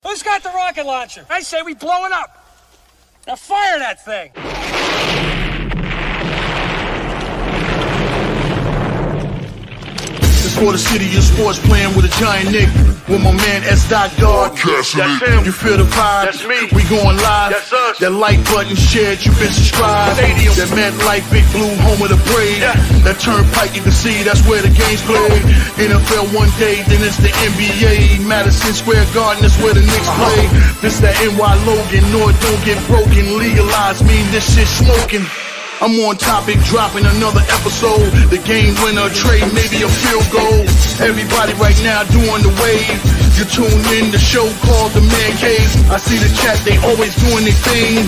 Who's got the rocket launcher? I say we blow it up. Now fire that thing. It's for the city of sports, playing with a giant Nick. With my man S. God. That's him. You feel the vibe? That's me. We going live. That's us. That like button shared, you been subscribed. Stadium. That MetLife, Big Blue, home of the Braves. Yeah. That turnpike, you can see that's where the game's played. NFL one day, then it's the NBA. Madison Square Garden, that's where the Knicks play. This that NY Logan, no it don't get broken. Legalized mean this shit smoking. I'm on topic, dropping another episode. The game winner, trade, maybe a field goal. Everybody right now doing the wave. You tune in, the show called TheMan-Cave. I see the chat, they always doing their thing.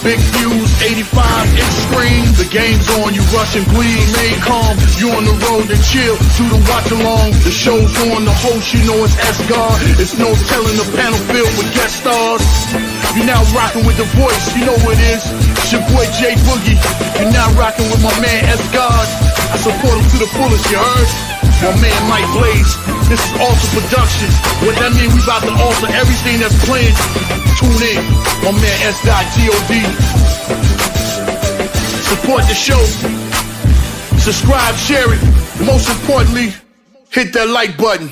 Big views, 85-inch screen. The game's on, you rushing, please, stay calm. You on the road to chill, do the watch along. The show's on, the host, you know it's S-God. It's no telling the panel filled with guest stars. You now rocking with the voice, you know what it is. It's your boy J Boogie. You're now rocking with my man S-God. I support him to the fullest, you heard? My man Mike Blaze. This is Alter Production. What that mean? We about to alter everything that's playing. Tune in. My man S.God. Support the show. Subscribe, share it. Most importantly, hit that like button.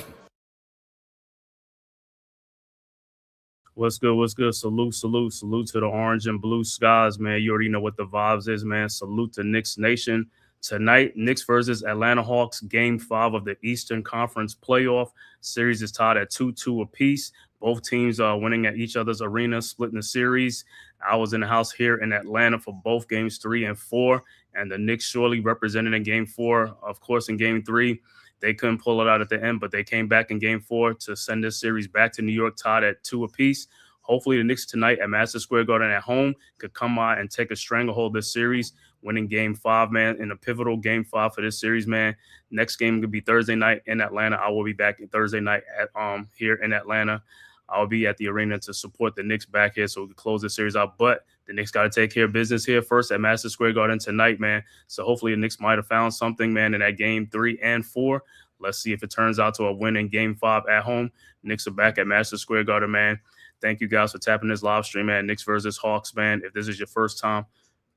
What's good? What's good? Salute to the orange and blue skies, man. You already know what the vibes is, man. Salute to Knicks Nation. Tonight, Knicks versus Atlanta Hawks, Game 5 of the Eastern Conference playoff. Series is tied at 2-2 apiece. Both teams are winning at each other's arena, splitting the series. I was in the house here in Atlanta for both games 3 and 4, and the Knicks surely represented in Game 4. Of course, in Game 3, they couldn't pull it out at the end, but they came back in Game 4 to send this series back to New York, tied at 2 apiece. Hopefully, the Knicks tonight at Madison Square Garden at home could come out and take a stranglehold this series, winning Game 5, man, in a pivotal Game 5 for this series, man. Next game could be Thursday night in Atlanta. I will be back Thursday night at here in Atlanta. I'll be at the arena to support the Knicks back here so we can close this series out. But the Knicks got to take care of business here first at Madison Square Garden tonight, man. So hopefully the Knicks might have found something, man, in that Game 3 and 4. Let's see if it turns out to a win in Game 5 at home. Knicks are back at Madison Square Garden, man. Thank you guys for tapping this live stream, man. Knicks versus Hawks, man. If this is your first time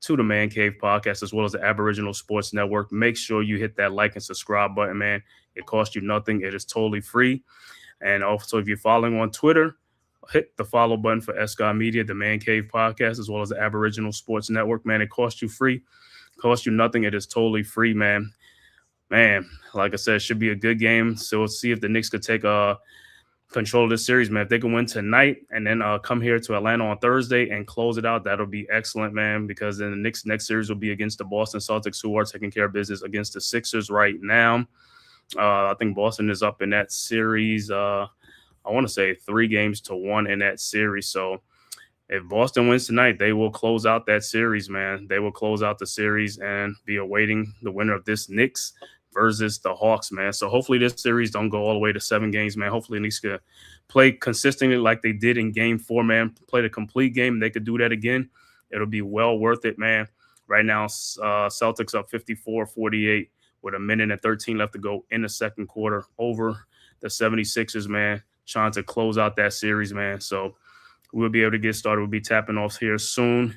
to the Man Cave podcast as well as the Aboriginal Sports Network, make sure you hit that like and subscribe button, man. It costs you nothing. It is totally free. And also, if you're following on Twitter, hit the follow button for S-God Media, the Man Cave podcast, as well as the Aboriginal Sports Network, man. It costs you free. It costs you nothing. It is totally free, man. Man, like I said, it should be a good game. So we'll see if the Knicks could take control of this series, man. If they can win tonight and then come here to Atlanta on Thursday and close it out, that'll be excellent, man, because then the Knicks next series will be against the Boston Celtics, who are taking care of business against the Sixers right now. I think Boston is up in that series. I want to say 3-1 in that series. So if Boston wins tonight, they will close out that series, man. They will close out the series and be awaiting the winner of this Knicks versus the Hawks, man. So hopefully this series don't go all the way to 7 games, man. Hopefully the Knicks could play consistently like they did in Game 4, man. Play the complete game. They could do that again. It'll be well worth it, man. Right now, Celtics up 54-48 with 1:13 left to go in the second quarter over the 76ers, man, trying to close out that series, man. So we'll be able to get started. We'll be tapping off here soon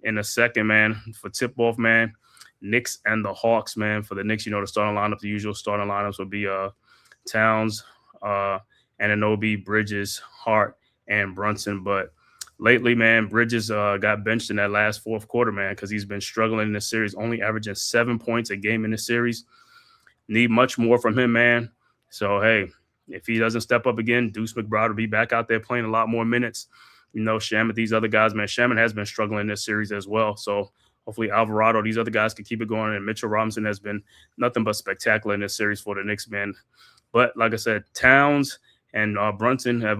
in a second, man, for tip-off, man. Knicks and the Hawks, man. For the Knicks, you know, the starting lineup, the usual starting lineups would be Towns, Anunoby, Bridges, Hart, and Brunson. But lately, man, Bridges got benched in that last fourth quarter, man, because he's been struggling in this series, only averaging 7 points a game in this series. Need much more from him, man. So, hey, if he doesn't step up again, Deuce McBride will be back out there playing a lot more minutes. You know, Shamet, these other guys, man. Shamet has been struggling in this series as well. So, hopefully Alvarado, these other guys can keep it going. And Mitchell Robinson has been nothing but spectacular in this series for the Knicks, man. But like I said, Towns and Brunson have,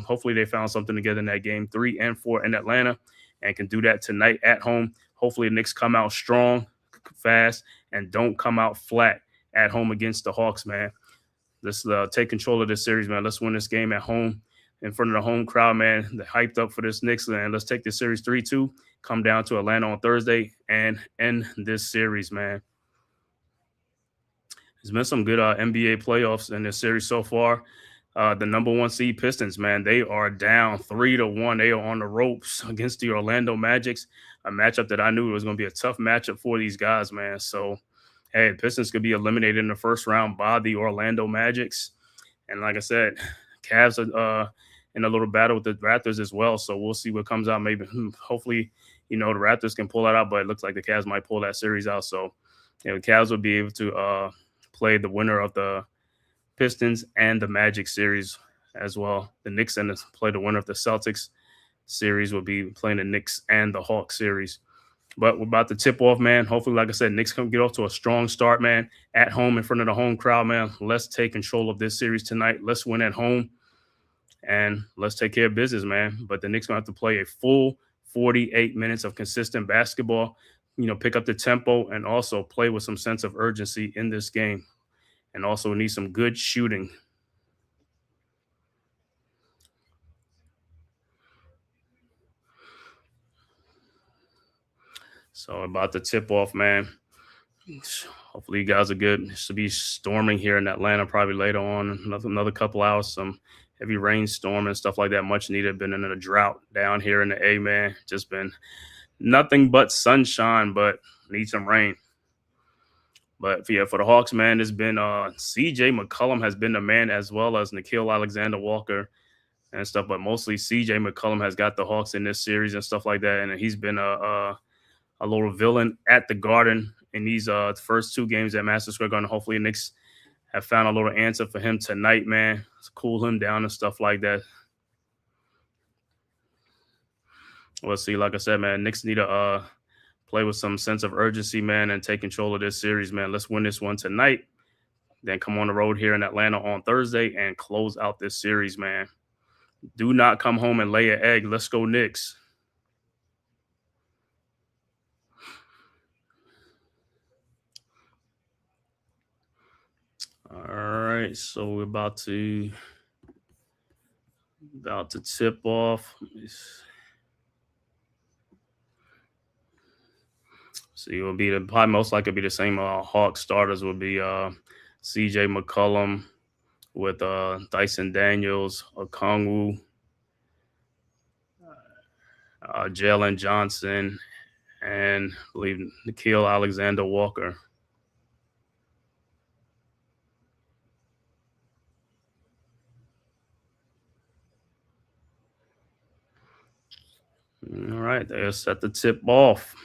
hopefully they found something together in that Game 3 and 4 in Atlanta and can do that tonight at home. Hopefully the Knicks come out strong, fast, and don't come out flat at home against the Hawks, man. Let's take control of this series, man. Let's win this game at home in front of the home crowd, man. They're hyped up for this Knicks, man. Let's take this series 3-2, come down to Atlanta on Thursday, and end this series, man. There's been some good NBA playoffs in this series so far. the number 1 seed Pistons, man, they are down 3-1. They are on the ropes against the Orlando Magics, a matchup that I knew was going to be a tough matchup for these guys, man. So, hey, Pistons could be eliminated in the first round by the Orlando Magics. And like I said, Cavs are in a little battle with the Raptors as well. So we'll see what comes out. Maybe, hopefully, the Raptors can pull that out, but it looks like the Cavs might pull that series out. So, the Cavs will be able to play the winner of the Pistons and the Magic series as well. The Knicks and play the winner of the Celtics series will be playing the Knicks and the Hawks series. But we're about to tip off, man. Hopefully, like I said, Knicks can get off to a strong start, man, at home in front of the home crowd, man. Let's take control of this series tonight. Let's win at home, and let's take care of business, man. But the Knicks going to have to play a full 48 minutes of consistent basketball, pick up the tempo, and also play with some sense of urgency in this game. And also need some good shooting. So about to tip off, man. Hopefully you guys are good. It should be storming here in Atlanta probably later on. Another couple hours, some heavy rainstorm and stuff like that. Much needed. Been in a drought down here in the A, man. Just been nothing but sunshine, but need some rain. But yeah, for the Hawks, man, it's been C.J. McCollum has been the man, as well as Nickeil Alexander-Walker and stuff. But mostly C.J. McCollum has got the Hawks in this series and stuff like that. And he's been a little villain at the Garden in these first 2 games at Madison Square Garden. Hopefully the Knicks have found a little answer for him tonight, man, to cool him down and stuff like that. We'll see. Like I said, man, Knicks need to play with some sense of urgency, man, and take control of this series, man. Let's win this one tonight. Then come on the road here in Atlanta on Thursday and close out this series, man. Do not come home and lay an egg. Let's go Knicks. All right, so we're about to tip off. So it will be probably most likely be the same Hawks starters will be C.J. McCollum with Dyson Daniels, Okongwu, Jalen Johnson, and I believe Nickeil Alexander-Walker. All right, they're set to tip off.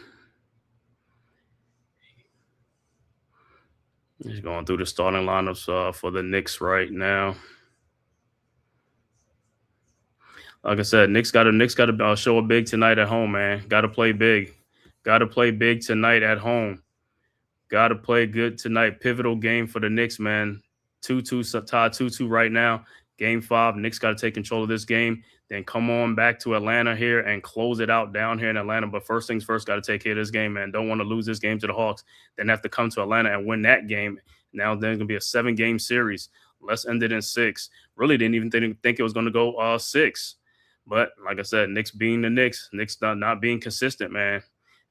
He's going through the starting lineups for the Knicks right now. Like I said, Knicks got to show up big tonight at home, man. Got to play big. Got to play big tonight at home. Got to play good tonight. Pivotal game for the Knicks, man. 2-2, tied 2-2 right now. Game 5. Knicks got to take control of this game. Then come on back to Atlanta here and close it out down here in Atlanta. But first things first, got to take care of this game, man. Don't want to lose this game to the Hawks. Then have to come to Atlanta and win that game. Now there's going to be a 7-game series. Let's end it in 6. Really didn't even think it was going to go 6. But like I said, Knicks being the Knicks not being consistent, man.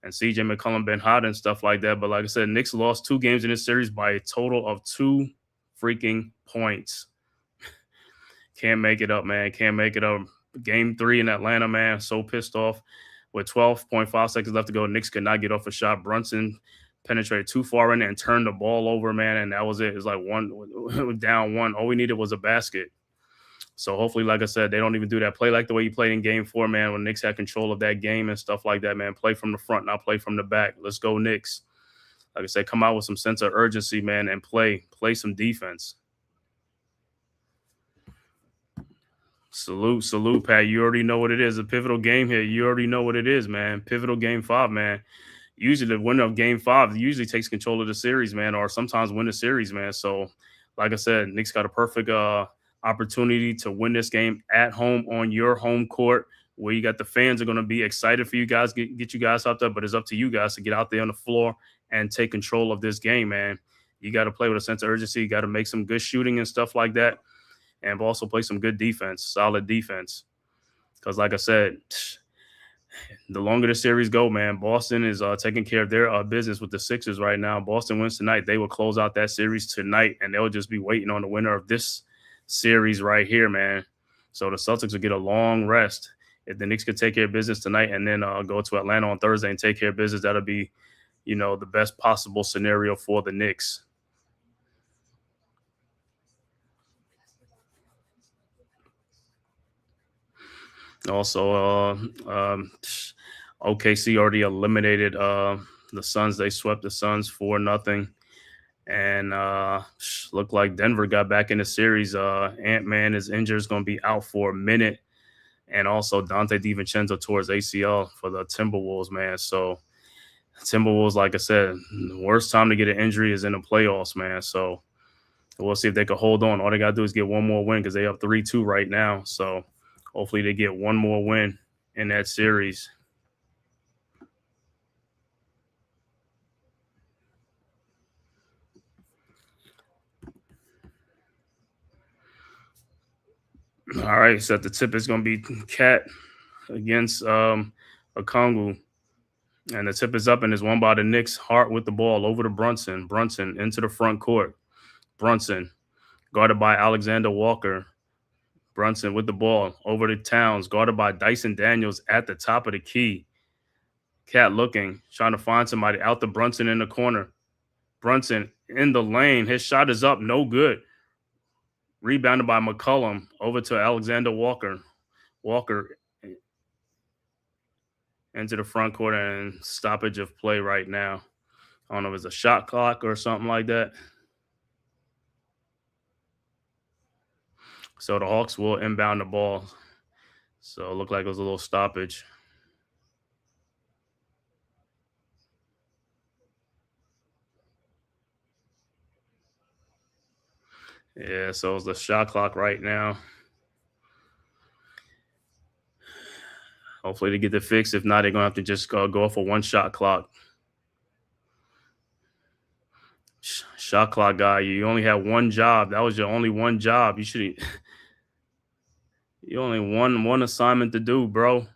And C.J. McCollum been hot and stuff like that. But like I said, Knicks lost 2 games in this series by a total of 2 freaking points. Can't make it up, man. Can't make it up. Game 3 in Atlanta, man. So pissed off. With 12.5 seconds left to go, Knicks could not get off a shot. Brunson penetrated too far in and turned the ball over, man. And that was it. It was like down 1. All we needed was a basket. So hopefully, like I said, they don't even do that. Play like the way you played in Game 4, man, when Knicks had control of that game and stuff like that, man. Play from the front, not play from the back. Let's go Knicks. Like I said, come out with some sense of urgency, man, and play some defense. Salute, Pat. You already know what it is. A pivotal game here. You already know what it is, man. Pivotal Game 5, man. Usually the winner of Game 5 usually takes control of the series, man, or sometimes win the series, man. So, like I said, Knicks got a perfect opportunity to win this game at home on your home court, where you got the fans are going to be excited for you guys, get you guys out there, but it's up to you guys to get out there on the floor and take control of this game, man. You got to play with a sense of urgency. You got to make some good shooting and stuff like that, and also play some good defense, solid defense. Because like I said, the longer the series go, man, Boston is taking care of their business with the Sixers right now. Boston wins tonight. They will close out that series tonight, and they'll just be waiting on the winner of this series right here, man. So the Celtics will get a long rest. If the Knicks could take care of business tonight and then go to Atlanta on Thursday and take care of business, that'll be, the best possible scenario for the Knicks. Also, OKC already eliminated the Suns. They swept the Suns 4-0. And looked like Denver got back in the series. Ant-Man is injured, is going to be out for a minute. And also Dante DiVincenzo towards ACL for the Timberwolves, man. So Timberwolves, like I said, the worst time to get an injury is in the playoffs, man. So we'll see if they can hold on. All they got to do is get one more win because they up 3-2 right now. So hopefully they get one more win in that series. All right, so at the tip is going to be Cat against Okongwu. And the tip is up and is won by the Knicks. Hart with the ball over to Brunson. Brunson into the front court. Brunson guarded by Alexander Walker. Brunson with the ball over to Towns, guarded by Dyson Daniels at the top of the key. Cat looking, trying to find somebody out to Brunson in the corner. Brunson in the lane. His shot is up, no good. Rebounded by McCollum over to Alexander Walker. Walker into the front court and stoppage of play right now. I don't know if it's a shot clock or something like that. So the Hawks will inbound the ball. So it looked like it was a little stoppage. Yeah, so it's the shot clock right now. Hopefully they get it fixed. If not, they're going to have to just go for one shot clock. Shot clock guy, you only had one job. That was your only one job. You only one assignment to do, bro.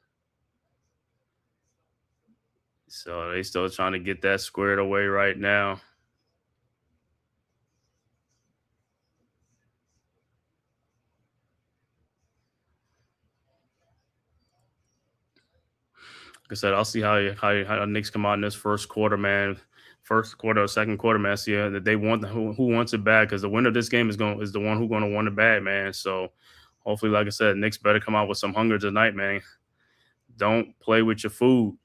So they still trying to get that squared away right now. Like I said, I'll see how the Knicks come out in this first quarter, man. First quarter or second quarter, man. See that they want who wants it bad, because the winner of this game is the one who's going to want it bad, man. So hopefully, like I said, Knicks better come out with some hunger tonight, man. Don't play with your food.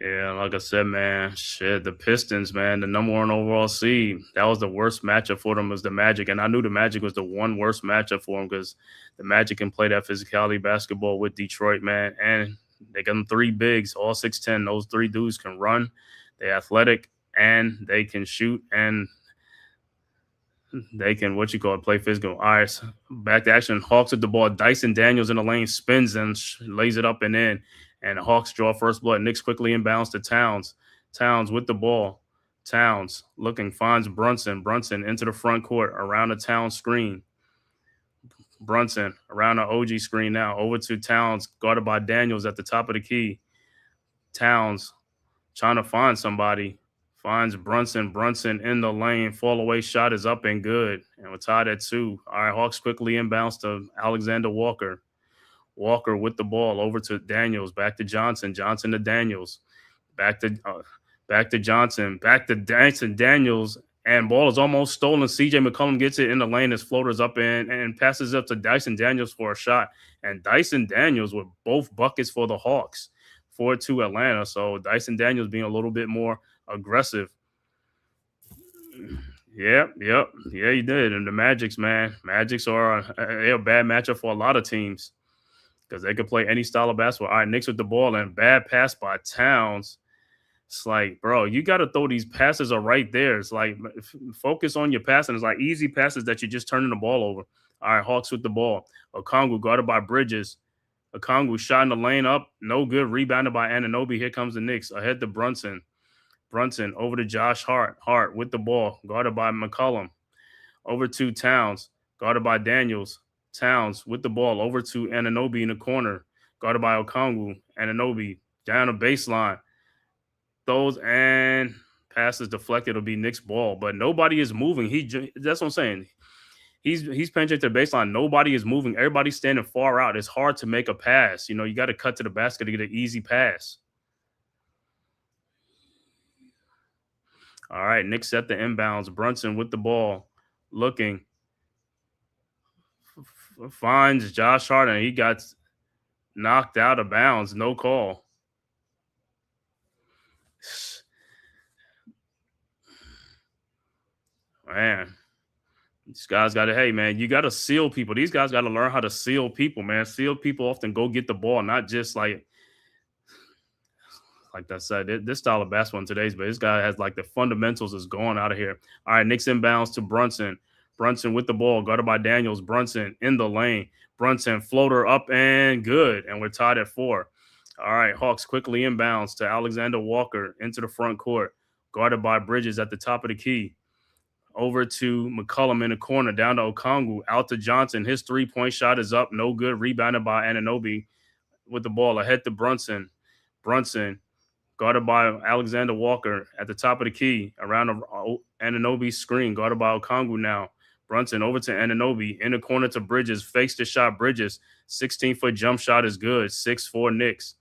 Yeah, like I said, man, shit, the Pistons, man, the number one overall seed. That was the worst matchup for them was the Magic. And I knew the Magic was the one worst matchup for them because the Magic can play that physicality basketball with Detroit, man. And they got them three bigs, all 6'10". Those three dudes can run. They're athletic and they can shoot and they can, play physical. All right, so back to action. Hawks with the ball. Dyson Daniels in the lane spins and lays it up and in. And the Hawks draw first blood. Knicks quickly inbounds to Towns. Towns with the ball. Towns looking, finds Brunson. Brunson into the front court around the Towns screen. Brunson around the OG screen now. Over to Towns, guarded by Daniels at the top of the key. Towns trying to find somebody. Finds Brunson. Brunson in the lane. Fall away shot is up and good. And we're tied at 2. All right, Hawks quickly inbounds to Alexander Walker. Walker with the ball over to Daniels. Back to Johnson. Johnson to Daniels. Back to Johnson. Back to Daniels. And ball is almost stolen. CJ McCollum gets it in the lane. His floater's up and passes up to Dyson Daniels for a shot. And Dyson Daniels with both buckets for the Hawks. 4-2 Atlanta. So Dyson Daniels being a little bit more aggressive. Yep. Yeah, he did. And the Magics, man. Magics are a bad matchup for a lot of teams because they can play any style of basketball. All right, Knicks with the ball and bad pass by Towns. It's like, bro, you got to throw these passes are right there. It's like, focus on your passing. It's like easy passes that you're just turning the ball over. All right, Hawks with the ball. Okongwu guarded by Bridges. Okongwu shot in the lane up. No good. Rebounded by Anunoby. Here comes the Knicks. Ahead to Brunson. Brunson over to Josh Hart. Hart with the ball. Guarded by McCollum. Over to Towns. Guarded by Daniels. Towns with the ball over to Anunoby in the corner, guarded by Okongwu. Anunoby down the baseline, throws and passes deflected. It'll be Knicks ball, but nobody is moving. That's what I'm saying. He's penetrating to the baseline. Nobody is moving. Everybody's standing far out. It's hard to make a pass. You got to cut to the basket to get an easy pass. All right, Knicks set the inbounds. Brunson with the ball, looking, finds Josh Hart, and he got knocked out of bounds. No call. Man, these guys got to, hey, man, you got to seal people. These guys got to learn how to seal people, man. Seal people often go get the ball, not just like I said, this style of basketball in today's, but this guy has like the fundamentals is going out of here. All right, Knicks inbounds to Brunson. Brunson with the ball, guarded by Daniels. Brunson in the lane. Brunson floater up and good, and we're tied at 4. All right, Hawks quickly inbounds to Alexander Walker into the front court, guarded by Bridges at the top of the key. Over to McCollum in the corner, down to Okongwu, out to Johnson. His three-point shot is up, no good. Rebounded by Anunoby with the ball ahead to Brunson. Brunson guarded by Alexander Walker at the top of the key, around Anunoby's screen, guarded by Okongwu now. Brunson over to Anunoby, in the corner to Bridges, fakes the shot, Bridges, 16-foot jump shot is good, 6-4 Knicks.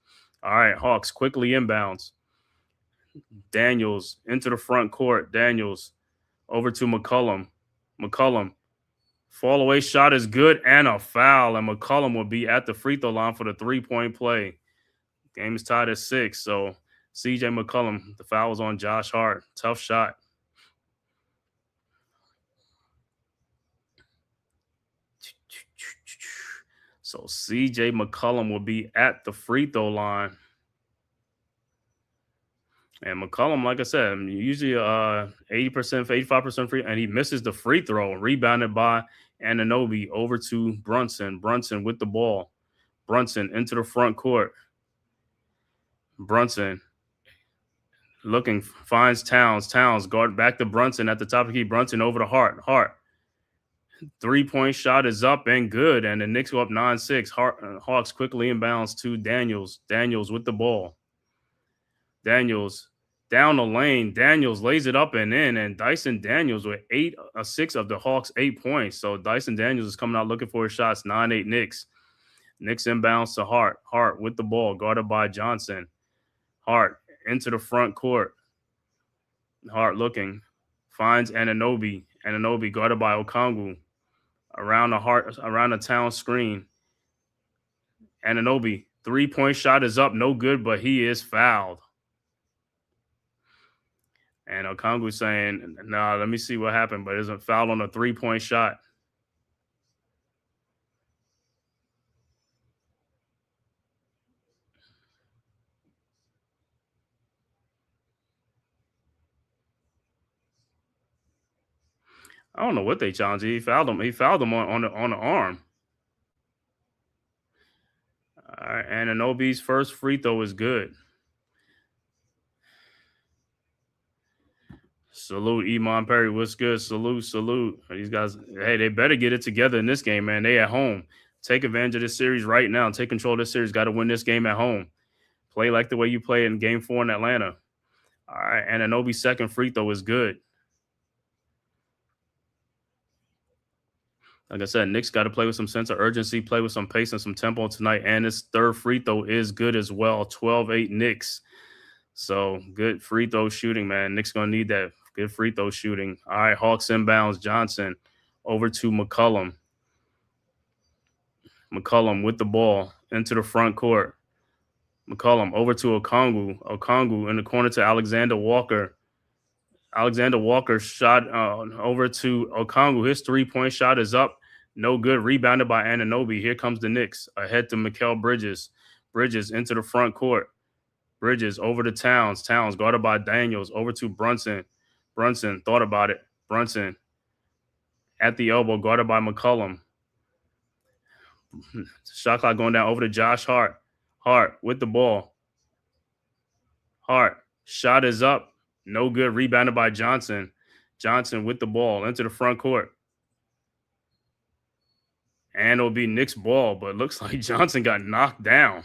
All right, Hawks quickly inbounds. Daniels into the front court, Daniels over to McCollum. McCollum, fall away shot is good and a foul, and McCollum will be at the free throw line for the three-point play. Game is tied at 6, so CJ McCollum, the foul was on Josh Hart. Tough shot. So CJ McCollum will be at the free throw line. And McCollum, like I said, usually 80%, 85% free, and he misses the free throw. Rebounded by Anunoby over to Brunson. Brunson with the ball. Brunson into the front court. Brunson looking, finds Towns. Towns guard back to Brunson at the top of the key. Brunson over to Hart. Hart. Three-point shot is up and good, and the Knicks go up 9-6. Hawks quickly inbounds to Daniels. Daniels with the ball. Daniels down the lane. Daniels lays it up and in, and Dyson Daniels with 6 of the Hawks' 8 points. So Dyson Daniels is coming out looking for his shots. 9-8 Knicks. Knicks inbounds to Hart. Hart with the ball, guarded by Johnson. Hart into the front court. Hart looking, finds Anunoby. Anunoby guarded by Okongwu. Around the Town screen. Anunoby, three-point shot is up, no good, but he is fouled. And Okongwu saying, nah, let me see what happened, but isn't fouled on a three-point shot. I don't know what they challenged. He fouled him. He fouled him on the arm. All right, Anunoby's first free throw is good. Salute, Iman Perry. What's good? Salute. These guys, hey, they better get it together in this game, man. They at home. Take advantage of this series right now. Take control of this series. Got to win this game at home. Play like the way you play in Game 4 in Atlanta. All right, Anunoby's second free throw is good. Like I said, Knicks got to play with some sense of urgency, play with some pace and some tempo tonight. And his third free throw is good as well. 12-8 Knicks. So good free throw shooting, man. Knicks going to need that good free throw shooting. All right, Hawks inbounds. Johnson over to McCollum. McCollum with the ball into the front court. McCollum over to Okongwu. Okongwu in the corner to Alexander Walker. Alexander Walker shot over to Okongwu. His three-point shot is up. No good. Rebounded by Anunoby. Here comes the Knicks. Ahead to Mikal Bridges. Bridges into the front court. Bridges over to Towns. Towns guarded by Daniels. Over to Brunson. Brunson thought about it. Brunson at the elbow, guarded by McCollum. Shot clock going down over to Josh Hart. Hart with the ball. Hart. Shot is up. No good. Rebounded by Johnson. Johnson with the ball into the front court. And it'll be Knicks ball, but it looks like Johnson got knocked down.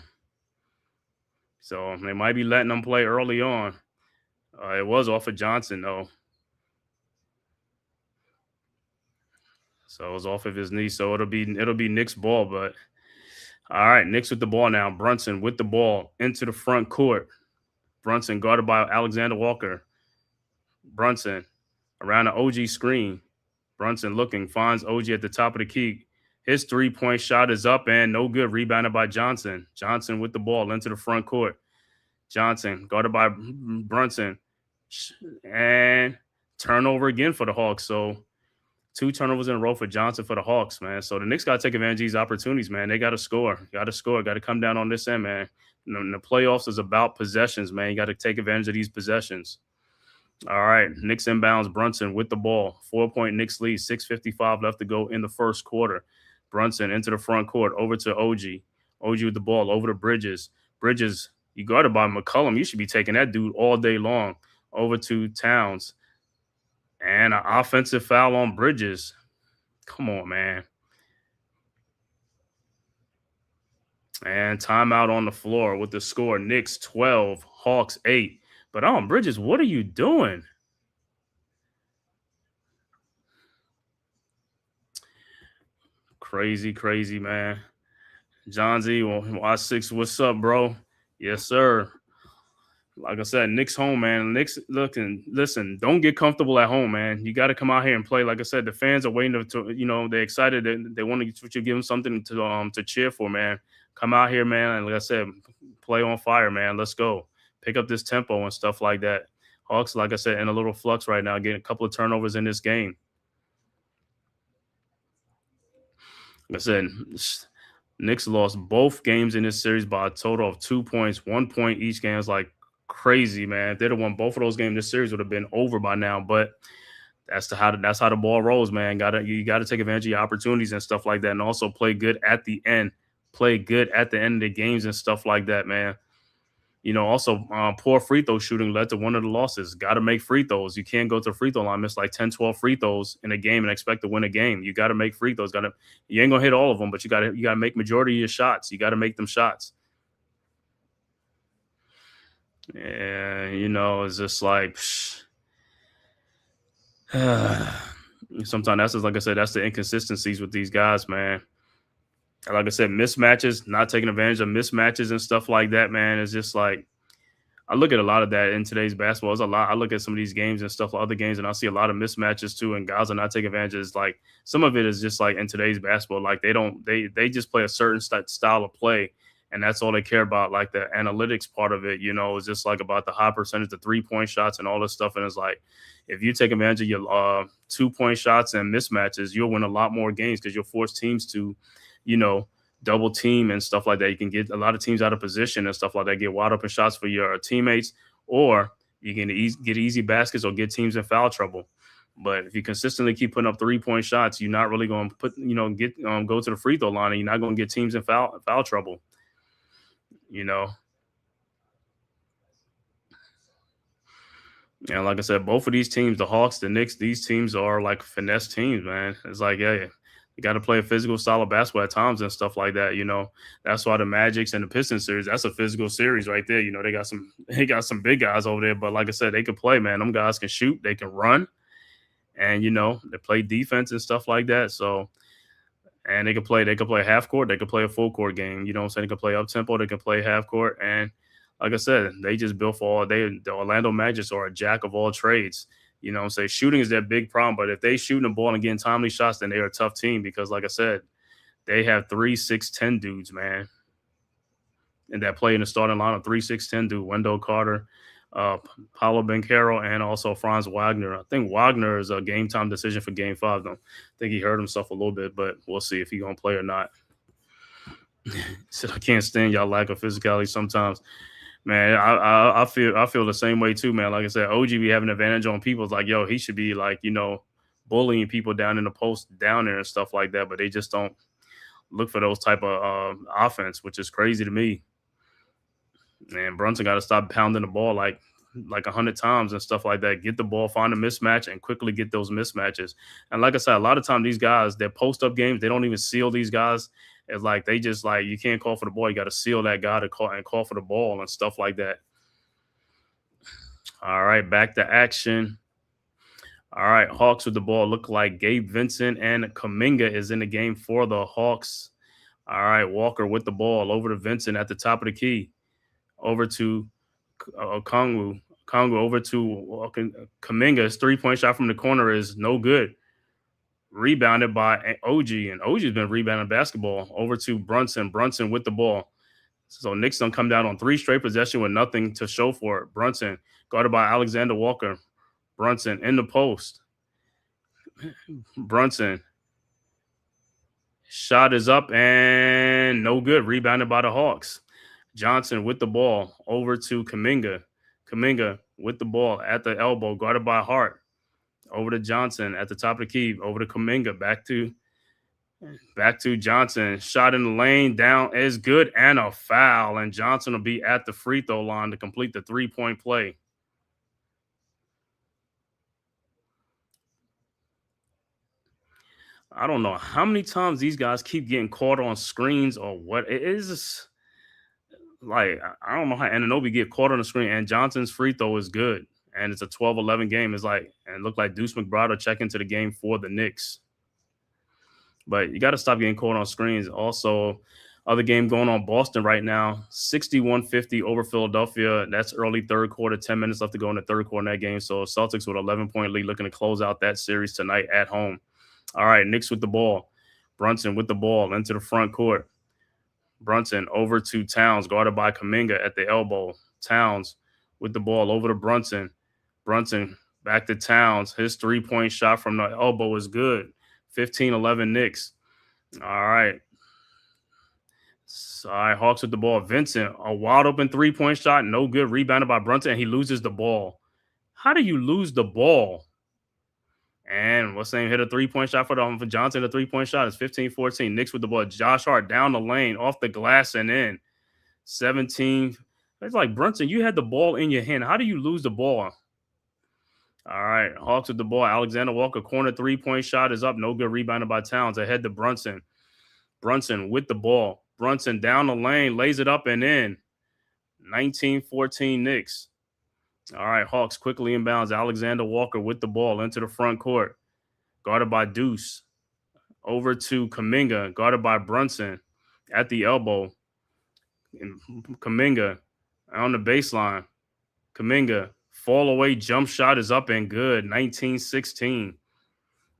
So they might be letting him play early on. It was off of Johnson, though. So it was off of his knee. So it'll be Knicks ball. But all right, Knicks with the ball now. Brunson with the ball into the front court. Brunson guarded by Alexander Walker. Brunson around the OG screen. Brunson looking, finds OG at the top of the key. His three-point shot is up and no good. Rebounded by Johnson. Johnson with the ball into the front court. Johnson guarded by Brunson. And turnover again for the Hawks. So 2 turnovers in a row for Johnson for the Hawks, man. So the Knicks got to take advantage of these opportunities, man. They got to score. Got to come down on this end, man. The playoffs is about possessions, man. You got to take advantage of these possessions. All right, Knicks inbounds. Brunson with the ball. 4-point Knicks lead. 6:55 left to go in the first quarter. Brunson into the front court. Over to OG. OG with the ball. Over to Bridges. Bridges, you guarded by McCollum. You should be taking that dude all day long. Over to Towns. And an offensive foul on Bridges. Come on, man. And timeout on the floor with the score. Knicks 12, Hawks 8. But Bridges, what are you doing? Crazy, crazy, man. John Z, Y6, what's up, bro? Yes, sir. Like I said, Knicks home, man. Knicks listen, don't get comfortable at home, man. You got to come out here and play. Like I said, the fans are waiting to they're excited. They want to give them something to cheer for, man. Come out here, man. And like I said, play on fire, man. Let's go. Pick up this tempo and stuff like that. Hawks, like I said, in a little flux right now, getting a couple of turnovers in this game. Like I said, Knicks lost both games in this series by a total of 2 points, 1 point each game. It's like crazy, man. If they'd have won both of those games, this series would have been over by now. But that's how the ball rolls, man. You gotta take advantage of your opportunities and stuff like that, and also play good at the end. Play good at the end of the games and stuff like that, man. Also poor free throw shooting led to one of the losses. Got to make free throws. You can't go to the free throw line, miss like 10, 12 free throws in a game and expect to win a game. You got to make free throws. You ain't gonna hit all of them, but you got to make majority of your shots. You got to make them shots. Yeah, it's just like sometimes that's just, like I said, that's the inconsistencies with these guys, man. Like I said, mismatches, not taking advantage of mismatches and stuff like that, man. It's just like I look at a lot of that in today's basketball. There's a lot. I look at some of these games and stuff, other games, and I see a lot of mismatches too. And guys are not taking advantage. It's like some of it is just like in today's basketball, like they just play a certain style of play, and that's all they care about. Like the analytics part of it, is just like about the high percentage of 3-point shots and all this stuff. And it's like if you take advantage of your 2-point shots and mismatches, you'll win a lot more games because you'll force teams to double team and stuff like that. You can get a lot of teams out of position and stuff like that, get wide open shots for your teammates, or you can get easy baskets or get teams in foul trouble. But if you consistently keep putting up 3-point shots, you're not really going to go to the free throw line, and you're not going to get teams in foul trouble. And like I said, both of these teams, the Hawks, the Knicks, these teams are like finesse teams, man. It's like, yeah. You got to play a physical style of basketball at times and stuff like that. That's why the Magics and the Pistons series, that's a physical series right there. They got some big guys over there, but like I said, they can play, man. Them guys can shoot, they can run, and they play defense and stuff like that. So, and they can play half court, they can play a full court game. You know what I'm saying? They can play up tempo, they can play half court, and like I said, they just built for the Orlando Magic are a jack of all trades. Shooting is their big problem. But if they shooting the ball and getting timely shots, then they're a tough team because, like I said, they have 3, 6, 10 dudes, man. And that play in the starting lineup, 3, 6, 10 dude, Wendell Carter, Paolo Banchero, and also Franz Wagner. I think Wagner is a game time decision for Game 5, though. I think he hurt himself a little bit, but we'll see if he's going to play or not. Said, I can't stand y'all lack of physicality sometimes. Man, I feel the same way too, man. Like I said, OG be having an advantage on people. It's like, yo, he should be like, bullying people down in the post down there and stuff like that. But they just don't look for those type of offense, which is crazy to me. And Brunson got to stop pounding the ball like like 100 times and stuff like that. Get the ball, find a mismatch, and quickly get those mismatches. And like I said, a lot of times these guys, their post-up games, they don't even seal these guys. It's like they just like, you can't call for the ball. You got to seal that guy to call for the ball and stuff like that. All right, back to action. All right, Hawks with the ball. Look like Gabe Vincent and Kuminga is in the game for the Hawks. All right, Walker with the ball over to Vincent at the top of the key. Over to Kongu. Kongu over to Kuminga. His three-point shot from the corner is no good. Rebounded by OG, and OG's been rebounding basketball. Over to Brunson. Brunson with the ball. So Knicks don't come down on 3 straight possessions with nothing to show for it. Brunson guarded by Alexander Walker. Brunson in the post. Brunson. Shot is up and no good. Rebounded by the Hawks. Johnson with the ball over to Kuminga. Kuminga with the ball at the elbow, guarded by Hart. Over to Johnson at the top of the key. Over to Kuminga. Back to Johnson. Shot in the lane. Down is good and a foul. And Johnson will be at the free throw line to complete the 3-point play. I don't know how many times these guys keep getting caught on screens or what. It is just, like, I don't know how Anunoby get caught on the screen, and Johnson's free throw is good. And it's a 12-11 game. It's like, and it looked like Deuce McBride check into the game for the Knicks. But you got to stop getting caught on screens. Also, other game going on Boston right now, 61-50 over Philadelphia. That's early third quarter, 10 minutes left to go in the third quarter in that game. So Celtics with 11-point lead looking to close out that series tonight at home. All right, Knicks with the ball. Brunson with the ball into the front court. Brunson over to Towns, guarded by Kuminga at the elbow. Towns with the ball over to Brunson. Brunson back to Towns. His 3-point shot from the elbow is good. 15-11 Knicks. All right. So, all right, Hawks with the ball. Vincent, a wide open 3-point shot, no good. Rebounded by Brunson, and he loses the ball. How do you lose the ball? And what's name hit a 3-point shot for Johnson. The 3-point shot is 15-14. Knicks with the ball. Josh Hart down the lane, off the glass and in. 17. It's like, Brunson, you had the ball in your hand. How do you lose the ball? All right, Hawks with the ball. Alexander Walker, corner 3-point shot is up. No good. Rebounded by Towns. Ahead to Brunson. Brunson with the ball. Brunson down the lane, lays it up and in. 19-14 Knicks. All right, Hawks quickly inbounds. Alexander Walker with the ball into the front court. Guarded by Deuce. Over to Kuminga, guarded by Brunson at the elbow. And Kuminga on the baseline. Kuminga, fall away jump shot is up and good. 19-16.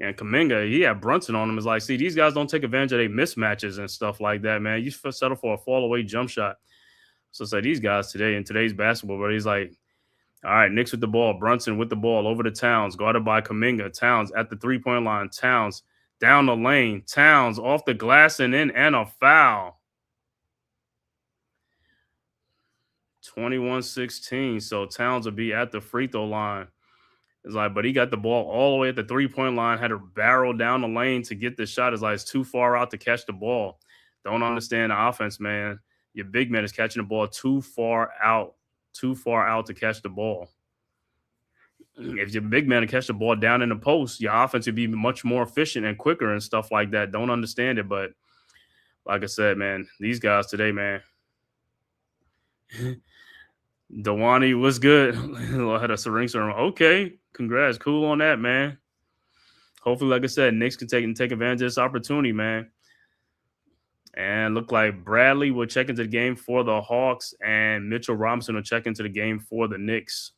And Kuminga, he had Brunson on him. Is like, see, these guys don't take advantage of their mismatches and stuff like that, man. You settle for a fall away jump shot. So it's like these guys today in today's basketball, but he's like, all right, Knicks with the ball. Brunson with the ball over to Towns, guarded by Kuminga. Towns at the 3-point line. Towns down the lane. Towns off the glass and in, and a foul. 21-16. So Towns will be at the free throw line. It's like, but he got the ball all the way at the 3-point line, had to barrel down the lane to get the shot. It's like, it's too far out to catch the ball. Don't understand the offense, man. Your big man is catching the ball too far out to catch the ball. If your big man to catch the ball down in the post, your offense would be much more efficient and quicker and stuff like that. Don't understand it, but like I said, man, these guys today, man. Dewani was good. Had a ring ceremony. Okay, congrats. Cool on that, man. Hopefully, like I said, Knicks can take advantage of this opportunity, man. And look like Bradley will check into the game for the Hawks, and Mitchell Robinson will check into the game for the Knicks.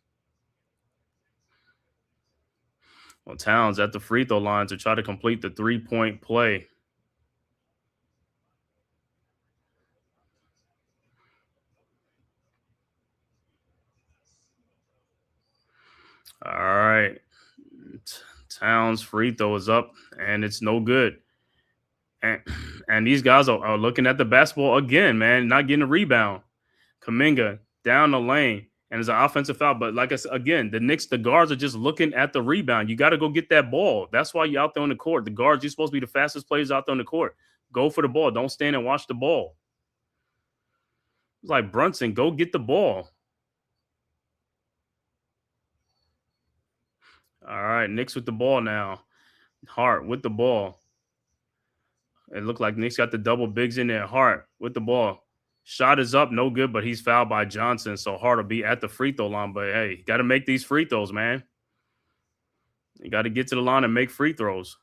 Well, Towns at the free throw line to try to complete the 3-point play. All right. Towns free throw is up, and it's no good. And these guys are looking at the basketball again, man, not getting a rebound. Kuminga down the lane, and it's an offensive foul. But like I said, again, the guards are just looking at the rebound. You got to go get that ball. That's why you're out there on the court. The guards, you're supposed to be the fastest players out there on the court. Go for the ball. Don't stand and watch the ball. It's like, Brunson, go get the ball. All right, Knicks with the ball now. Hart with the ball. It looked like Knicks got the double bigs in there. Hart with the ball. Shot is up, no good, but he's fouled by Johnson. So Hart will be at the free throw line. But hey, got to make these free throws, man. You got to get to the line and make free throws.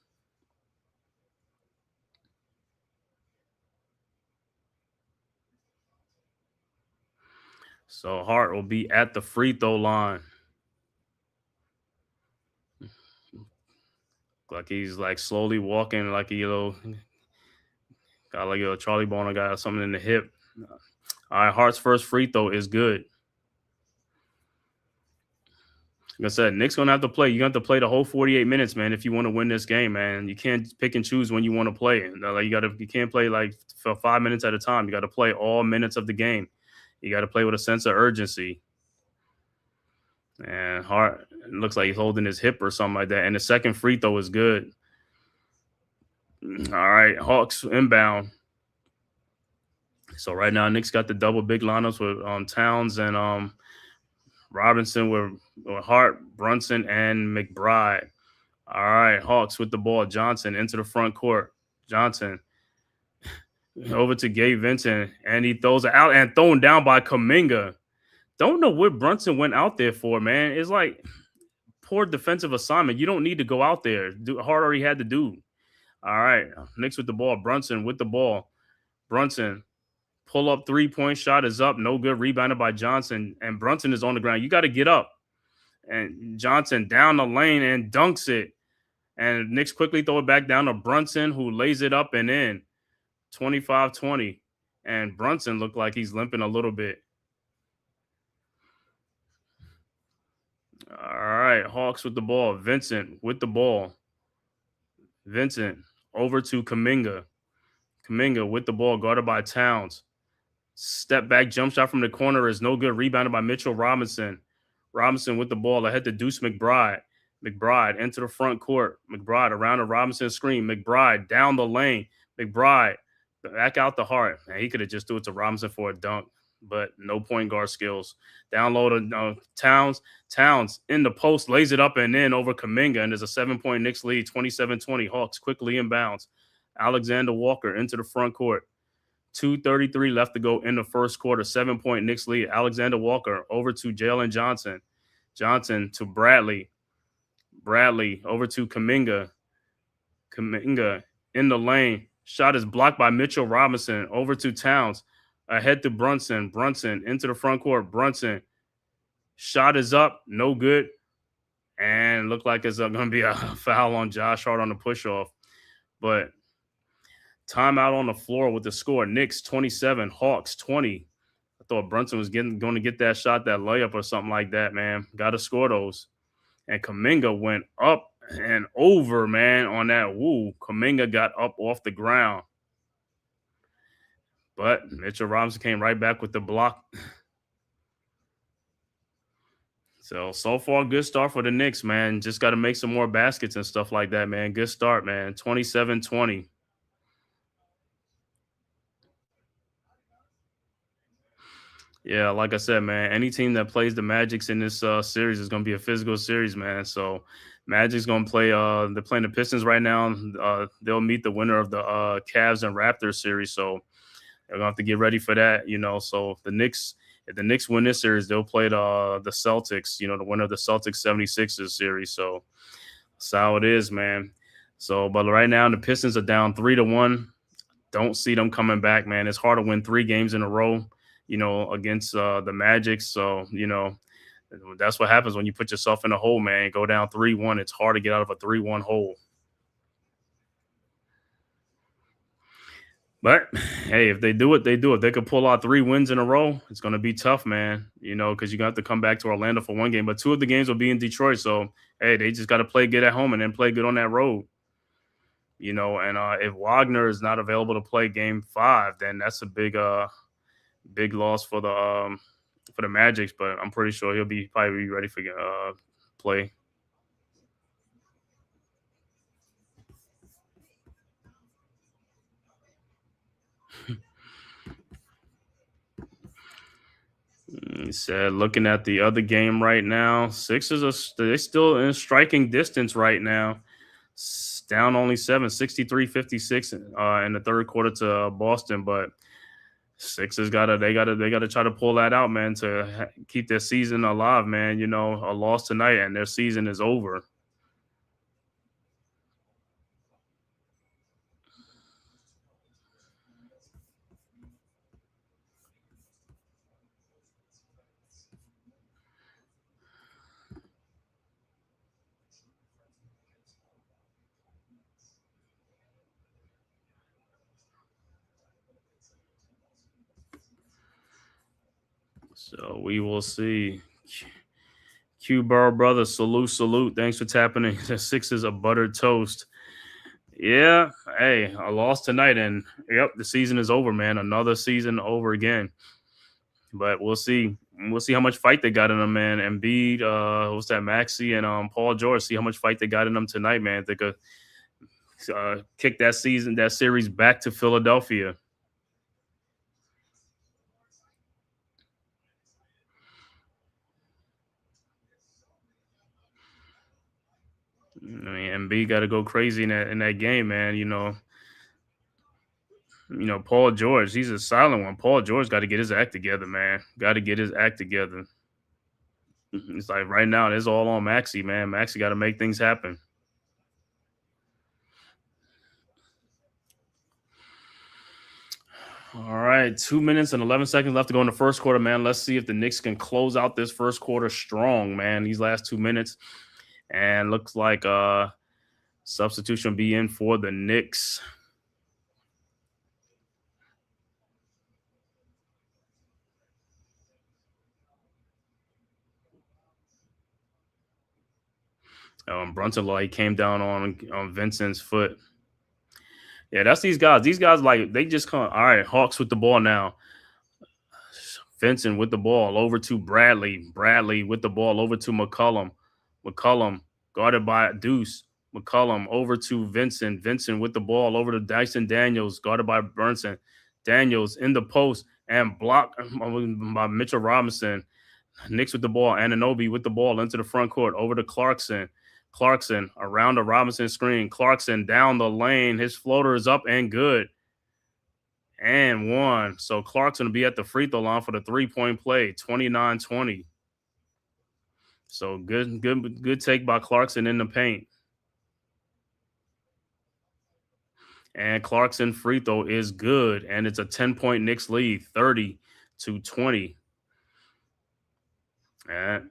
So Hart will be at the free throw line. Like he's like slowly walking, like got like a Charlie Bonner got something in the hip. All right, Hart's first free throw is good. Like I said, Nick's gonna have to play. You have to play the whole 48 minutes, man, if you want to win this game, man. You can't pick and choose when you want to play. Like you can't play like for 5 minutes at a time. You got to play all minutes of the game. You got to play with a sense of urgency. And Hart, it looks like he's holding his hip or something like that. And the second free throw is good. All right, Hawks inbound. So right now, Nick's got the double big lineups with Towns and Robinson with Hart, Brunson, and McBride. All right, Hawks with the ball. Johnson into the front court. Johnson over to Gabe Vincent, and he throws it out and thrown down by Kuminga. Don't know what Brunson went out there for, man. It's like poor defensive assignment. You don't need to go out there. Hart already had to do. All right, Knicks with the ball. Brunson with the ball. Brunson. Pull up 3-point shot is up. No good. Rebounded by Johnson. And Brunson is on the ground. You got to get up. And Johnson down the lane and dunks it. And Knicks quickly throw it back down to Brunson, who lays it up and in. 25-20. And Brunson looked like he's limping a little bit. All right. Hawks with the ball. Vincent with the ball. Vincent over to Kuminga. Kuminga with the ball, guarded by Towns. Step back jump shot from the corner is no good. Rebounded by Mitchell Robinson. Robinson with the ball ahead to Deuce McBride. McBride into the front court. McBride around the Robinson screen. McBride down the lane. McBride back out the Hart. Man, he could have just threw it to Robinson for a dunk, but no point guard skills. Down low to Towns. Towns in the post, lays it up and in over Kuminga, and there's a 7-point Knicks lead, 27-20. Hawks quickly inbounds. Alexander Walker into the front court. 2:33 left to go in the first quarter. 7-point Knicks lead. Alexander Walker over to Jalen Johnson. Johnson to Bradley. Bradley over to Kuminga. Kuminga in the lane. Shot is blocked by Mitchell Robinson. Over to Towns. Ahead to Brunson. Brunson into the front court. Brunson. Shot is up. No good. And looked like it's going to be a foul on Josh Hart on the push-off. But timeout on the floor with the score. Knicks 27, Hawks 20. I thought Brunson was going to get that shot, that layup or something like that, man. Got to score those. And Kuminga went up and over, man, on that. Woo. Kuminga got up off the ground. But Mitchell Robinson came right back with the block. So far, good start for the Knicks, man. Just got to make some more baskets and stuff like that, man. Good start, man. 27-20. Yeah, like I said, man, any team that plays the Magics in this series is going to be a physical series, man. So Magic's going to play they're playing the Pistons right now. They'll meet the winner of the Cavs and Raptors series. So they're going to have to get ready for that, So if the Knicks win this series, they'll play the Celtics, the winner of the Celtics 76ers series. So that's how it is, man. So, but right now the Pistons are down 3-1. Don't see them coming back, man. It's hard to win 3 games in a row, against the Magic. So, that's what happens when you put yourself in a hole, man. Go down 3-1. It's hard to get out of a 3-1 hole. But, hey, if they do it, they do it. If they could pull out 3 wins in a row, it's going to be tough, man, because you're going to have to come back to Orlando for 1 game. But 2 of the games will be in Detroit. So, hey, they just got to play good at home and then play good on that road. And if Wagner is not available to play game 5, then that's a big loss for the Magic, but I'm pretty sure he'll probably be ready for play. He said, looking at the other game right now, Sixers they still in striking distance right now. Down only 7, 63-56 in the third quarter to Boston, but Sixers gotta try to pull that out, man, to keep their season alive, man. You know, a loss tonight and their season is over. So we will see. Q Burrow brother, salute. Thanks for tapping in. The Sixers are buttered toast. Yeah, hey, a loss tonight, and yep, the season is over, man. Another season over again. But we'll see. We'll see how much fight they got in them, man. Embiid, what's that, Maxey and Paul George. See how much fight they got in them tonight, man. They could kick that series back to Philadelphia. I mean, Embiid got to go crazy in that game, man. Paul George, he's a silent one. Paul George got to get his act together, man. Got to get his act together. It's like right now, it's all on Maxey, man. Maxey got to make things happen. All right, 2 minutes and 11 seconds left to go in the first quarter, man. Let's see if the Knicks can close out this first quarter strong, man. These last 2 minutes, and looks like substitution will be in for the Knicks. Brunson like came down on Vincent's foot. Yeah, that's these guys. These guys like they just come. All right, Hawks with the ball now. Vincent with the ball over to Bradley. Bradley with the ball over to McCollum. McCollum guarded by Deuce. McCollum over to Vincent. Vincent with the ball over to Dyson Daniels, guarded by Brunson. Daniels in the post and blocked by Mitchell Robinson. Knicks with the ball. Anunoby with the ball into the front court over to Clarkson. Clarkson around the Robinson screen. Clarkson down the lane. His floater is up and good. And one. So Clarkson will be at the free throw line for the 3-point play, 29-20. So good take by Clarkson in the paint. And Clarkson free throw is good. And it's a 10-point Knicks lead, 30-20. And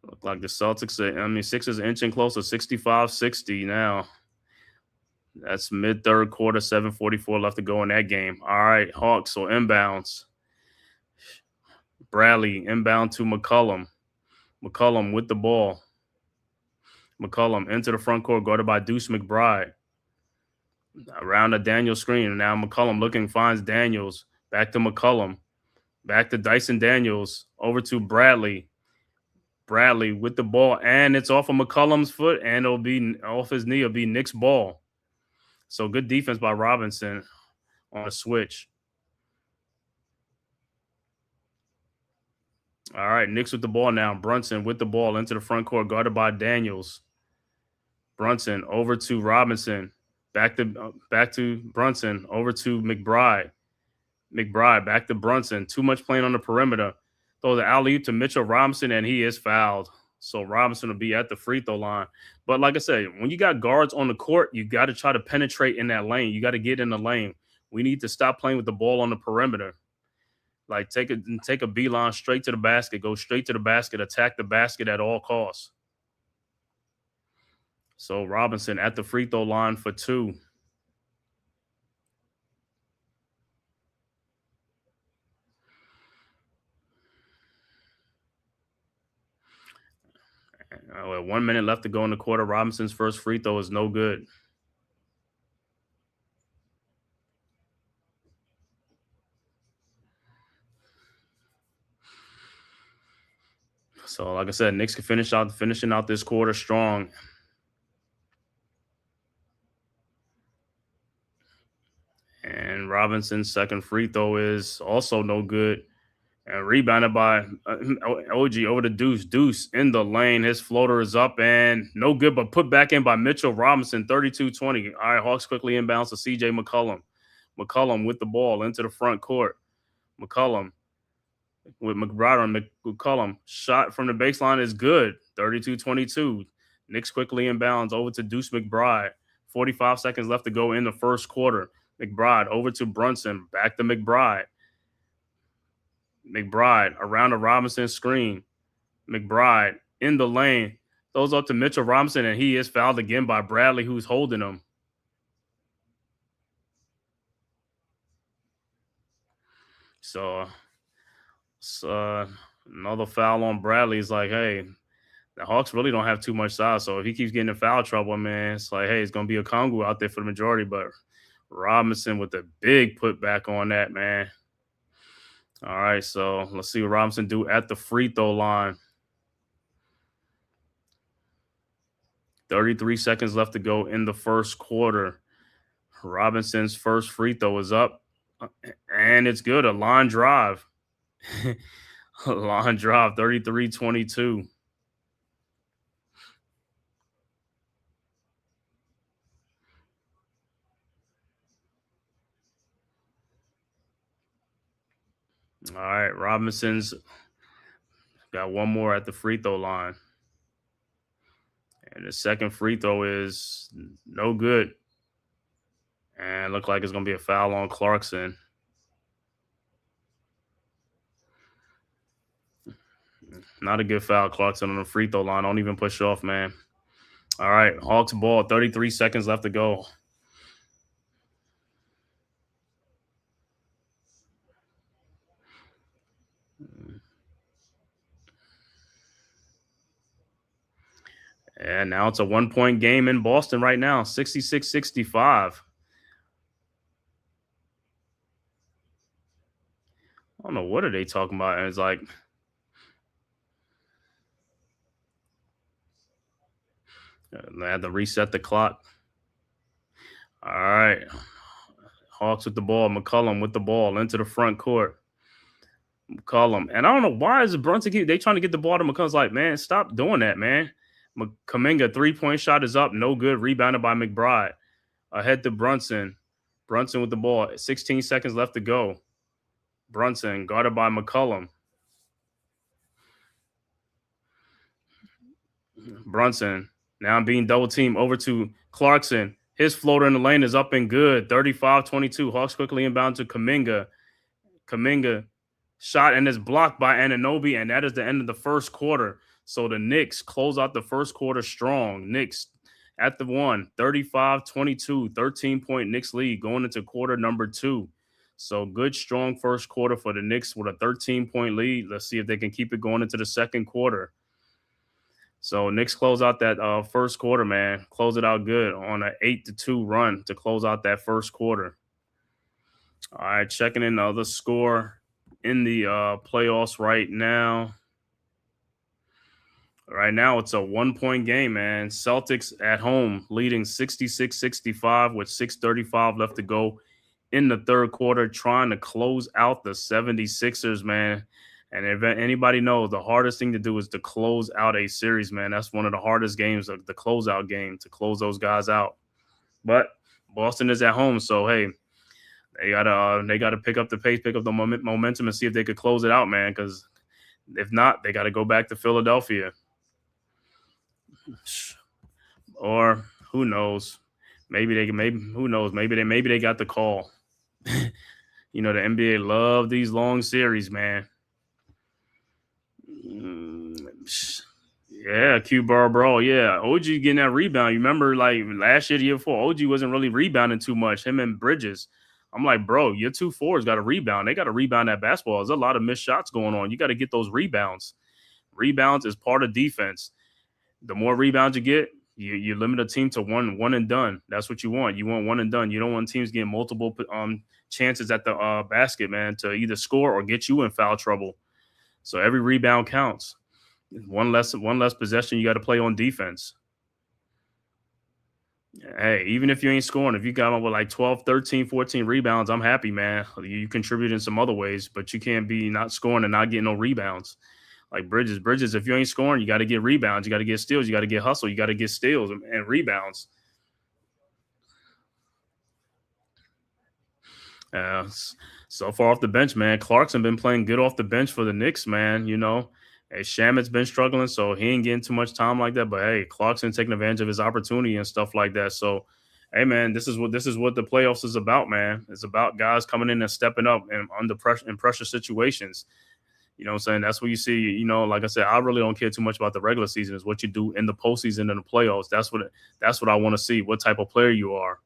look like the Sixers inching close to 65-60 now. That's mid-third quarter, 7:44 left to go in that game. All right, Hawks, so inbounds. Bradley inbound to McCollum. McCollum with the ball. McCollum into the front court, guarded by Deuce McBride. Around the Daniels screen. Now McCollum finds Daniels. Back to McCollum. Back to Dyson Daniels. Over to Bradley. Bradley with the ball, and it's off of McCollum's foot, and it'll be off his knee. It'll be Knicks ball. So good defense by Robinson on a switch. All right, Knicks with the ball now. Brunson with the ball into the front court, guarded by Daniels. Brunson over to Robinson. Back to Brunson. Over to McBride. McBride back to Brunson. Too much playing on the perimeter. Throw the alley-oop to Mitchell Robinson, and he is fouled. So Robinson will be at the free throw line. But like I said, when you got guards on the court, you got to try to penetrate in that lane. You got to get in the lane. We need to stop playing with the ball on the perimeter. Like take a beeline straight to the basket, go straight to the basket, attack the basket at all costs. So Robinson at the free throw line for 2. With 1 minute left to go in the quarter, Robinson's first free throw is no good. So, like I said, Knicks can finishing out this quarter strong. And Robinson's second free throw is also no good. And rebounded by OG over the Deuce. Deuce in the lane. His floater is up and no good, but put back in by Mitchell Robinson, 32-20. All right, Hawks quickly inbounds to CJ McCollum. McCollum with the ball into the front court. McCollum with McBride on McCollum. Shot from the baseline is good, 32-22. Knicks quickly inbounds over to Deuce McBride. 45 seconds left to go in the first quarter. McBride over to Brunson. Back to McBride. McBride around the Robinson screen. McBride in the lane. Throws up to Mitchell Robinson, and he is fouled again by Bradley, who's holding him. So another foul on Bradley. Is like, hey, the Hawks really don't have too much size. So if he keeps getting in foul trouble, man, it's like, hey, it's going to be a Kongu out there for the majority. But Robinson with the big putback on that, man. All right, so let's see what Robinson do at the free throw line. 33 seconds left to go in the first quarter. Robinson's first free throw is up, and it's good. A line drive. A line drive, 33-22. All right, Robinson's got one more at the free throw line. And the second free throw is no good. And look like it's going to be a foul on Clarkson. Not a good foul, Clarkson, on the free throw line. Don't even push off, man. All right, Hawks ball, 33 seconds left to go. And now it's a 1-point game in Boston right now, 66-65. I don't know, what are they talking about? And it's like, they had to reset the clock. All right. Hawks with the ball. McCollum with the ball into the front court. McCollum. And I don't know why is Brunson they trying to get the ball to McCollum's like, man, stop doing that, man. Kuminga, 3-point shot is up. No good. Rebounded by McBride. Ahead to Brunson. Brunson with the ball. 16 seconds left to go. Brunson guarded by McCollum. Brunson now being double teamed over to Clarkson. His floater in the lane is up and good. 35-22. Hawks quickly inbound to Kuminga. Kuminga shot and is blocked by Anunoby, and that is the end of the first quarter. So the Knicks close out the first quarter strong. Knicks at the 35-22, 13-point Knicks lead going into quarter number 2. So good, strong first quarter for the Knicks with a 13-point lead. Let's see if they can keep it going into the second quarter. So Knicks close out that first quarter, man. Close it out good on an 8-2 run to close out that first quarter. All right, checking in the other score in the playoffs right now. Right now, it's a 1-point game, man. Celtics at home leading 66-65 with 6:35 left to go in the third quarter, trying to close out the 76ers, man. And if anybody knows, the hardest thing to do is to close out a series, man. That's one of the hardest games, of the closeout game, to close those guys out. But Boston is at home, so hey, they gotta pick up the pace, pick up the momentum, and see if they could close it out, man. Because if not, they got to go back to Philadelphia. Or who knows? Maybe they got the call. You know, the NBA love these long series, man. Yeah, Q bro. Yeah, OG getting that rebound. You remember, like last year, the year before, OG wasn't really rebounding too much. Him and Bridges. I'm like, bro, your 2 forwards got to rebound. They got to rebound that basketball. There's a lot of missed shots going on. You got to get those rebounds. Rebounds is part of defense. The more rebounds you get, you limit a team to one and done. That's what you want. You want one and done. You don't want teams getting multiple chances at the basket, man, to either score or get you in foul trouble. So every rebound counts. One less possession you got to play on defense. Hey, even if you ain't scoring, if you got with like 12, 13, 14 rebounds, I'm happy, man. You contribute in some other ways, but you can't be not scoring and not getting no rebounds. Like Bridges, if you ain't scoring, you got to get rebounds, you got to get steals, you got to get hustle, you got to get steals and rebounds. Uh, so far off the bench, man, Clarkson been playing good off the bench for the Knicks, man. Hey, Shamit's been struggling, so he ain't getting too much time like that. But hey, Clarkson taking advantage of his opportunity and stuff like that. So, hey, man, this is what the playoffs is about, man. It's about guys coming in and stepping up and under pressure in pressure situations. You know what I'm saying? That's what you see. Like I said, I really don't care too much about the regular season. Is what you do in the postseason and the playoffs. That's what I want to see. What type of player you are.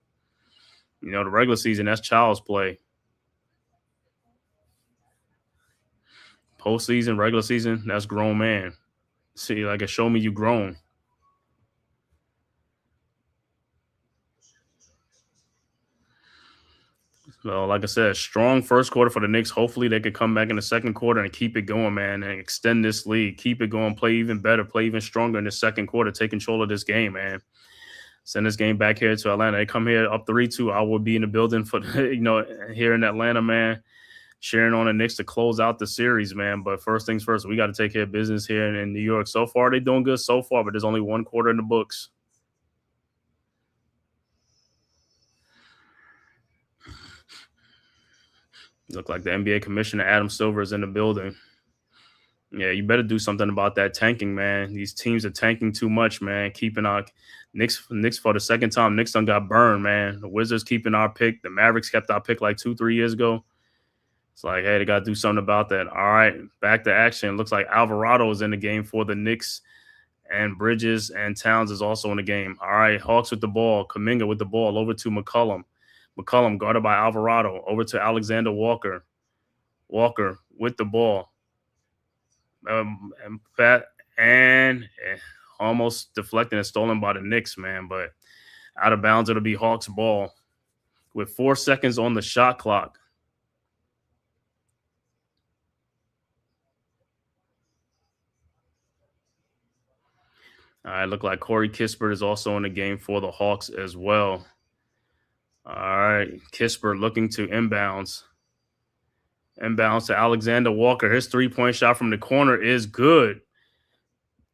The regular season, that's child's play. Postseason, regular season, that's grown man. See, like, show me you grown. So, like I said, strong first quarter for the Knicks. Hopefully, they could come back in the second quarter and keep it going, man, and extend this lead. Keep it going, play even better, play even stronger in the second quarter. Take control of this game, man. Send this game back here to Atlanta. They come here up 3-2. I will be in the building for here in Atlanta, man. Sharing on the Knicks to close out the series, man. But first things first, we got to take care of business here in New York. So far, they're doing good so far, but there's only one quarter in the books. Look like the NBA commissioner Adam Silver is in the building. Yeah, you better do something about that tanking, man. These teams are tanking too much, man. Keeping our Knicks for the second time. Knicks done got burned, man. The Wizards keeping our pick. The Mavericks kept our pick like 2-3 years ago. It's like, hey, they got to do something about that. All right, back to action. Looks like Alvarado is in the game for the Knicks, and Bridges and Towns is also in the game. All right, Hawks with the ball. Kuminga with the ball over to McCollum. McCollum guarded by Alvarado over to Alexander Walker. Walker with the ball. And almost deflected and stolen by the Knicks, man. But out of bounds, it'll be Hawks ball with 4 seconds on the shot clock. All right, look like Corey Kispert is also in the game for the Hawks as well. All right, Kispert looking to inbounds. Inbounds to Alexander Walker. His three-point shot from the corner is good.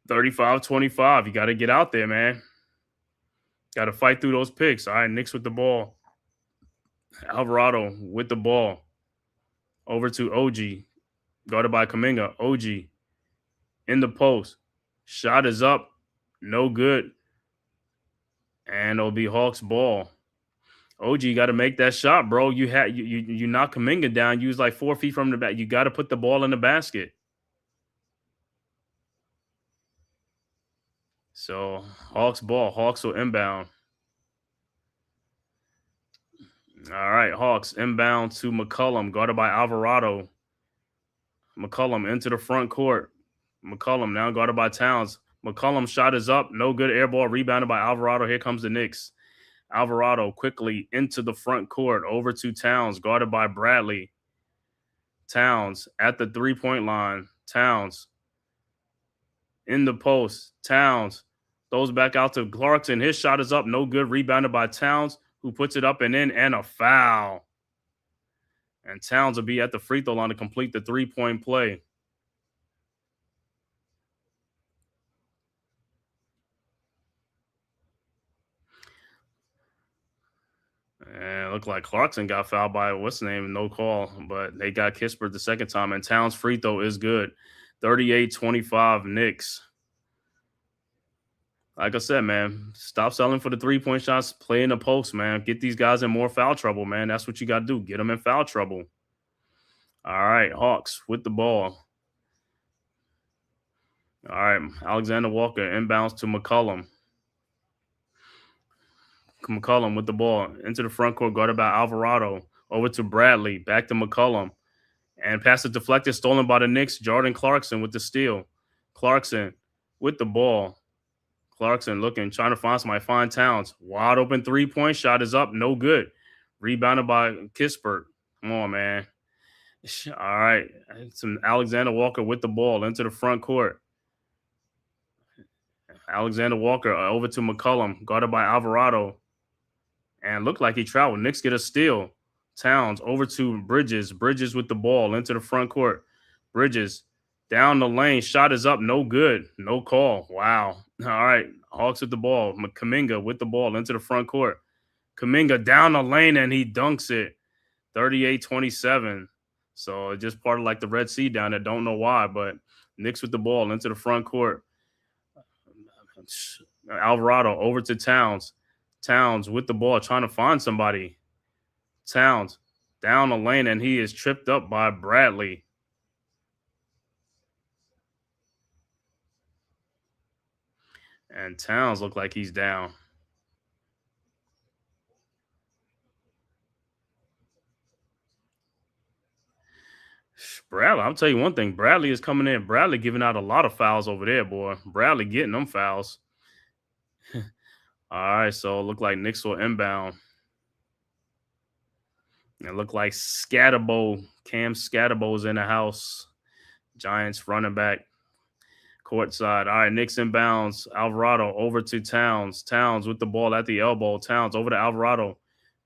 35-25. You got to get out there, man. Got to fight through those picks. All right, Knicks with the ball. Alvarado with the ball. Over to OG. Guarded by Kuminga. OG in the post. Shot is up. No good. And it'll be Hawks ball. OG got to make that shot, bro. You knock Kuminga down. You was like 4 feet from the back. You got to put the ball in the basket. So Hawks ball. Hawks will inbound. All right, Hawks inbound to McCollum, guarded by Alvarado. McCollum into the front court. McCollum now guarded by Towns. McCollum shot is up. No good, air ball rebounded by Alvarado. Here comes the Knicks. Alvarado quickly into the front court over to Towns, guarded by Bradley. Towns at the three-point line. Towns in the post. Towns throws back out to Clarkson. His shot is up. No good, rebounded by Towns, who puts it up and in, and a foul. And Towns will be at the free throw line to complete the three-point play. And it looked like Clarkson got fouled by what's the name? No call, but they got Kispert the second time. And Towns' free throw is good. 38-25 Knicks. Like I said, man, stop selling for the three-point shots. Play in the post, man. Get these guys in more foul trouble, man. That's what you got to do. Get them in foul trouble. All right, Hawks with the ball. All right, Alexander Walker inbounds to McCollum. McCollum with the ball into the front court, guarded by Alvarado. Over to Bradley, back to McCollum. And pass is deflected, stolen by the Knicks. Jordan Clarkson with the steal. Clarkson with the ball. Clarkson looking, trying to find somebody. Find Towns. Wide open three-point shot is up. No good. Rebounded by Kispert. Come on, man. All right. Some Alexander Walker with the ball into the front court. Alexander Walker over to McCollum, guarded by Alvarado. And looked like he traveled. Knicks get a steal. Towns over to Bridges. Bridges with the ball into the front court. Bridges down the lane. Shot is up. No good. No call. Wow. All right. Hawks with the ball. Kuminga with the ball into the front court. Kuminga down the lane and he dunks it. 38-27. So it's just part of like the Red Sea down there. Don't know why, but Knicks with the ball into the front court. Alvarado over to Towns. Towns with the ball trying to find somebody. Towns down the lane and he is tripped up by Bradley. And Towns look like he's down. Bradley, I'll tell you one thing. Bradley is coming in. Bradley giving out a lot of fouls over there, boy. Bradley getting them fouls. All right, so it looked like Knicks will inbound. It looked like Cam Scatterbo's in the house. Giants running back. Courtside. All right, Knicks inbounds. Alvarado over to Towns. Towns with the ball at the elbow. Towns over to Alvarado.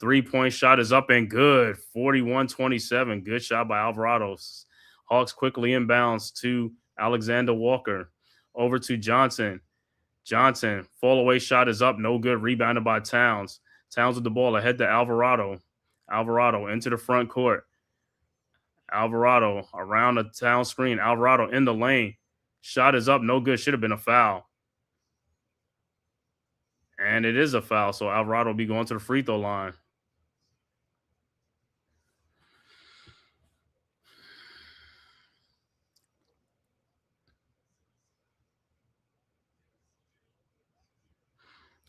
3-point shot is up and good. 41-27. Good shot by Alvarado. Hawks quickly inbounds to Alexander Walker. Over to Johnson. Johnson, fall away shot is up. No good. Rebounded by Towns. Towns with the ball ahead to Alvarado. Alvarado into the front court. Alvarado around the Town screen. Alvarado in the lane. Shot is up. No good. Should have been a foul. And it is a foul. So Alvarado will be going to the free throw line.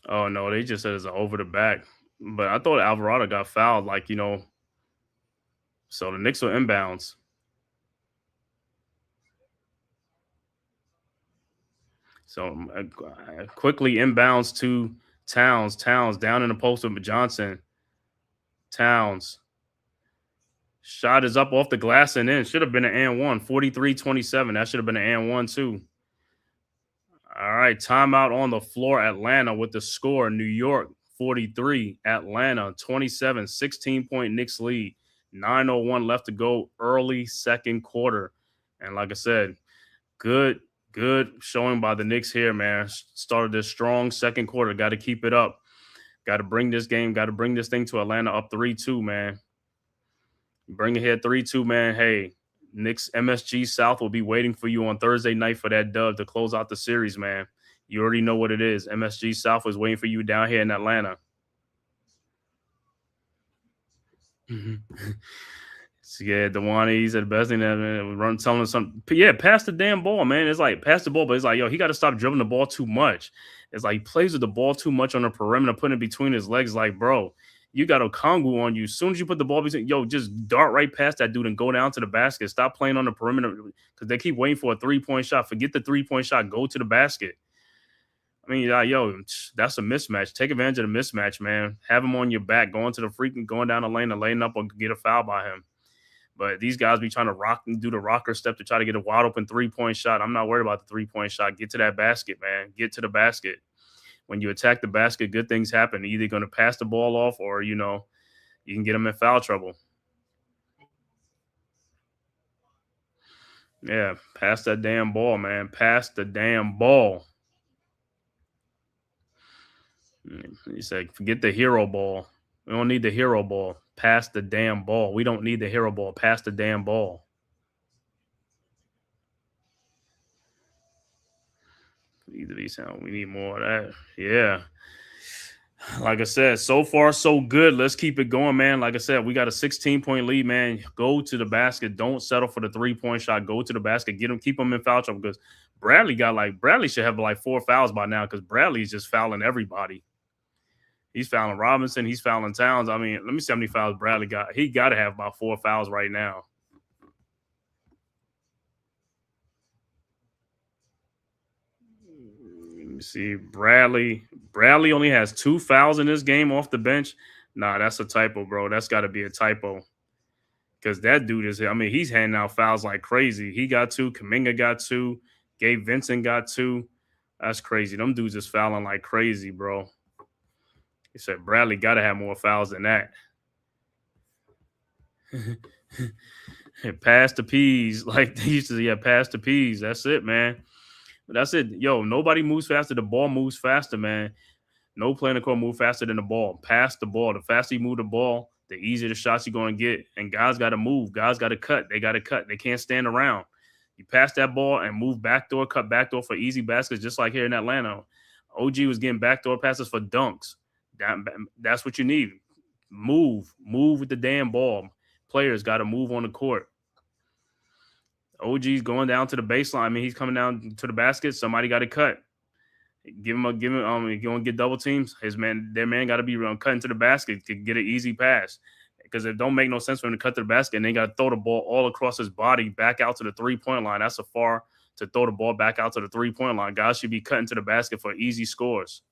Oh, no. They just said it's an over the back. But I thought Alvarado got fouled. Like, you know. So the Knicks will inbounds. So quickly inbounds to Towns. Towns down in the post with Johnson. Towns. Shot is up off the glass and in. Should have been an and one. 43-27. That should have been an and one too. All right. Timeout on the floor. Atlanta with the score. New York 43. Atlanta 27. 16-point Knicks lead. 9:01 left to go. Early second quarter. And like I said, good showing by the Knicks here, man. Started this strong second quarter. Got to keep it up. Got to bring this game. Got to bring this thing to Atlanta up 3-2, man. Bring it here 3-2, man. Hey, Knicks MSG South will be waiting for you on Thursday night for that dub to close out the series, man. You already know what it is. MSG South is waiting for you down here in Atlanta. So yeah, Dewani, he said the best thing that run telling him something. Yeah, pass the damn ball, man. It's like pass the ball, but it's like, yo, he got to stop dribbling the ball too much. It's like he plays with the ball too much on the perimeter, putting it between his legs. Like, bro, you got a Kongu on you. As soon as you put the ball between, yo, just dart right past that dude and go down to the basket. Stop playing on the perimeter because they keep waiting for a 3-point shot. Forget the 3-point shot. Go to the basket. I mean, yo, that's a mismatch. Take advantage of the mismatch, man. Have him on your back, going to the freaking, going down the lane and laying up or get a foul by him. But these guys be trying to rock and do the rocker step to try to get a wide open 3-point shot. I'm not worried about the 3-point shot. Get to that basket, man. Get to the basket. When you attack the basket, good things happen. You're either going to pass the ball off or, you know, you can get them in foul trouble. Yeah, pass that damn ball, man. Pass the damn ball. He said, forget the hero ball. We don't need the hero ball. Pass the damn ball. We don't need the hero ball. Pass the damn ball. Either these sound. We need more of that. Yeah. Like I said, so far so good. Let's keep it going, man. Like I said, we got a 16-point lead, man. Go to the basket. Don't settle for the 3-point shot. Go to the basket. Get them, keep them in foul trouble because Bradley should have like 4 fouls by now because Bradley is just fouling everybody. He's fouling Robinson. He's fouling Towns. I mean, let me see how many fouls Bradley got. He got to have about 4 fouls right now. Let me see. Bradley only has 2 fouls in this game off the bench. Nah, that's a typo, bro. That's got to be a typo. Because that dude is, I mean, he's handing out fouls like crazy. He got 2. Kuminga got 2. Gabe Vincent got 2. That's crazy. Them dudes is fouling like crazy, bro. He said Bradley got to have more fouls than that. Pass the peas. Like they used to say, yeah, pass the peas. That's it, man. But that's it. Yo, nobody moves faster. The ball moves faster, man. No player in the court move faster than the ball. Pass the ball. The faster you move the ball, the easier the shots you're going to get. And guys got to move. Guys got to cut. They got to cut. They can't stand around. You pass that ball and move backdoor, cut backdoor for easy baskets, just like here in Atlanta. OG was getting backdoor passes for dunks. That's what you need. Move with the damn ball. Players got to move on the court. OG's going down to the baseline. I mean, he's coming down to the basket. Somebody got to cut. Give him. If you want to get double teams, their man got to be cutting to the basket to get an easy pass. Because it don't make no sense for him to cut to the basket and they got to throw the ball all across his body back out to the 3-point line. That's a far to throw the ball back out to the 3-point line. Guys should be cutting to the basket for easy scores.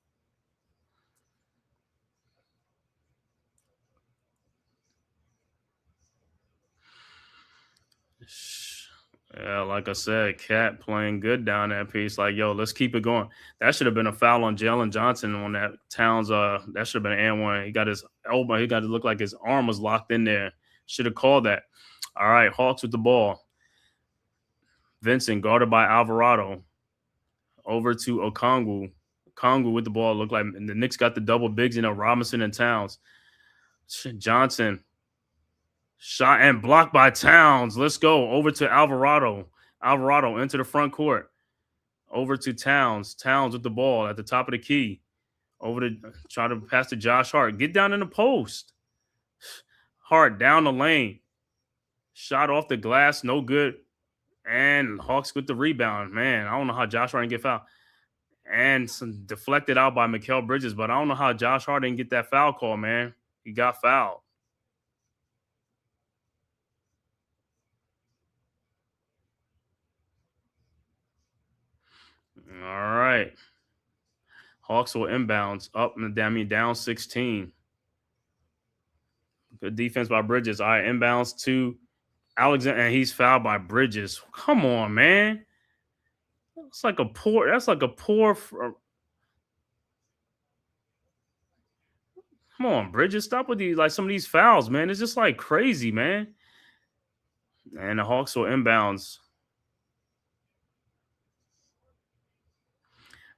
Yeah, like I said, Cat playing good down that piece. Like, yo, let's keep it going. That should have been a foul on Jalen Johnson on that Towns. That should have been an and one. He got his elbow. He got to look like his arm was locked in there. Should have called that. All right, Hawks with the ball. Vincent guarded by Alvarado. Over to Okongwu. Okongwu with the ball. Looked like the Knicks got the double bigs, Robinson and Towns. Johnson. Shot and blocked by Towns. Let's go. Over to Alvarado. Alvarado into the front court. Over to Towns. Towns with the ball at the top of the key. Over to try to pass to Josh Hart. Get down in the post. Hart down the lane. Shot off the glass. No good. And Hawks with the rebound. Man, I don't know how Josh Hart didn't get fouled. And some deflected out by Mikal Bridges. But I don't know how Josh Hart didn't get that foul call, man. He got fouled. All right. Hawks will inbounds up and down 16. Good defense by Bridges. All right, inbounds to Alexander, and he's fouled by Bridges. Come on, man. That's like a poor. Come on, Bridges. Stop with some of these fouls, man. It's just like crazy, man. And the Hawks will inbounds.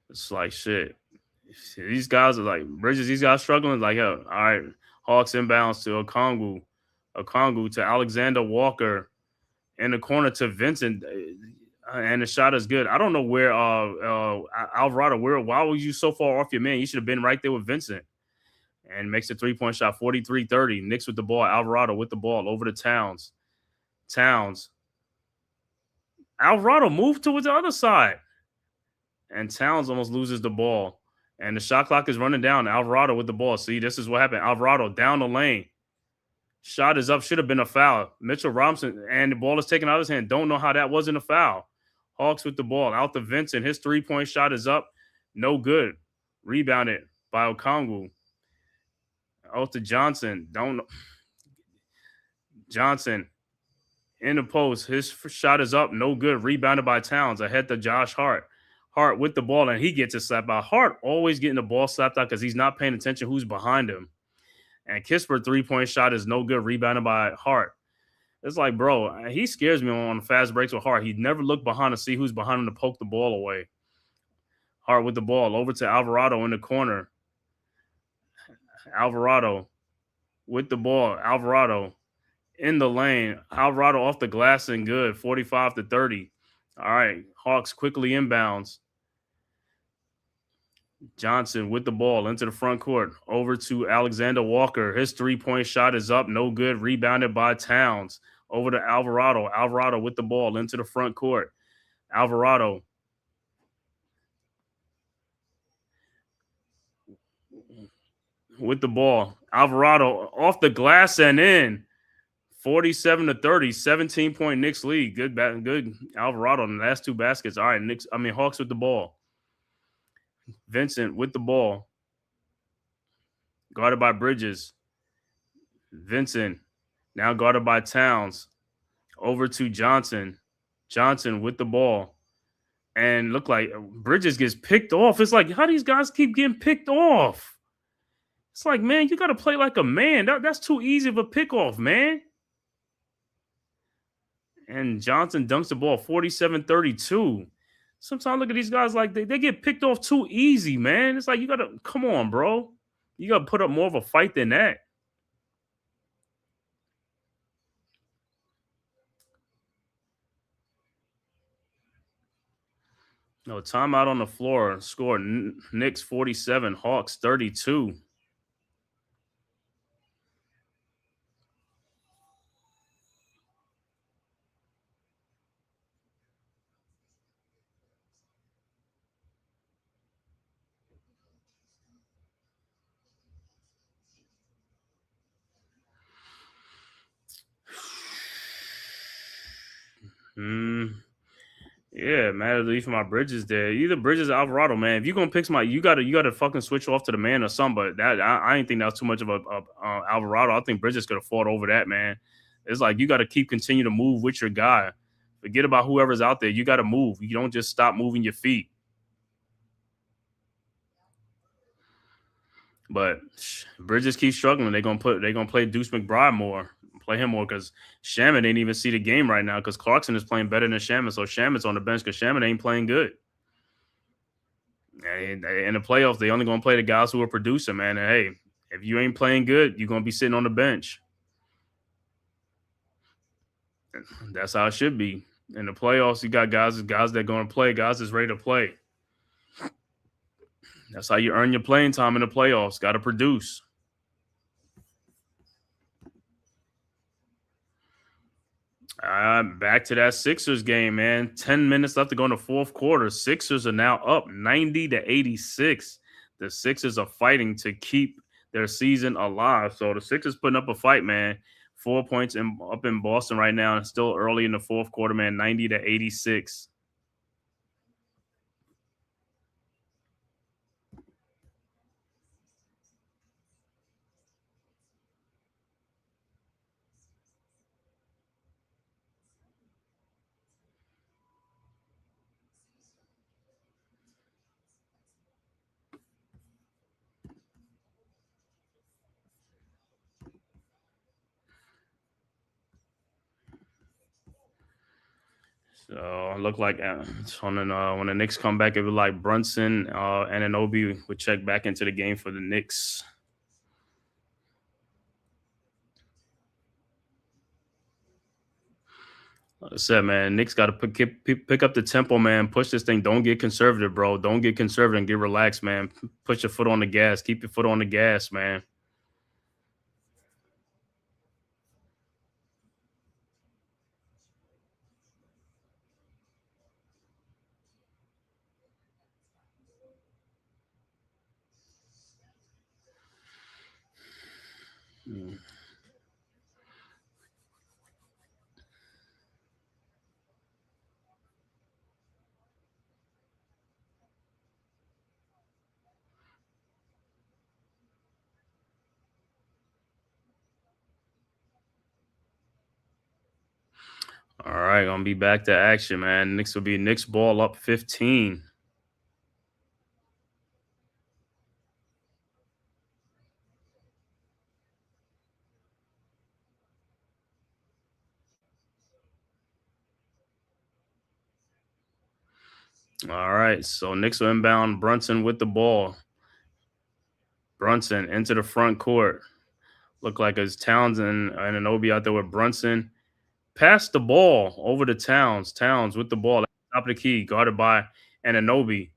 It's like shit. These guys are like Bridges. These guys struggling. Like, all right, Hawks inbounds to Okongwu. Okongwu to Alexander Walker. In the corner to Vincent. And the shot is good. I don't know where Alvarado, why were you so far off your man? You should have been right there with Vincent. And makes a 3-point shot, 43-30. Knicks with the ball. Alvarado with the ball over to Towns. Alvarado moved towards the other side. And Towns almost loses the ball. And the shot clock is running down. Alvarado with the ball. See, this is what happened. Alvarado down the lane. Shot is up. Should have been a foul. Mitchell Robinson, and the ball is taken out of his hand. Don't know how that wasn't a foul. Hawks with the ball. Out to Vincent. His 3-point shot is up. No good. Rebounded by Okongwu. Out to Johnson. Johnson in the post. His shot is up. No good. Rebounded by Towns. Ahead to Josh Hart. Hart with the ball, and he gets it slapped out. Hart always getting the ball slapped out because he's not paying attention who's behind him. And Kispert 3-point shot is no good. Rebounded by Hart. It's like, bro, he scares me on fast breaks with Hart. He never looked behind to see who's behind him to poke the ball away. Hart with the ball. Over to Alvarado in the corner. Alvarado with the ball. Alvarado in the lane. Alvarado off the glass and good. 45-30. All right. Hawks quickly inbounds. Johnson with the ball into the front court. Over to Alexander Walker. His 3-point shot is up. No good. Rebounded by Towns. Over to Alvarado. Alvarado with the ball into the front court. Alvarado. With the ball. Alvarado off the glass and in. 47-30. 17-point Knicks lead. Good Alvarado in the last 2 baskets. All right, Hawks with the ball. Vincent with the ball. Guarded by Bridges. Vincent now guarded by Towns. Over to Johnson. Johnson with the ball. And look like Bridges gets picked off. It's like, how do these guys keep getting picked off? It's like, man, you got to play like a man. That's too easy of a pickoff, man. And Johnson dunks the ball 47-32. Sometimes look at these guys like they get picked off too easy, man. It's like you got to, come on, bro. You got to put up more of a fight than that. No, timeout on the floor. Score Knicks 47, Hawks 32. Yeah, man, leaving my Bridges there. Either Bridges or Alvarado, man. If you're gonna pick somebody, you gotta fucking switch off to the man or something. But that I ain't think that was too much of a Alvarado. I think Bridges could have fought over that, man. It's like you got to continue to move with your guy. Forget about whoever's out there. You got to move. You don't just stop moving your feet. But Bridges keeps struggling. They're gonna play Deuce McBride more. Play him more because Shaman didn't even see the game right now because Clarkson is playing better than Shaman. So Shaman's on the bench because Shaman ain't playing good. And in the playoffs, they only gonna play the guys who are producing, man. And hey, if you ain't playing good, you're gonna be sitting on the bench. That's how it should be. In the playoffs, you got guys that are gonna play, guys that's ready to play. That's how you earn your playing time in the playoffs. Got to produce. Back to that Sixers game, man. 10 minutes left to go in the fourth quarter. Sixers are now up 90-86. The Sixers are fighting to keep their season alive. So the Sixers putting up a fight, man. 4 points up in Boston right now. And still early in the fourth quarter, man. 90-86. So look like when the Knicks come back, it would like Brunson and Anunoby would check back into the game for the Knicks. Like I said, man, Knicks got to pick up the tempo, man. Push this thing. Don't get conservative, bro. Don't get conservative and get relaxed, man. Put your foot on the gas. Keep your foot on the gas, man. All right, gonna be back to action, man. Knicks will be Knicks ball up 15. All right, so Knicks will inbound. Brunson with the ball. Brunson into the front court. Look like it's Towns and Anunoby out there with Brunson. Pass the ball over to Towns. Towns with the ball at the top of the key, guarded by Anunoby.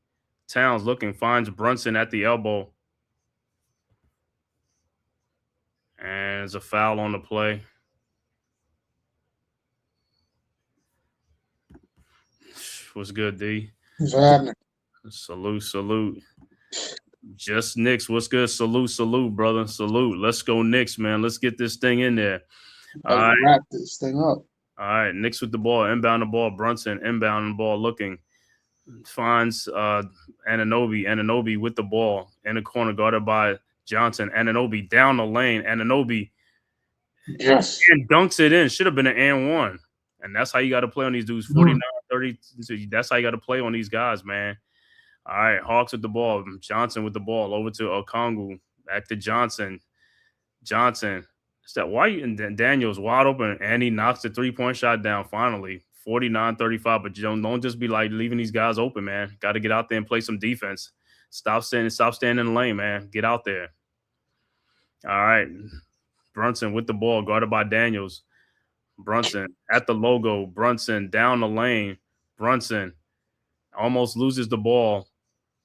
Towns looking, finds Brunson at the elbow. And there's a foul on the play. What's good, D? What's happening? Salute. Just Knicks. What's good? Salute, brother. Salute. Let's go Knicks, man. Let's get this thing in there. All right. Wrap this thing up. All right. Knicks with the ball. Inbound the ball. Brunson inbound the ball looking. Finds Anunoby. Anunoby with the ball in the corner guarded by Johnson. Anunoby down the lane. Anunoby yes, and dunks it in. Should have been an and one. And that's how you got to play on these dudes. 49, 30. That's how you got to play on these guys, man. All right, Hawks with the ball. Johnson with the ball over to Okongwu. Back to Johnson. Johnson. Why you and Daniels wide open and he knocks the 3-point shot down finally. 49-35. But you don't just be like leaving these guys open, man. Got to get out there and play some defense. Stop standing in the lane, man. Get out there. All right. Brunson with the ball, guarded by Daniels. Brunson at the logo. Brunson down the lane. Brunson almost loses the ball.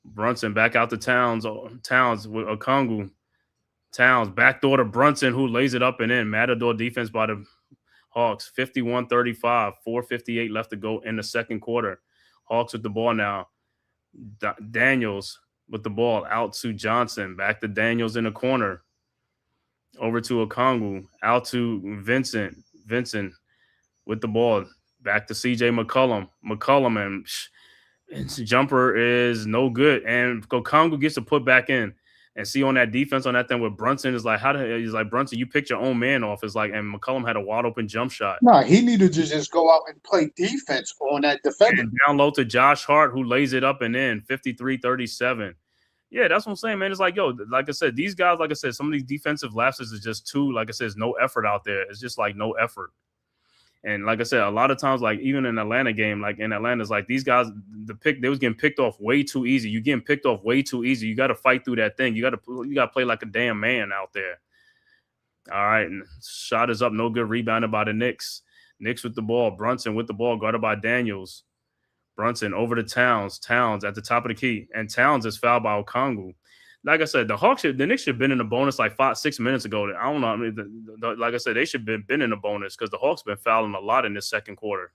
Brunson back out to Towns with Okongwu. Towns backdoor to Brunson, who lays it up and in. Matador defense by the Hawks. 51-35. 4:58 left to go in the second quarter. Hawks with the ball now. Daniels with the ball out to Johnson. Back to Daniels in the corner. Over to Okongwu. Out to Vincent. Vincent with the ball. Back to CJ McCollum. McCollum and his jumper is no good. And Okongwu gets to put back in. And see on that defense on that thing with Brunson is like, he's like, Brunson, you picked your own man off. It's like, and McCollum had a wide open jump shot. No, he needed to just go out and play defense on that defender. And down low to Josh Hart, who lays it up and in. 53-37. Yeah, that's what I'm saying, man. It's like, yo, like I said, these guys, like I said, some of these defensive lapses is just too, like I said, there's no effort out there. It's just like no effort. And like I said, a lot of times, like even in Atlanta game, like in Atlanta, it's like these guys, they was getting picked off way too easy. You getting picked off way too easy. You got to fight through that thing. You got to play like a damn man out there. All right, and shot is up, no good. Rebounded by the Knicks. Knicks with the ball. Brunson with the ball, guarded by Daniels. Brunson over to Towns. Towns at the top of the key, and Towns is fouled by Okongwu. Like I said, the Knicks should have been in the bonus like 5-6 minutes ago. I don't know. I mean, like I said, they should have been in the bonus because the Hawks been fouling a lot in this second quarter.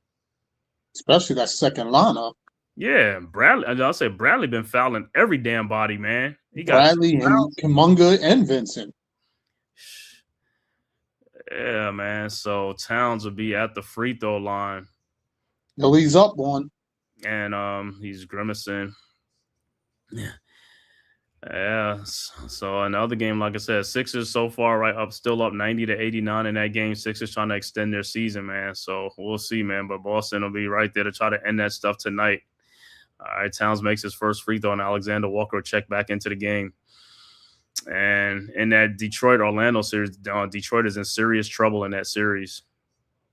Especially that second lineup. Yeah, Bradley. I'll say Bradley been fouling every damn body, man. He got Bradley and Kuminga and Vincent. Yeah, man. So Towns will be at the free throw line. He's up one. And he's grimacing. Yeah. So another game, like I said, Sixers so far still up 90-89 in that game. Sixers trying to extend their season, man. So we'll see, man. But Boston will be right there to try to end that stuff tonight. All right, Towns makes his first free throw, and Alexander Walker will check back into the game. And in that Detroit-Orlando series, Detroit is in serious trouble in that series.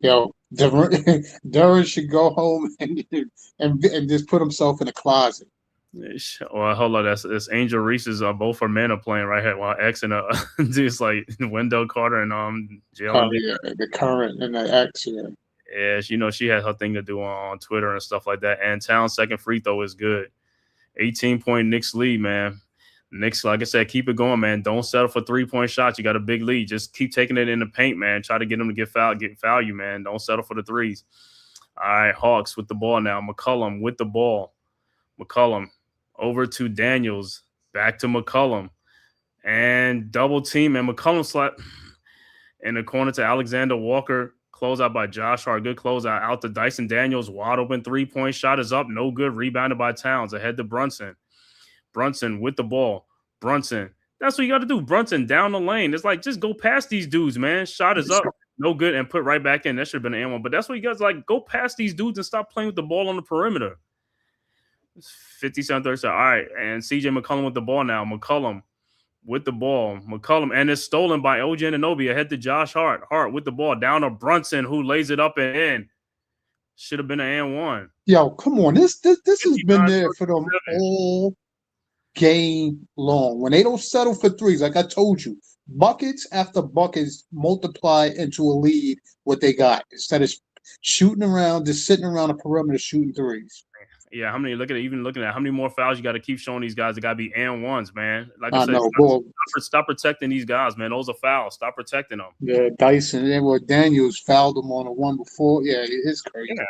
Yo, Derrick should go home and just put himself in a closet. Well, hold on. That's Angel Reese's. Both are men are playing right here. While X and just like Wendell Carter and Jalen. The current and the X. Yeah. Yeah, she had her thing to do on Twitter and stuff like that. And Towns' second free throw is good. 18-point Knicks lead, man. Knicks, like I said, keep it going, man. Don't settle for 3-point shots. You got a big lead. Just keep taking it in the paint, man. Try to get them to get value, man. Don't settle for the threes. All right, Hawks with the ball now. McCollum with the ball. McCollum over to Daniels. Back to McCollum. And double team. And McCollum slap in the corner to Alexander Walker. Closeout by Josh Hart. Good closeout out to Dyson Daniels. Wide open 3-point shot is up. No good. Rebounded by Towns. Ahead to Brunson. Brunson with the ball. Brunson. That's what you got to do. Brunson down the lane. It's like, just go past these dudes, man. Shot is up. No good. And put right back in. That should have been an M1. But that's what you guys like. Go past these dudes and stop playing with the ball on the perimeter. 57-37. All right. And CJ McCollum with the ball now. McCollum with the ball. McCollum. And it's stolen by OG Anunoby ahead to Josh Hart. Hart with the ball. Down to Brunson, who lays it up and in. Should have been an and one. Yo, come on. This has been there for them all game long. When they don't settle for threes, like I told you, buckets after buckets multiply into a lead what they got instead of shooting around, just sitting around the perimeter shooting threes. Yeah, looking at how many more fouls you got to keep showing these guys. They got to be and ones, man. Like I said, stop protecting these guys, man. Those are fouls. Stop protecting them. Yeah, Dyson. And then Daniels fouled him on the one before. Yeah, it's crazy. Yeah.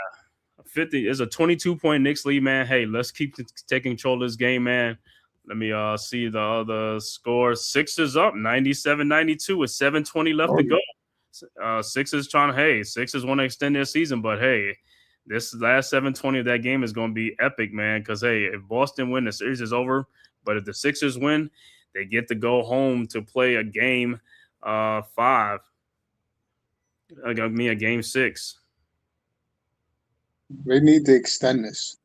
50 is a 22-point Knicks lead, man. Hey, let's keep taking control of this game, man. Let me see the other score. Sixers up 97-92 with 7:20 left to go. Sixers Sixers want to extend their season, but hey, this last 7:20 of that game is going to be epic, man. Because hey, if Boston win, the series is over. But if the Sixers win, they get to go home to play a game 5. A game 6. They need to extend this.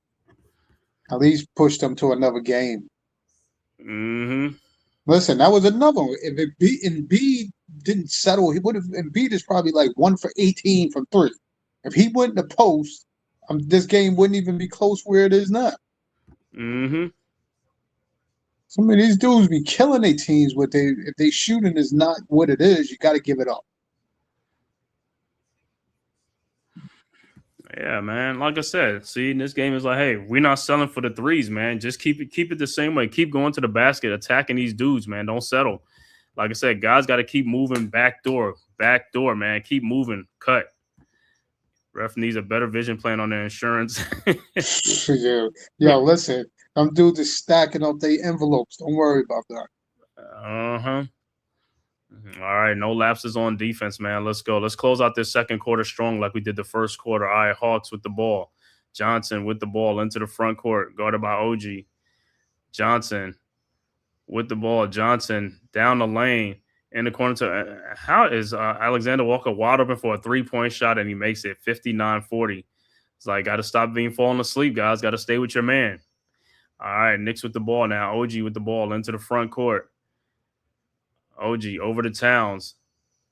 At least push them to another game. Mm-hmm. Listen, that was another one. If Embiid didn't settle, he would have. Embiid is probably like 1 for 18 from three. If he went in the post, this game wouldn't even be close where it is now. Mm-hmm. Some of these dudes be killing their teams with if they shooting is not what it is, you got to give it up. Yeah, man. Like I said, see, in this game is like, hey, we're not selling for the threes, man. Just keep it the same way. Keep going to the basket, attacking these dudes, man. Don't settle. Like I said, guys got to keep moving back door, man. Keep moving. Cut. Ref needs a better vision plan on their insurance. Yo, listen, them dudes are stacking up their envelopes. Don't worry about that. Uh-huh. All right, no lapses on defense, man. Let's go. Let's close out this second quarter strong like we did the first quarter. All right, Hawks with the ball. Johnson with the ball into the front court, guarded by OG. Johnson with the ball. Johnson down the lane in the corner to how is Alexander Walker wide open for a 3-point shot and he makes it 59-40. It's like, got to stop being falling asleep, guys. Got to stay with your man. All right, Knicks with the ball now. OG with the ball into the front court. OG over to Towns.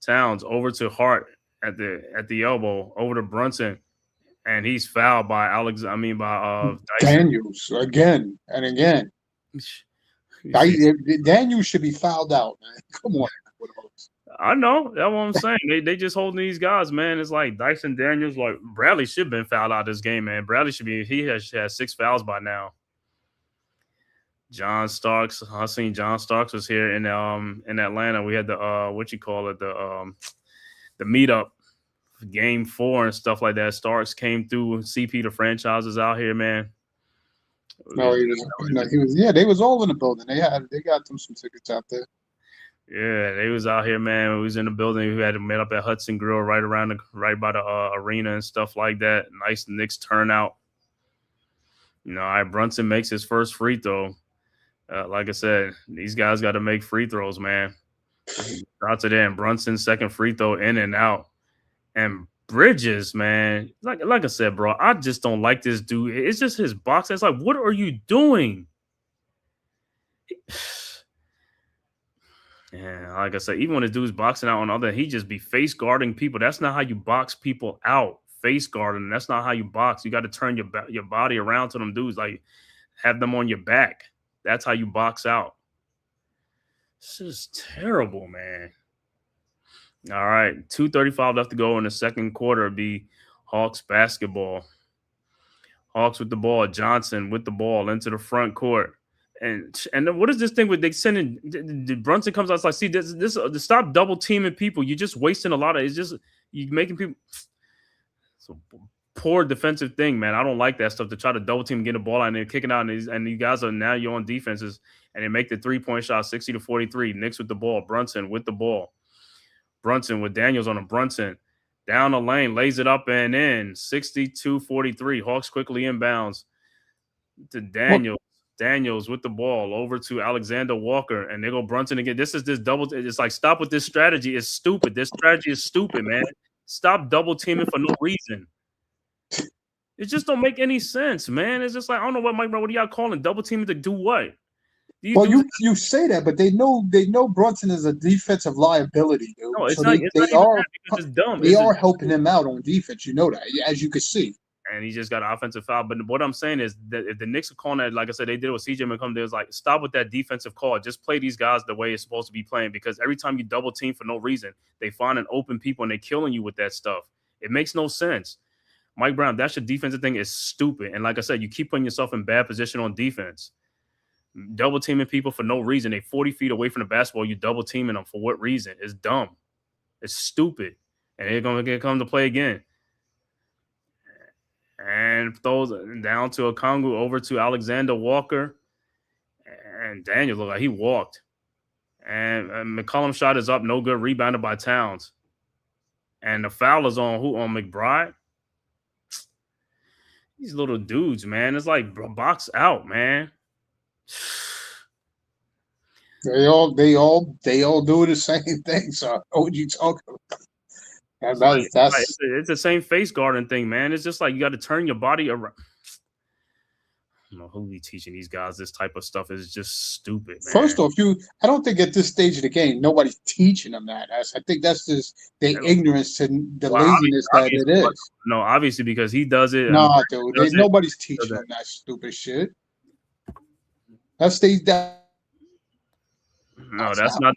Towns over to Hart at the elbow, over to Brunson, and he's fouled by Dyson. Daniels again and again. Daniels should be fouled out, man. Come on. I know. That's what I'm saying. They just holding these guys, man. It's like Dyson Daniels, like Bradley should have been fouled out this game, man. Bradley should be. He has 6 fouls by now. John Starks. I seen John Starks was here in Atlanta. We had the the meetup, game 4 and stuff like that. Starks came through. CP the franchises out here, man. No, he was. Yeah, they was all in the building. They got them some tickets out there. Yeah, they was out here, man. We was in the building. We had to meet up at Hudson Grill right by the arena and stuff like that. Nice Knicks turnout. All right, Brunson makes his first free throw. Like I said, these guys got to make free throws, man. Out to them. Brunson's second free throw in and out. And Bridges, man, like I said, bro, I just don't like this dude. It's just his box. It's like, what are you doing? Yeah, like I said, even when the dude's boxing out on other, he just be face guarding people. That's not how you box people out. Face guarding. That's not how you box. You got to turn your body around to them dudes. Like, have them on your back. That's how you box out. This is terrible, man. All right, 2:35 left to go in the second quarter. Be Hawks basketball. Hawks with the ball. Johnson with the ball into the front court. And then what is this thing with they sending Brunson comes out? It's like, see, this stop double teaming people. You're just wasting a lot of. It's just you making people. So poor defensive thing, man. I don't like that stuff to try to double team, get the ball out, and they're kicking out, and you guys are now you're on defenses, and they make the 3-point shot 60-43. Knicks with the ball. Brunson with the ball. Brunson with Daniels on a Brunson. Down the lane, lays it up and in. 62-43. Hawks quickly inbounds to Daniels. Daniels with the ball over to Alexander Walker, and they go Brunson again. This double. It's like, stop with this strategy. It's stupid. This strategy is stupid, man. Stop double teaming for no reason. It just don't make any sense, man. It's just like, I don't know what are y'all calling double teaming to do what? You say that, but they know Brunson is a defensive liability, dude. No, it's so not. It's dumb. They are helping him out on defense. You know that, as you can see. And he just got an offensive foul. But what I'm saying is that if the Knicks are calling that, like I said, they did it with CJ McCollum, they was like, stop with that defensive call. Just play these guys the way it's supposed to be playing, because every time you double team for no reason, they find an open people and they're killing you with that stuff. It makes no sense. Mike Brown, that's your defensive thing is stupid. And like I said, you keep putting yourself in bad position on defense. Double teaming people for no reason. They 40 feet away from the basketball. You double teaming them for what reason? It's dumb. It's stupid. And they're going to come to play again. And throws down to Okongwu, over to Alexander Walker. And Daniel looked like he walked. And McCollum shot is up. No good. Rebounded by Towns. And the foul is on who? On McBride? These little dudes, man. It's like box out, man. They all do the same thing. So what you talking about? It's the same face guarding thing, man. It's just like you got to turn your body around. know who be teaching these guys this type of stuff is just stupid, man. First off, I don't think at this stage of the game nobody's teaching them that. I think that's just their ignorance and the laziness that it is. No, obviously because he does it. Nah, dude, nobody's teaching them that stupid shit. That's that. No, that's not.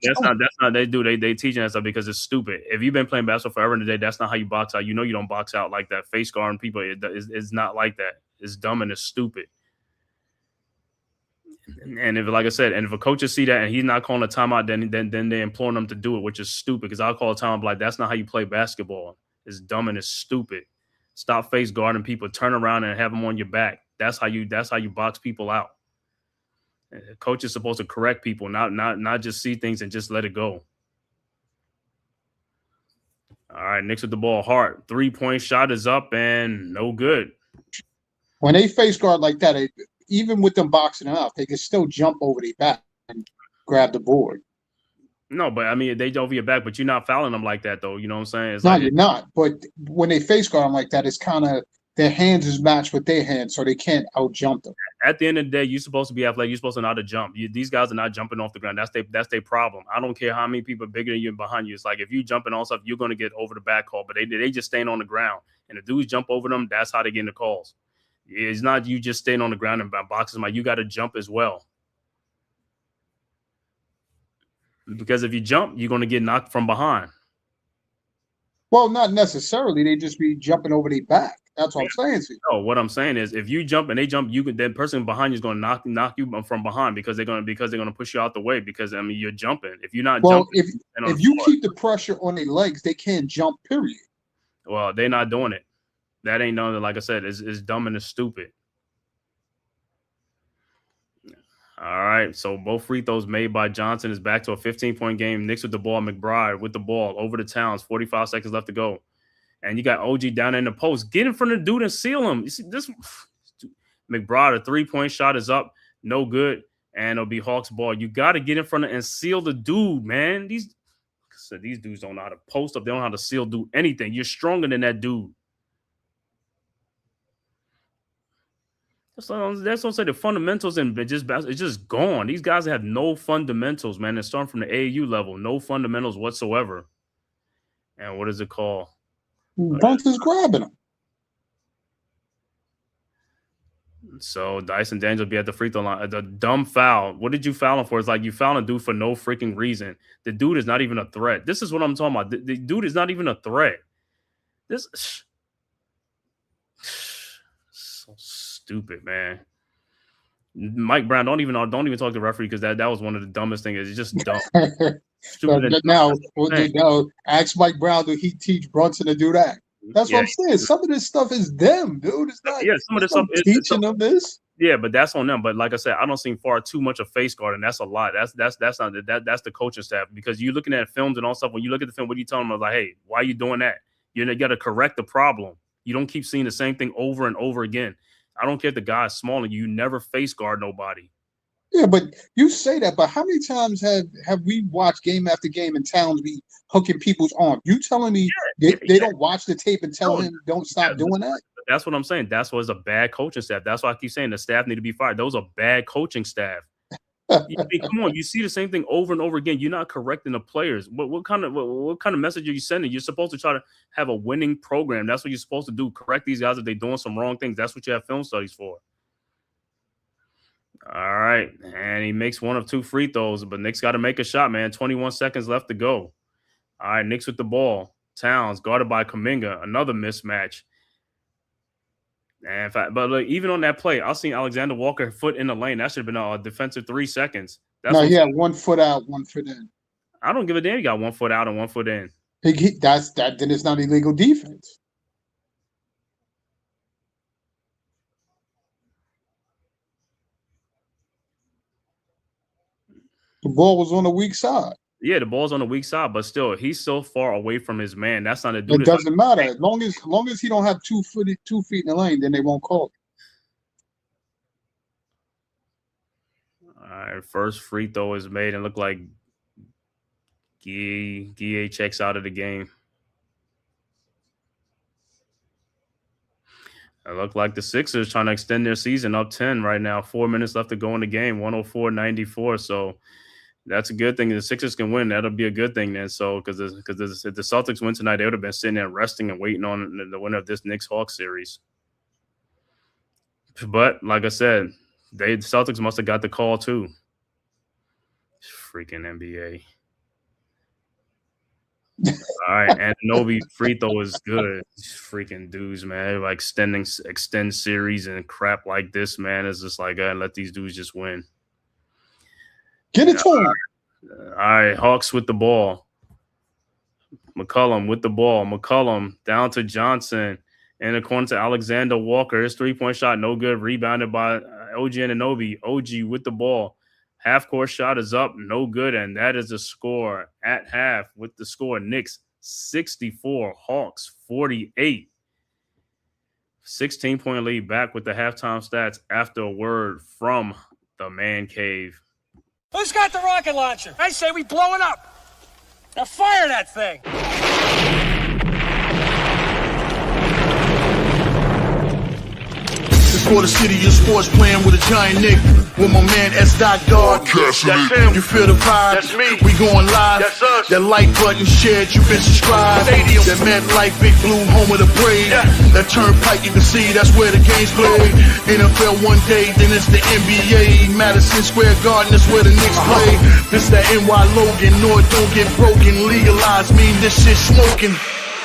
They teaching that stuff because it's stupid. If you've been playing basketball forever and a day, that's not how you box out. You know you don't box out like that. Face guarding people, it's not like that. It's dumb and it's stupid. And if, like I said, and if a coach see that and he's not calling a timeout, then they're imploring them to do it, which is stupid. Because I'll call a timeout like that's not how you play basketball. It's dumb and it's stupid. Stop face guarding people. Turn around and have them on your back. That's how you box people out. Coach is supposed to correct people, not just see things and just let it go. All right, Knicks with the ball. Hart 3-point shot is up and no good. When they face guard like that, even with them boxing out, they can still jump over their back and grab the board. No, but I mean, they over your back, but you're not fouling them like that, though. You know what I'm saying? No, you're not. But when they face guard them like that, it's kind of their hands is matched with their hands, so they can't out jump them. At the end of the day, you're supposed to be athletic. You're supposed to know how to jump. These guys are not jumping off the ground. That's their problem. I don't care how many people are bigger than you and behind you. It's like if you jump and all stuff, you're going to get over the back call. But they just staying on the ground, and the dudes jump over them. That's how they get in the calls. It's not you just staying on the ground and boxing. You got to jump as well. Because if you jump, you're going to get knocked from behind. Well, not necessarily. They just be jumping over their back. That's what I'm saying to you. No, what I'm saying is if you jump and they jump, that person behind you is going to knock you from behind because they're going to push you out the way because I mean you're jumping. If you're not jumping, if you keep the pressure on their legs, they can't jump. Period. Well, they're not doing it. That ain't nothing. Like I said, it's dumb and it's stupid. All right, so both free throws made by Johnson is back to a 15-point game. Knicks with the ball. McBride with the ball over to Towns. 45 seconds left to go. And you got OG down in the post. Get in front of the dude and seal him. You see this? McBride, a 3-point shot is up. No good. And it'll be Hawks ball. You got to get in front of and seal the dude, man. These dudes don't know how to post up. They don't know how to seal, do anything. You're stronger than that dude. That's what I'm saying. The fundamentals and it's just gone. These guys have no fundamentals, man. They're starting from the AAU level. No fundamentals whatsoever. And what is it called? Brunson's grabbing him. So Dyson Daniels will be at the free throw line. The dumb foul. What did you foul him for? It's like you foul a dude for no freaking reason. The dude is not even a threat. This is what I'm talking about. The dude is not even a threat. This so stupid, man. Mike Brown, don't even talk to the referee because that was one of the dumbest things. It's just dumb. Now, ask Mike Brown, did he teach Brunson to do that? That's what I'm saying. Some of this stuff is them, dude. It's not. Some of this stuff is teaching them this. Yeah, but that's on them. But like I said, I don't see far too much of face guard, and that's a lot. That's not that's the coaching staff because you're looking at films and all stuff. When you look at the film, what are you telling them? Like, hey, why are you doing that? You got to correct the problem. You don't keep seeing the same thing over and over again. I don't care if the guy's small and you never face guard nobody. Yeah, but you say that, but how many times have we watched game after game and Towns be hooking people's arms? You telling me they don't watch the tape and tell him don't stop doing that? That's what I'm saying. That's why it's a bad coaching staff. That's why I keep saying the staff need to be fired. Those are bad coaching staff. Come on, you see the same thing over and over again. You're not correcting the players. What kind of message are you sending? You're supposed to try to have a winning program. That's what you're supposed to do. Correct these guys if they're doing some wrong things. That's what you have film studies for. All right, and he makes one of two free throws, but Knicks got to make a shot, man. 21 seconds left to go. All right, Knicks with the ball. Towns guarded by Kuminga. Another mismatch. And in fact, but look, even on that play, I've seen Alexander Walker foot in the lane. That should have been a defensive 3 seconds. He had 1 foot out, 1 foot in. I don't give a damn. He got 1 foot out and 1 foot in. Then it's not illegal defense. The ball was on the weak side. Yeah, the ball's on the weak side, but still, he's so far away from his man. That's not a dude. It doesn't matter. As long as he don't have 2 feet in the lane, then they won't call it. All right, first free throw is made and look like Guille checks out of the game. It looked like the Sixers trying to extend their season up 10 right now. 4 minutes left to go in the game, 104-94. So that's a good thing. The Sixers can win. That'll be a good thing then. So because if the Celtics win tonight, they would have been sitting there resting and waiting on the winner of this Knicks-Hawks series. But like I said, the Celtics must have got the call too. Freaking NBA. All right, and Nobi free throw is good. Freaking dudes, man. Like extend series and crap like this, man. It's just like let these dudes just win. Get it to him. All right, Hawks with the ball. McCollum with the ball. McCollum down to Johnson. And according to Alexander Walker, his three-point shot no good. Rebounded by OG Anunoby. OG with the ball. Half-court shot is up, no good, and that is the score at half with the score. Knicks 64, Hawks 48. 16-point lead back with the halftime stats after a word from the man cave. Who's got the rocket launcher? I say we blow it up. Now fire that thing. For the city of sports, playing with a giant Nick, with my man S. God. That's him. You feel the vibe? That's me. We going live. That's us. That like button shared, you been subscribed. Stadium. That MetLife, Big Blue, home of the parade. Yeah. That turnpike, you can see that's where the games play. NFL one day, then it's the NBA. Madison Square Garden, that's where the Knicks play. This that NY Logan, North don't get broken. Legalize, mean this shit smoking.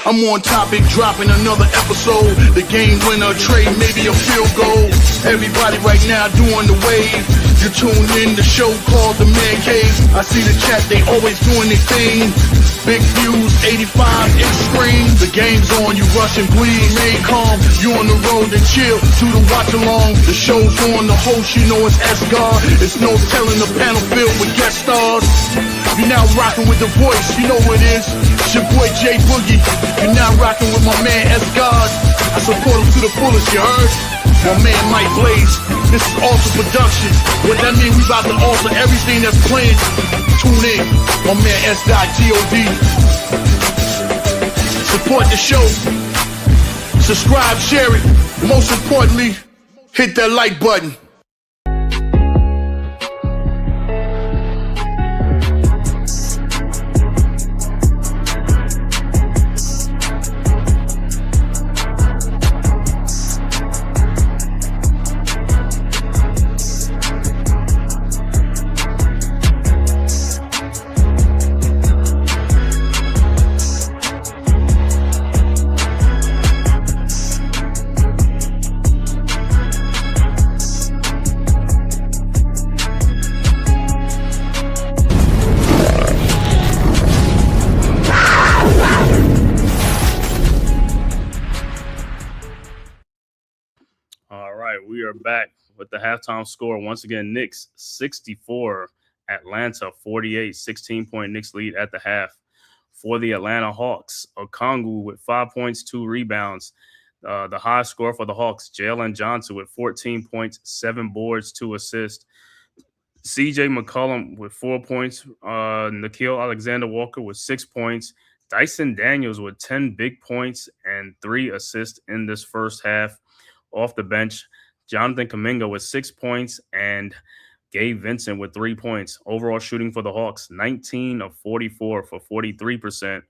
I'm on topic, dropping another episode. The game winner, trade, maybe a field goal. Everybody right now doing the wave. You tune in the show called TheMan-Cave. I see the chat, they always doing their thing. Big views, 85 inch screen. The game's on, you rushing, please. Remain calm, you on the road and chill. Do the watch along. The show's on, the host, you know it's S-God. It's no telling the panel filled with guest stars. You're now rocking with the voice, you know who it is. It's your boy J Boogie. You're now rocking with my man S-God. I support him to the fullest, you heard? My man Mike Blaze. This is Alter Productions. What that mean, we about to alter everything that's playing. Tune in. My man S.God. Support the show. Subscribe, share it. Most importantly, hit that like button. We are back with the halftime score. Once again, Knicks 64, Atlanta 48, 16-point Knicks lead at the half. For the Atlanta Hawks, Okongwu with 5 points, 2 rebounds. The high score for the Hawks, Jalen Johnson with 14 points, 7 boards, 2 assists. CJ McCollum with 4 points. Nickeil Alexander-Walker with 6 points. Dyson Daniels with 10 big points and 3 assists in this first half. Off the bench, Jonathan Kuminga with 6 points and Gabe Vincent with 3 points. Overall shooting for the Hawks, 19 of 44 for 43%.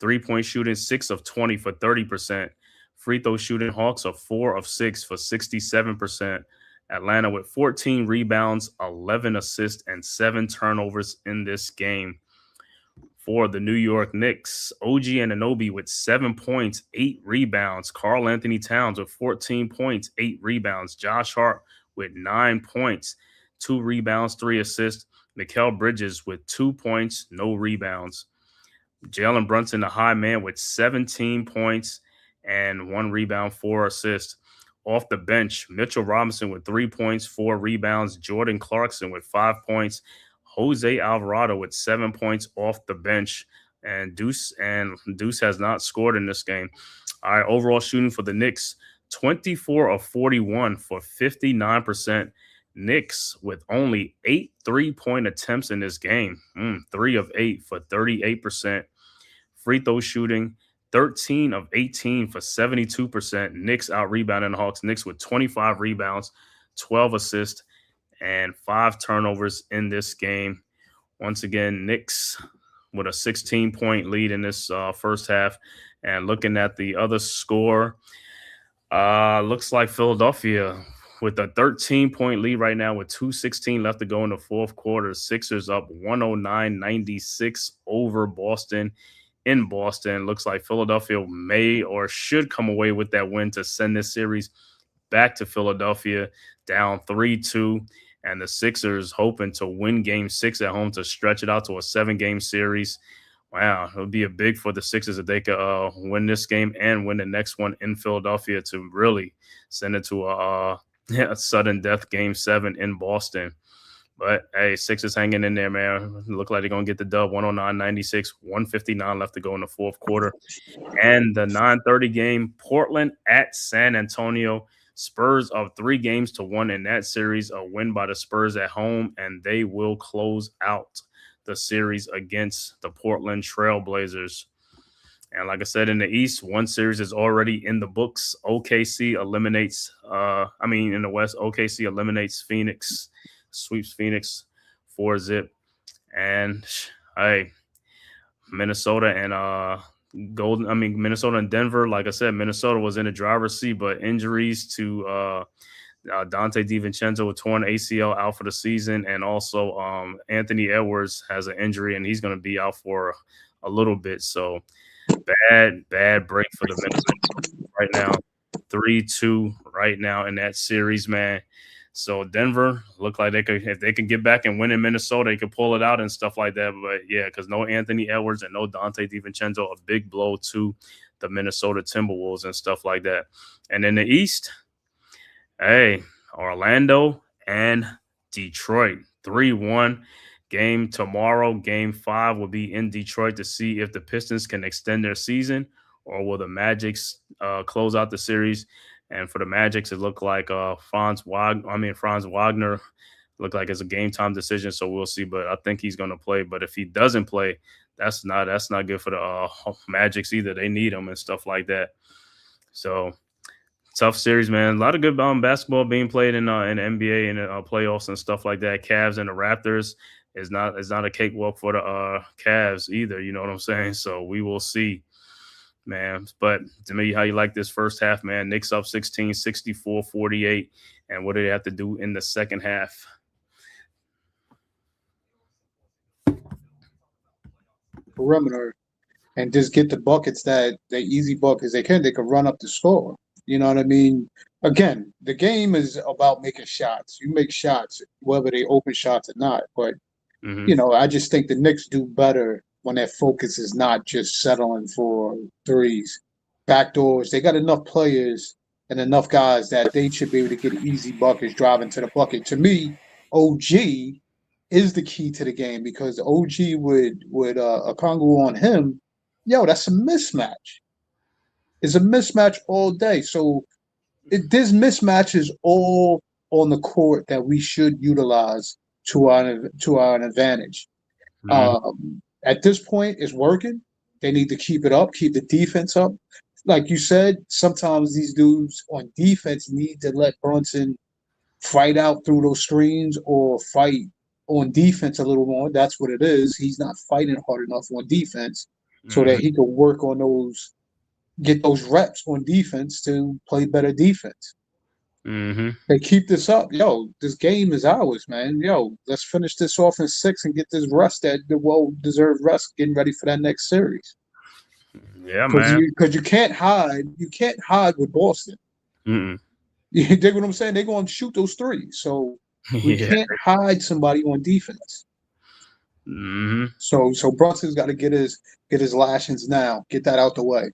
3-point shooting, 6 of 20 for 30%. Free throw shooting, Hawks are 4 of 6 for 67%. Atlanta with 14 rebounds, 11 assists, and 7 turnovers in this game. For the New York Knicks, OG Anunoby with 7 points, 8 rebounds. Karl Anthony Towns with 14 points, 8 rebounds. Josh Hart with 9 points, 2 rebounds, 3 assists. Mikal Bridges with 2 points, no rebounds. Jalen Brunson, the high man, with 17 points and 1 rebound, 4 assists. Off the bench, Mitchell Robinson with 3 points, 4 rebounds. Jordan Clarkson with 5 points. Jose Alvarado with 7 points off the bench. And Deuce has not scored in this game. All right, overall shooting for the Knicks, 24 of 41 for 59%. Knicks with only 8 3-point attempts in this game. 3 of 8 for 38%. Free throw shooting, 13 of 18 for 72%. Knicks out-rebounding the Hawks. Knicks with 25 rebounds, 12 assists, and 5 turnovers in this game. Once again, Knicks with a 16-point lead in this first half. And looking at the other score, looks like Philadelphia with a 13-point lead right now with 2:16 left to go in the fourth quarter. Sixers up 109-96 over Boston in Boston. Looks like Philadelphia may or should come away with that win to send this series back to Philadelphia down 3-2. And the Sixers hoping to win game 6 at home to stretch it out to a 7-game series. Wow, it would be a big for the Sixers if they could win this game and win the next one in Philadelphia to really send it to a sudden death game 7 in Boston. But, hey, Sixers hanging in there, man. Look like they're going to get the dub, 109-96, 159 left to go in the fourth quarter. And the 9:30 game, Portland at San Antonio. Spurs of 3-1 in that series, a win by the Spurs at home, and they will close out the series against the Portland Trail Blazers. And like I said, in the East, one series is already in the books. OKC eliminates, in the West, OKC eliminates Phoenix, sweeps Phoenix 4-0. And, hey, Minnesota and Minnesota and Denver. Like I said, Minnesota was in the driver's seat, but injuries to Dante DiVincenzo with torn ACL out for the season, and also Anthony Edwards has an injury and he's going to be out for a little bit. So bad break for the Minnesota right now. 3-2 right now in that series, man. So Denver look like they could, if they can get back and win in Minnesota, they could pull it out and stuff like that. But yeah, because no Anthony Edwards and no Dante DiVincenzo, a big blow to the Minnesota Timberwolves and stuff like that. And in the East, hey, Orlando and Detroit, 3-1 game tomorrow. Game 5 will be in Detroit to see if the Pistons can extend their season or will the Magics close out the series. And for the Magics, it looked like Franz Wagner looked like it's a game time decision. So we'll see. But I think he's going to play. But if he doesn't play, that's not good for the Magics either. They need him and stuff like that. So tough series, man. A lot of good basketball being played in the NBA and playoffs and stuff like that. Cavs and the Raptors is not a cakewalk for the Cavs either. You know what I'm saying? So we will see, man. But to me, how you like this first half, man? Knicks up 16, 64-48. And what do they have to do in the second half? Perimeter and just get the buckets that easy buckets they can run up the score. You know what I mean? Again, the game is about making shots. You make shots, whether they open shots or not. But, I just think the Knicks do better when their focus is not just settling for threes. Backdoors, they got enough players and enough guys that they should be able to get easy buckets driving to the bucket. To me, OG is the key to the game because OG with a Congo on him, that's a mismatch. It's a mismatch all day. So there's mismatches all on the court that we should utilize to our advantage. At this point, it's working. They need to keep it up, keep the defense up. Like you said, sometimes these dudes on defense need to let Brunson fight out through those screens or fight on defense a little more. That's what it is. He's not fighting hard enough on defense so that he can work on those, get those reps on defense to play better defense. They keep this up. This game is ours, man. Let's finish this off in 6 and get this rest, the well-deserved rest, getting ready for that next series. Yeah, man. Because you can't hide. You can't hide with Boston. You dig what I'm saying? They're going to shoot those threes. So we can't hide somebody on defense. So Brunson's got to get his lashings now. Get that out the way.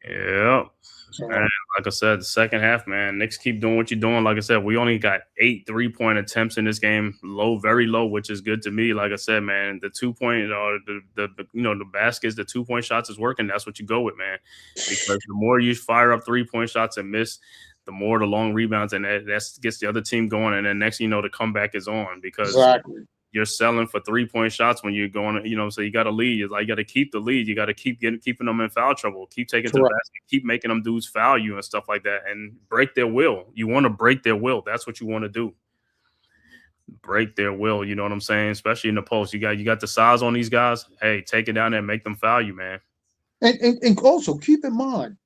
Yeah. So, and like I said, the second half, man, Knicks keep doing what you're doing. Like I said, we only got 8 3-point attempts in this game, low, very low, which is good to me. Like I said, man, the 2-point, the baskets, the 2-point shots is working. That's what you go with, man. Because the more you fire up 3-point shots and miss, the more the long rebounds, and that gets the other team going. And then next, the comeback is on because you're selling for 3-point shots when you're going, so you got to lead. It's like you got to keep the lead. You got to keeping them in foul trouble, keep taking to the basket, keep making them dudes foul you and stuff like that, and break their will. You want to break their will. That's what you want to do. Break their will. You know what I'm saying? Especially in the post. You got the size on these guys. Hey, take it down there and make them foul you, man. And also keep in mind,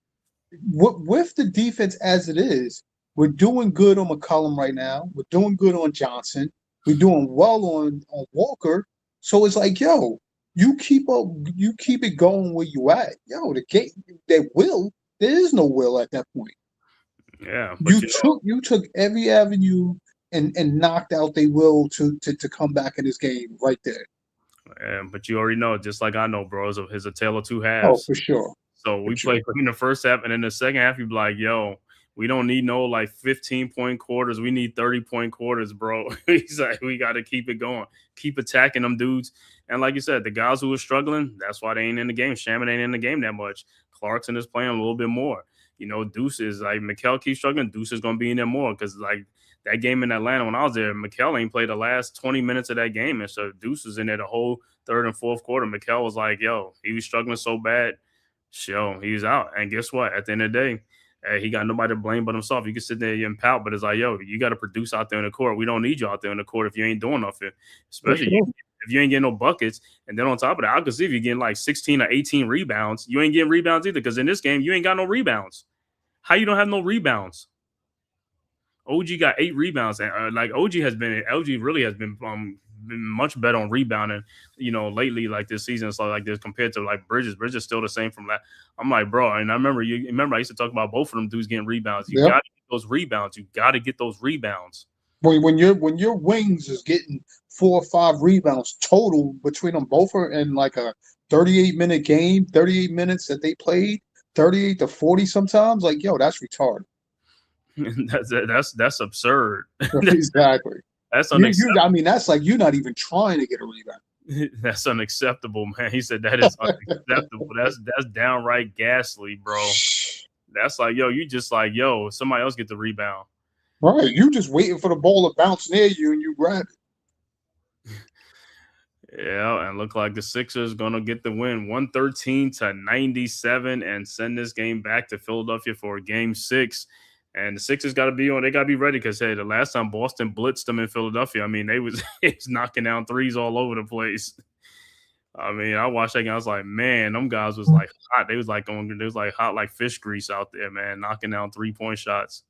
with the defense as it is, we're doing good on McCollum right now. We're doing good on Johnson. We're doing well on Walker. So it's like, yo, you keep it going where you at. Yo, the game, there is no will at that point. Yeah. You took every avenue and knocked out their will to come back in this game right there. Yeah, but you already know, just like I know, bro, it's a tale of two halves. Oh, for sure. So we play in the first half, and in the second half, you be like, yo, we don't need no like 15-point quarters. We need 30-point quarters, bro. He's like, we got to keep it going. Keep attacking them dudes. And like you said, the guys who are struggling, that's why they ain't in the game. Shaman ain't in the game that much. Clarkson is playing a little bit more. Deuce is like, Mikal keeps struggling. Deuce is going to be in there more because like that game in Atlanta when I was there, Mikal ain't played the last 20 minutes of that game. And so Deuce was in there the whole third and fourth quarter. Mikal was like, yo, he was struggling so bad. He was out. And guess what? At the end of the day, he got nobody to blame but himself. You can sit there and pout, but it's like, yo, you got to produce out there in the court. We don't need you out there in the court if you ain't doing nothing, especially if you ain't getting no buckets. And then on top of that, I could see if you're getting like 16 or 18 rebounds. You ain't getting rebounds either because in this game, you ain't got no rebounds. How you don't have no rebounds? OG got 8 rebounds. And OG really has been much better on rebounding, lately, like this season, so like this compared to like Bridges. Bridges still the same from that. I'm like, bro, and I remember I used to talk about both of them dudes getting rebounds. You got to get those rebounds. You got to get those rebounds. When your wings is getting 4 or 5 rebounds total between them both are in like a 38-minute game, 38 minutes that they played, 38 to 40 sometimes. Like, yo, that's retarded. that's absurd. Exactly. That's unacceptable. That's like you're not even trying to get a rebound. That's unacceptable, man. He said that is unacceptable. That's downright ghastly, bro. That's like, yo, you just like, yo, somebody else get the rebound. Right. You just waiting for the ball to bounce near you and you grab it. Yeah, and look like the Sixers gonna get the win 113-97 and send this game back to Philadelphia for game 6. And the Sixers got to be on. They got to be ready because, hey, the last time Boston blitzed them in Philadelphia, I mean, it was knocking down threes all over the place. I mean, I watched that game. I was like, man, them guys was like hot. They was like hot like fish grease out there, man, knocking down 3-point shots.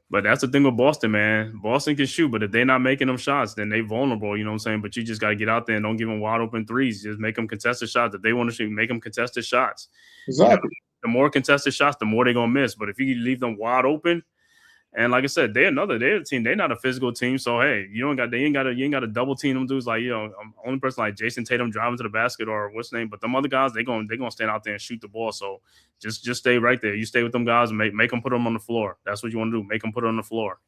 But that's the thing with Boston, man. Boston can shoot, but if they're not making them shots, then they vulnerable, you know what I'm saying? But you just got to get out there and don't give them wide open threes. Just make them contested shots. If they want to shoot, make them contested shots. Exactly. The more contested shots, the more they're going to miss. But if you leave them wide open, and like I said, they're a team. They're not a physical team. So, hey, you ain't got to double team them dudes. Like, only person like Jason Tatum driving to the basket or what's his name. But them other guys, they're going to stand out there and shoot the ball. So just stay right there. You stay with them guys and make them put them on the floor. That's what you want to do. Make them put it on the floor.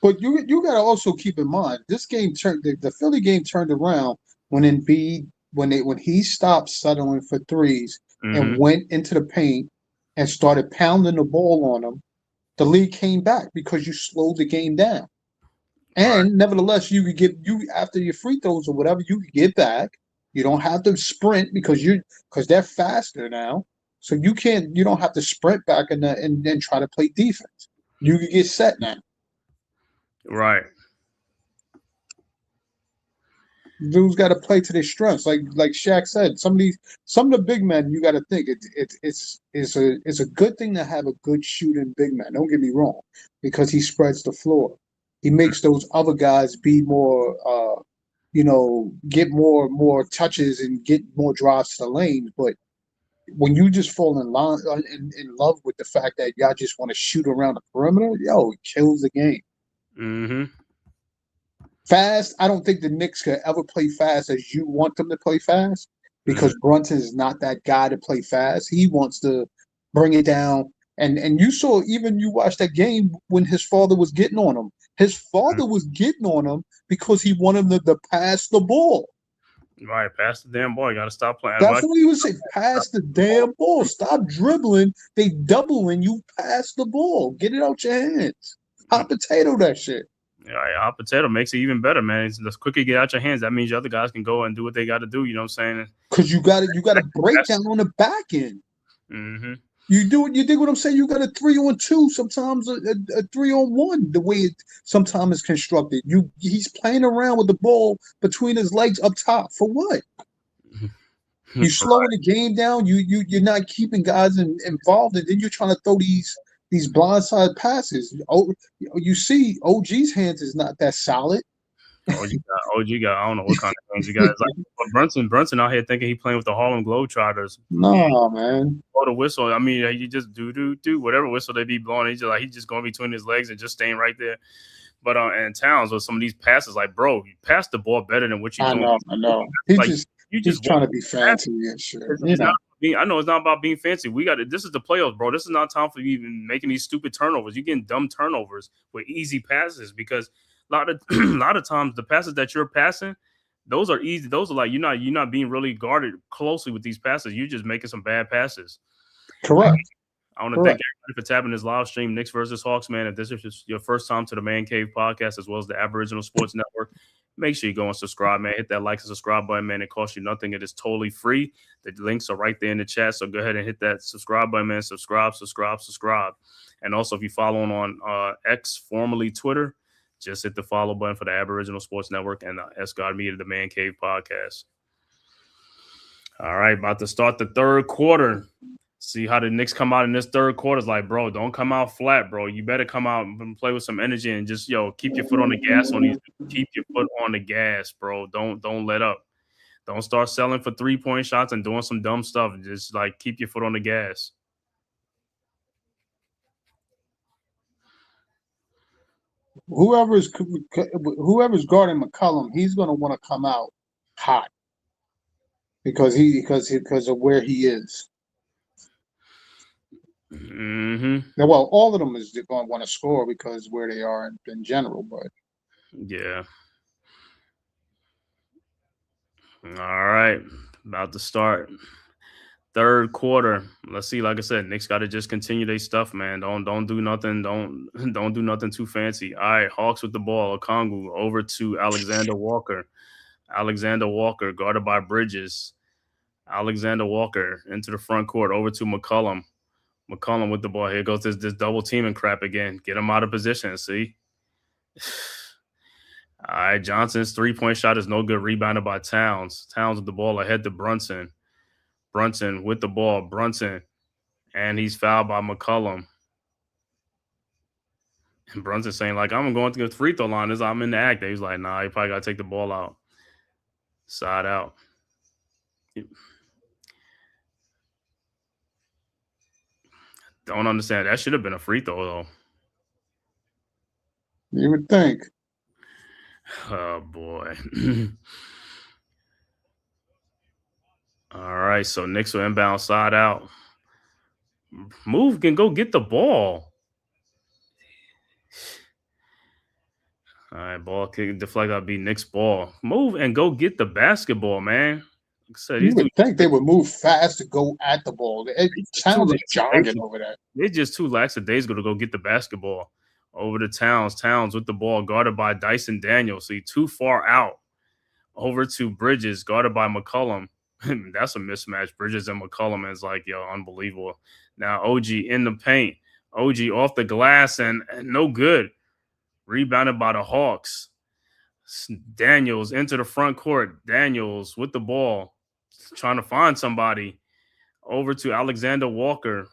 But you got to also keep in mind, this game the Philly game turned around when Embiid, when he stopped settling for threes and went into the paint and started pounding the ball on them. The league came back because you slowed the game down. And nevertheless, you could after your free throws or whatever, you could get back. You don't have to sprint because they're faster now. So you don't have to sprint back and then try to play defense. You can get set now. Right. Dudes got to play to their strengths, like Shaq said. Some of the big men, you got to think it's a good thing to have a good shooting big man. Don't get me wrong, because he spreads the floor. He makes those other guys be more, get more touches and get more drives to the lanes. But when you just fall in love with the fact that y'all just want to shoot around the perimeter, it kills the game. Mm-hmm. Fast, I don't think the Knicks could ever play fast as you want them to play fast because Brunson is not that guy to play fast. He wants to bring it down. And you saw, even you watched that game when his father was getting on him. His father was getting on him because he wanted him to pass the ball. Right, pass the damn ball. You got to stop playing. That's what he would say. Pass the damn ball. Stop dribbling. They doubling you. Pass the ball. Get it out your hands. Hot potato that shit. Yeah, hot potato makes it even better, man. It's, the quicker you get out your hands, that means your other guys can go and do what they got to do. You know what I'm saying? Because you got to break down on the back end. Mm-hmm. You do it. You dig what I'm saying? You got a 3-on-2, sometimes a 3-on-1. The way it sometimes is constructed, he's playing around with the ball between his legs up top for what? You slowing the game down. You're not keeping guys involved, and then you're trying to throw these blindside passes. Oh, you see, OG's hands is not that solid. OG got. I don't know what kind of hands you got. It's like Brunson out here thinking he playing with the Harlem Globetrotters. No, man. Blow the whistle. I mean, you just do whatever whistle they be blowing. He's just going between his legs and just staying right there. But and Towns with some of these passes, like, bro, you pass the ball better than what you're doing. I know. He's trying to be fancy and shit. I know it's not about being fancy. This is the playoffs, bro. This is not time for you even making these stupid turnovers. You're getting dumb turnovers with easy passes because a lot of times the passes that you're passing, those are easy. Those are like you're not being really guarded closely with these passes. You're just making some bad passes. Correct. I want to thank everybody for tapping this live stream, Knicks versus Hawks, man. If this is your first time to the Man Cave podcast as well as the Aboriginal Sports Network, make sure you go and subscribe, man. Hit that like and subscribe button, man. It costs you nothing. It is totally free. The links are right there in the chat, so go ahead and hit that subscribe button, man. Subscribe. And also, if you follow on X, formerly Twitter, just hit the follow button for the Aboriginal Sports Network and S God Media, the Man Cave podcast. All right, about to start the third quarter. See how the Knicks come out in this third quarter. It's like, bro, don't come out flat, bro. You better come out and play with some energy and just, keep your foot on the gas on these. Keep your foot on the gas, bro. Don't let up. Don't start selling for 3-point shots and doing some dumb stuff. Just like keep your foot on the gas. Whoever's guarding McCollum, he's going to want to come out hot because of where he is. Mm-hmm. Well, all of them is going to want to score because where they are in general, but yeah. All right, about to start third quarter. Let's see. Like I said, Knicks got to just continue their stuff, man. Don't do nothing. Don't do nothing too fancy. All right, Hawks with the ball. Okongwu over to Alexander Walker. Alexander Walker guarded by Bridges. Alexander Walker into the front court over to McCollum. McCollum with the ball. Here goes this double teaming crap again. Get him out of position. See. All right, Johnson's 3-point shot is no good. Rebounded by Towns. Towns with the ball ahead to Brunson. Brunson with the ball. Brunson. And he's fouled by McCollum. And Brunson saying, like, I'm going to the free throw line. I'm in the act. He's like, nah, you probably got to take the ball out. Side out. Don't understand. That should have been a free throw, though. You would think. Oh, boy. All right, so Knicks will inbound side out. Move can go get the ball. All right, ball kick deflect. I'll be Knicks ball. Move and go get the basketball, man. Like I said, you would think they would move fast to go at the ball. Towns is jogging over that. They're just too lackadaisical to go get the basketball. Over to Towns. Towns with the ball guarded by Dyson Daniels. See, too far out. Over to Bridges guarded by McCollum. That's a mismatch. Bridges and McCollum is like, unbelievable. Now OG in the paint. OG off the glass and no good. Rebounded by the Hawks. Daniels into the front court. Daniels with the ball. Trying to find somebody. Over to Alexander Walker.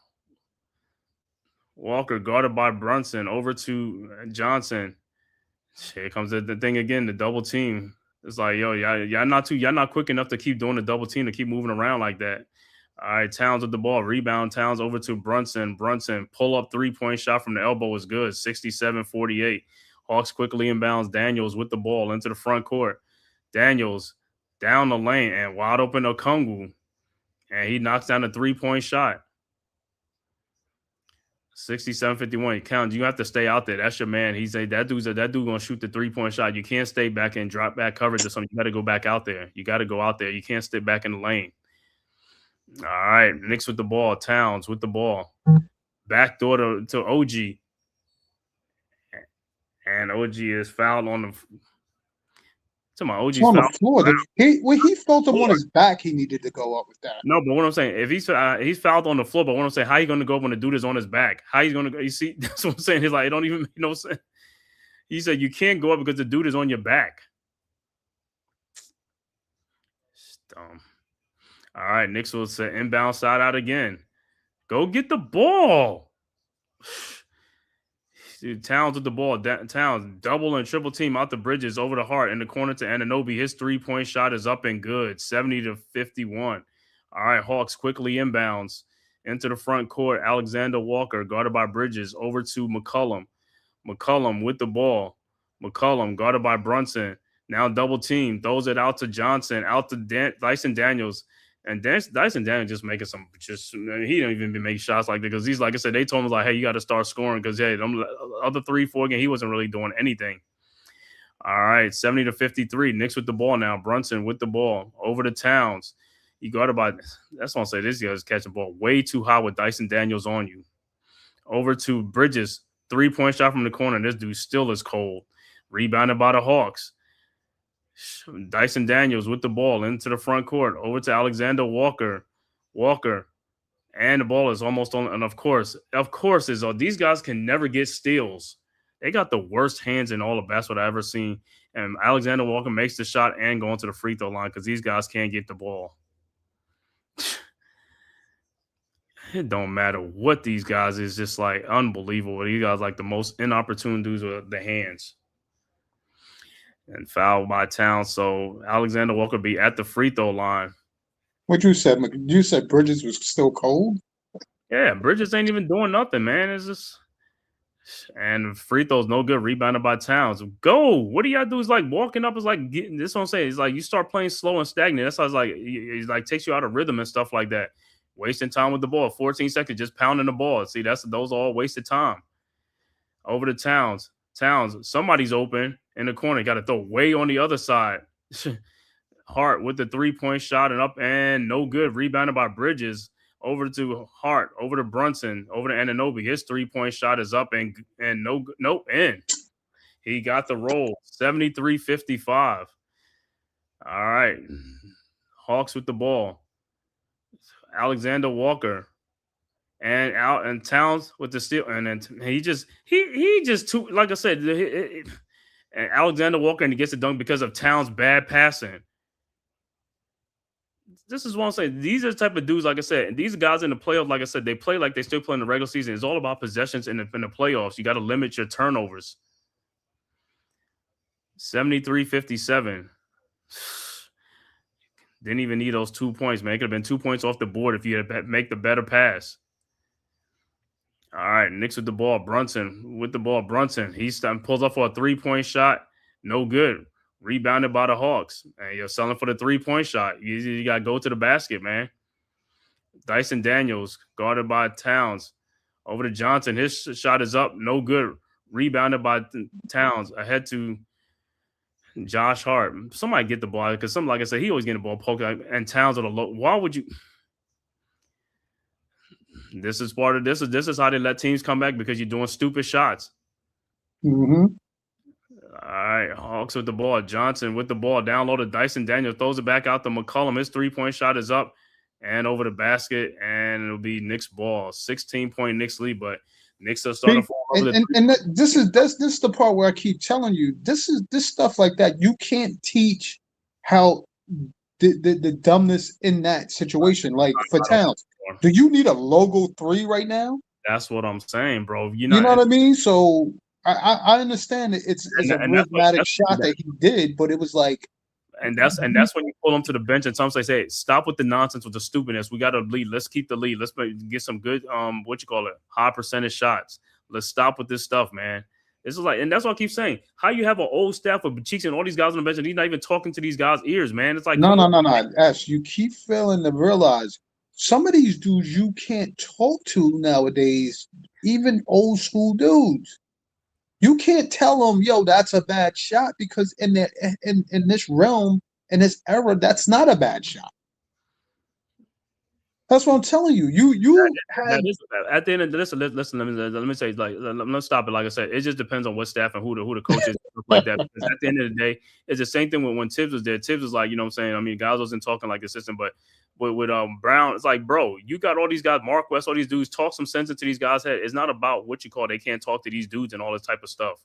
Walker guarded by Brunson. Over to Johnson. Here comes the thing again, the double team. It's like, y'all not quick enough to keep doing the double team, to keep moving around like that. All right, Towns with the ball. Rebound, Towns over to Brunson. Brunson, pull-up 3-point shot from the elbow is good, 67-48. Hawks quickly inbounds. Daniels with the ball into the front court. Daniels down the lane and wide open Okongwu. And he knocks down a 3-point shot. 67-51. Count. You have to stay out there. That's your man. That dude gonna shoot the 3-point shot. You can't stay back and drop back coverage or something. You got to go back out there. You got to go out there. You can't stay back in the lane. All right, Knicks with the ball. Towns with the ball. Backdoor to OG. And OG is fouled on the. To my It's OG's on the fouled. floor. When he felt him on his back, he needed to go up with that. No, but what I'm saying, if he's fouled on the floor, but what I'm saying, how you going to go when the dude is on his back? How you going to go? You see, that's what I'm saying. He's like, it don't even make no sense. He said you can't go up because the dude is on your back. It's dumb. All right, Knicks will set inbound side out again. Go get the ball. Dude, Towns with the ball. Towns double and triple team out the Bridges over the Hart in the corner to Anunoby. His 3-point shot is up and good. 70-51. All right, Hawks quickly inbounds into the front court. Alexander Walker guarded by Bridges over to McCollum. McCollum with the ball. McCollum guarded by Brunson. Now double team. Throws it out to Johnson. Out to Dyson Daniels. And Dyson Daniels just making he don't even be making shots like that because he's like I said, they told him like, hey, you got to start scoring because hey, them other 3-4 games, he wasn't really doing anything. All right, 70-53. Knicks with the ball now. Brunson with the ball over to Towns. You guarded by that's what I'm saying. This guy's catching the ball way too high with Dyson Daniels on you. Over to Bridges, 3-point shot from the corner. This dude still is cold. Rebounded by the Hawks. Dyson Daniels with the ball into the front court. Over to Alexander Walker. And the ball is almost on. And of course, these guys can never get steals. They got the worst hands in all of basketball I've ever seen. And Alexander Walker makes the shot and going to the free throw line because these guys can't get the ball. It don't matter what these guys is, just like unbelievable. These guys like the most inopportune dudes with the hands. And fouled by Towns. So Alexander Walker be at the free throw line. What you said? You said Bridges was still cold? Yeah, Bridges ain't even doing nothing, man. It's just and free throws no good. Rebounded by Towns. Go. What do y'all do? Is like walking up is like getting this. What I'm saying is like you start playing slow and stagnant. That's how it's like it like takes you out of rhythm and stuff like that. Wasting time with the ball. 14 seconds just pounding the ball. See, those are all wasted time. Over to Towns. Somebody's open in the corner. Got to throw way on the other side. Hart with the 3-point shot and up and no good. Rebounded by Bridges. Over to Hart. Over to Brunson. Over to Anunoby. His 3-point shot is up and no in. He got the roll. 73-55. All right. Hawks with the ball. Alexander Walker. And Towns with the steal, and then he just too, like I said, and Alexander Walker and he gets a dunk because of Towns' bad passing. This is what I'm saying. These are the type of dudes, like I said, and these guys in the playoffs, like I said, they play like they still play in the regular season. It's all about possessions in the playoffs. You got to limit your turnovers. 73-57. Didn't even need those 2 points, man. It could have been 2 points off the board if you had make the better pass. All right, Knicks with the ball. Brunson with the ball. He pulls up for a 3-point shot. No good. Rebounded by the Hawks. And you're selling for the 3-point shot. You got to go to the basket, man. Dyson Daniels guarded by Towns. Over to Johnson. His shot is up. No good. Rebounded by Towns. Ahead to Josh Hart. Somebody get the ball because like I said, he always getting the ball poked. And Towns on the low. Why would you? This is part of this. This is how they let teams come back because you're doing stupid shots. Mm-hmm. All right, Hawks with the ball. Johnson with the ball. Down low to Dyson Daniels. Throws it back out to McCollum. His 3-point shot is up and over the basket, and it'll be Knicks ball. 16-point Knicks lead, but Knicks are starting to fall. This is the part where I keep telling you this stuff like that. You can't teach how the dumbness in that situation. Like for Towns, do you need a logo 3 right now? That's what I'm saying, bro. You know what I mean? So I understand it's a rhythmic shot that he did, but it was like, and that's when you pull him to the bench and some say, hey, stop with the nonsense with the stupidness. We got to lead. Let's keep the lead. Let's get some good high percentage shots. Let's stop with this stuff, man. This is like, and that's what I keep saying. How you have an old staff with Cheeks and all these guys on the bench and he's not even talking to these guys' ears, man. It's like no. Ash, you keep failing to realize some of these dudes you can't talk to nowadays, even old school dudes. You can't tell them, yo, that's a bad shot because in this realm, in this era, that's not a bad shot. That's what I'm telling you. You had At the end of this, listen. Let me say, like, let's stop it. Like I said, it just depends on what staff and who the coach is, stuff like that. Because at the end of the day, it's the same thing when Tibbs was there. Tibbs was like, you know what I'm saying. I mean, guys wasn't talking like assistant, but with Brown, it's like, bro, you got all these guys, Mark West, all these dudes, talk some sense into these guys' head. It's not about what you call they can't talk to these dudes and all this type of stuff.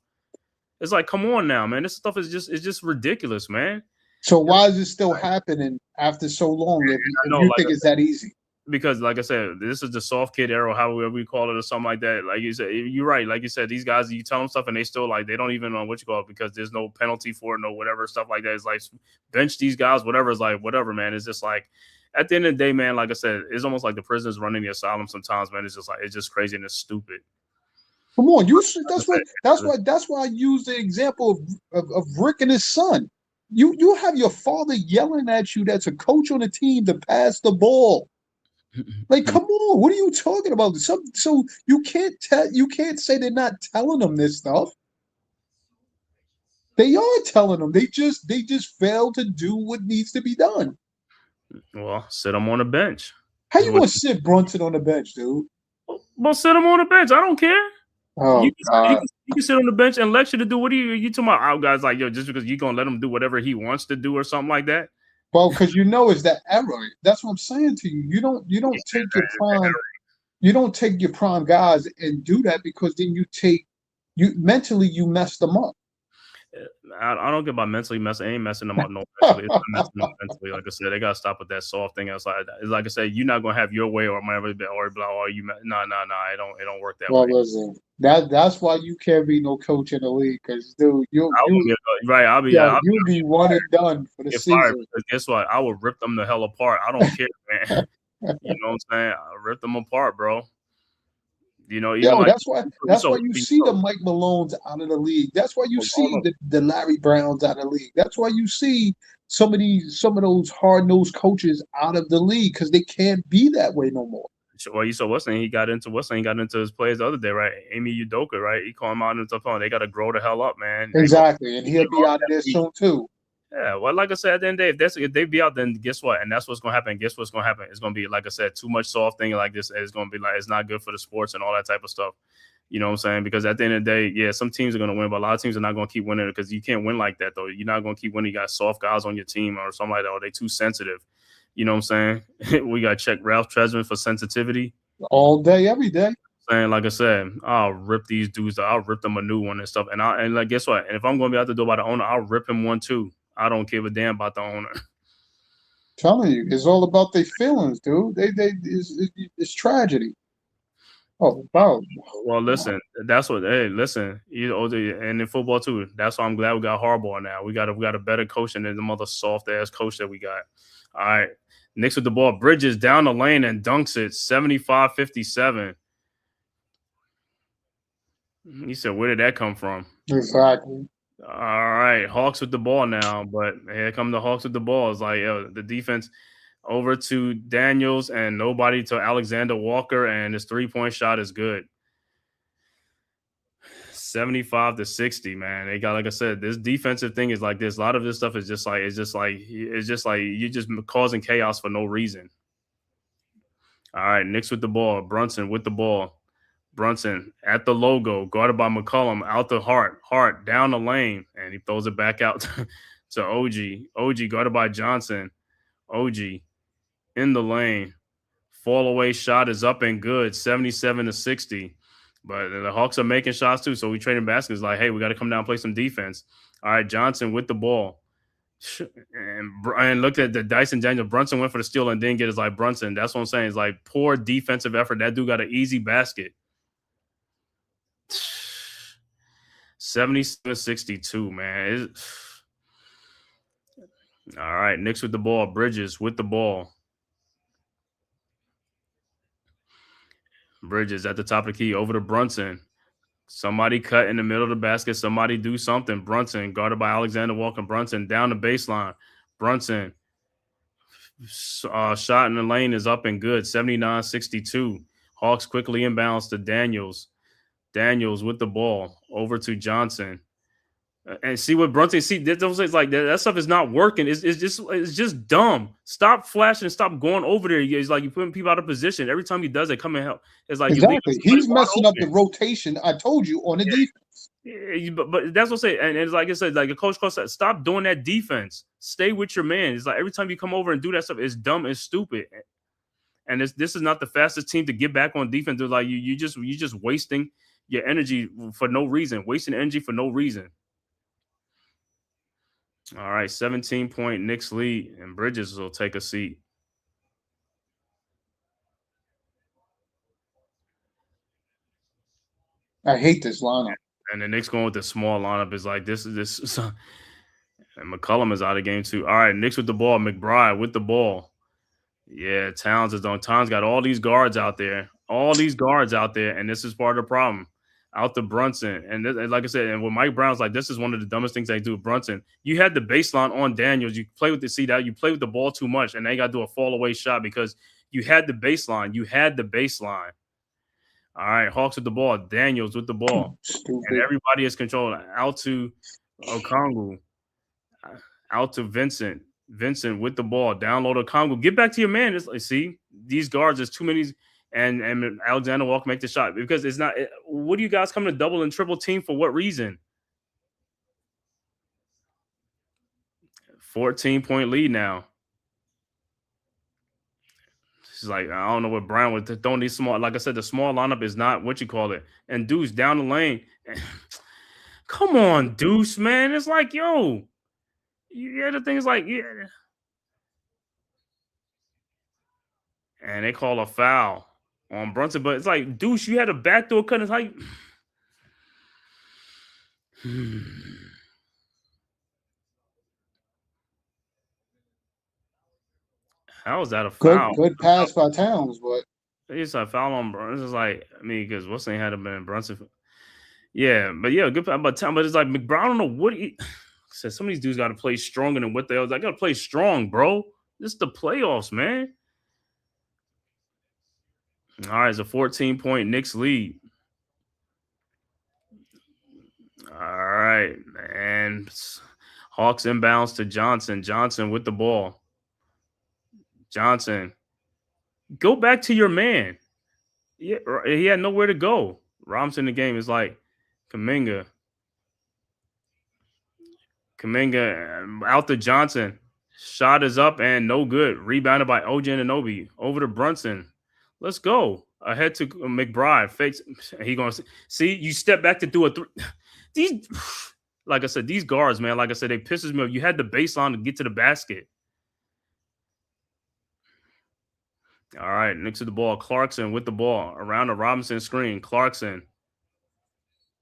It's like, come on now, man. This stuff is just ridiculous, man. So why is it still happening after so long if you think it's that easy? Because, like I said, this is the soft kid era, however we call it, or something like that. Like you said, you're right. Like you said, these guys, you tell them stuff and they still like they don't even know what you call it because there's no penalty for it, no whatever stuff like that. It's like bench these guys, whatever. It's like whatever, man. It's just like at the end of the day, man. Like I said, it's almost like the prisoners running the asylum sometimes, man. It's just like it's just crazy and it's stupid. Come on, that's why I use the example of Rick and his son. You have your father yelling at you that's a coach on the team to pass the ball. Like, come on, what are you talking about? So you can't say they're not telling them this stuff. They are telling them. They just fail to do what needs to be done. Well, sit them on the bench. How you gonna sit Brunson on the bench, dude? Well, sit him on the bench. I don't care. Oh, you can sit on the bench and lecture to do what you talking about? Out guys like yo, just because you gonna let him do whatever he wants to do or something like that. Well, because it's that error. That's what I'm saying to you. You don't take your prime. You don't take your prime guys and do that because then mentally you mess them up. I don't get about mentally messing. I ain't messing them up no mentally. It's not messing them up mentally. Like I said, they gotta stop with that soft thing outside. It's like I said, you're not gonna have your way or whatever. Or blah. Or you no. It don't work that way. Listen, that's why you can't be no coach in the league because dude, you'll be one and done for the season. Guess what? I will rip them the hell apart. I don't care, man. You know what I'm saying? I rip them apart, bro. You know, that's why you see the Mike Malones out of the league. That's why you see the Larry Browns out of the league. That's why you see some of those hard-nosed coaches out of the league because they can't be that way no more. Well, you saw he got into his plays the other day, right? Amy Udoka, right? He called him out and stuff on. They got to grow the hell up, man. Exactly, and he'll be out of there soon too. Yeah, well, like I said, at the end of the day, if they be out, then guess what? And that's what's going to happen. Guess what's going to happen? It's going to be, like I said, too much soft thing like this. It's going to be like, it's not good for the sports and all that type of stuff. You know what I'm saying? Because at the end of the day, yeah, some teams are going to win, but a lot of teams are not going to keep winning because you can't win like that, though. You're not going to keep winning. You got soft guys on your team or something like that, or they too sensitive. You know what I'm saying? We got to check Ralph Tresvant for sensitivity. All day, every day. Saying, like I said, I'll rip these dudes. I'll rip them a new one and stuff. And like, guess what? And if I'm going to be out the door by the owner, I'll rip him one too. I don't give a damn about the owner. Telling you, it's all about their feelings, dude. It's tragedy. Oh, wow. Well, listen, that's what. Hey, listen, and in football too. That's why I'm glad we got Harbaugh now. We got a better coach than the mother soft ass coach that we got. All right, Knicks with the ball. Bridges down the lane and dunks it. 75-57. He said, "Where did that come from?" Exactly. All right, Hawks with the ball now, but here come the Hawks with the ball. It's like the defense over to Daniels and nobody to Alexander Walker, and his 3-point shot is good. 75-60, man. They got, like I said, this defensive thing is like this. A lot of this stuff is just like you're just causing chaos for no reason. All right, Knicks with the ball. Brunson with the ball. Brunson at the logo, guarded by McCollum, out to Hart down the lane, and he throws it back out to OG. OG guarded by Johnson. OG in the lane. Fall away shot is up and good, 77-60. But the Hawks are making shots too, so we trading baskets like, hey, we got to come down and play some defense. All right, Johnson with the ball. And look at the Dyson Daniel. Brunson went for the steal and didn't get his like Brunson. That's what I'm saying. It's like poor defensive effort. That dude got an easy basket. 77-62, man. All right, Knicks with the ball. Bridges with the ball. Bridges at the top of the key over to Brunson. Somebody cut in the middle of the basket. Somebody do something. Brunson guarded by Alexander Walker. Brunson down the baseline. Brunson shot in the lane is up and good. 79-62. Hawks quickly inbounds to Daniels. Daniels with the ball over to Johnson. And see what Brunson see. Those things like that stuff is not working. It's just dumb. Stop flashing and stop going over there. It's like you're putting people out of position. Every time he does it, come and help. It's like exactly. He's messing up the rotation. I told you on the defense. Yeah, but that's what I say. And it's like I said, like a coach said, stop doing that defense. Stay with your man. It's like every time you come over and do that stuff, it's dumb and stupid. And this is not the fastest team to get back on defense. It's like you just wasting your energy for no reason. Wasting energy for no reason. All right, 17-point Knicks lead, and Bridges will take a seat. I hate this lineup. And the Knicks going with the small lineup is like this. And McCollum is out of game too. All right, Knicks with the ball. McBride with the ball. Yeah, Towns is on. Towns got all these guards out there. And this is part of the problem. Out to Brunson. And like I said, and with Mike Brown's like, this is one of the dumbest things they do with Brunson. You had the baseline on Daniels. You play with the seat out. You play with the ball too much, and they got to do a fall away shot because you had the baseline. All right, Hawks with the ball. Daniels with the ball. Stupid. And everybody is controlled. Out to Okongwu. Out to Vincent. Vincent with the ball. Download Okongwu. Get back to your man. See, these guards, there's too many. And Alexander Walker make the shot because it's not. What do you guys come to double and triple team for? What reason? 14-point lead now. She's like, I don't know what Brown was throwing these small. Like I said, the small lineup is not what you call it. And Deuce down the lane. Come on, Deuce, man. It's like, yo, yeah. The thing is like, yeah. And they call a foul on Brunson, but it's like, Deuce, you had a backdoor cut. It's like, how is that a foul? Good pass by Towns, but it's a foul on Brunson. It's like, I mean, because what's name had been Brunson? Yeah, but good foul by Towns. But it's like McBride. I don't know what he said. Some of these dudes got to play stronger than what they are. I got to play strong, bro. This is the playoffs, man. All right, it's a 14-point Knicks lead. All right, and Hawks inbounds to Johnson. Johnson with the ball. Johnson, go back to your man. Yeah, he had nowhere to go. Robinson in the game is like Kuminga out to Johnson. Shot is up and no good. Rebounded by OG Anunoby. Over to Brunson. Let's go. Ahead to McBride. Fakes. He going to see you step back to do a three. These, like I said, these guards, man, like I said, they pisses me off. You had the baseline to get to the basket. All right, next to the ball. Clarkson with the ball around the Robinson screen. Clarkson.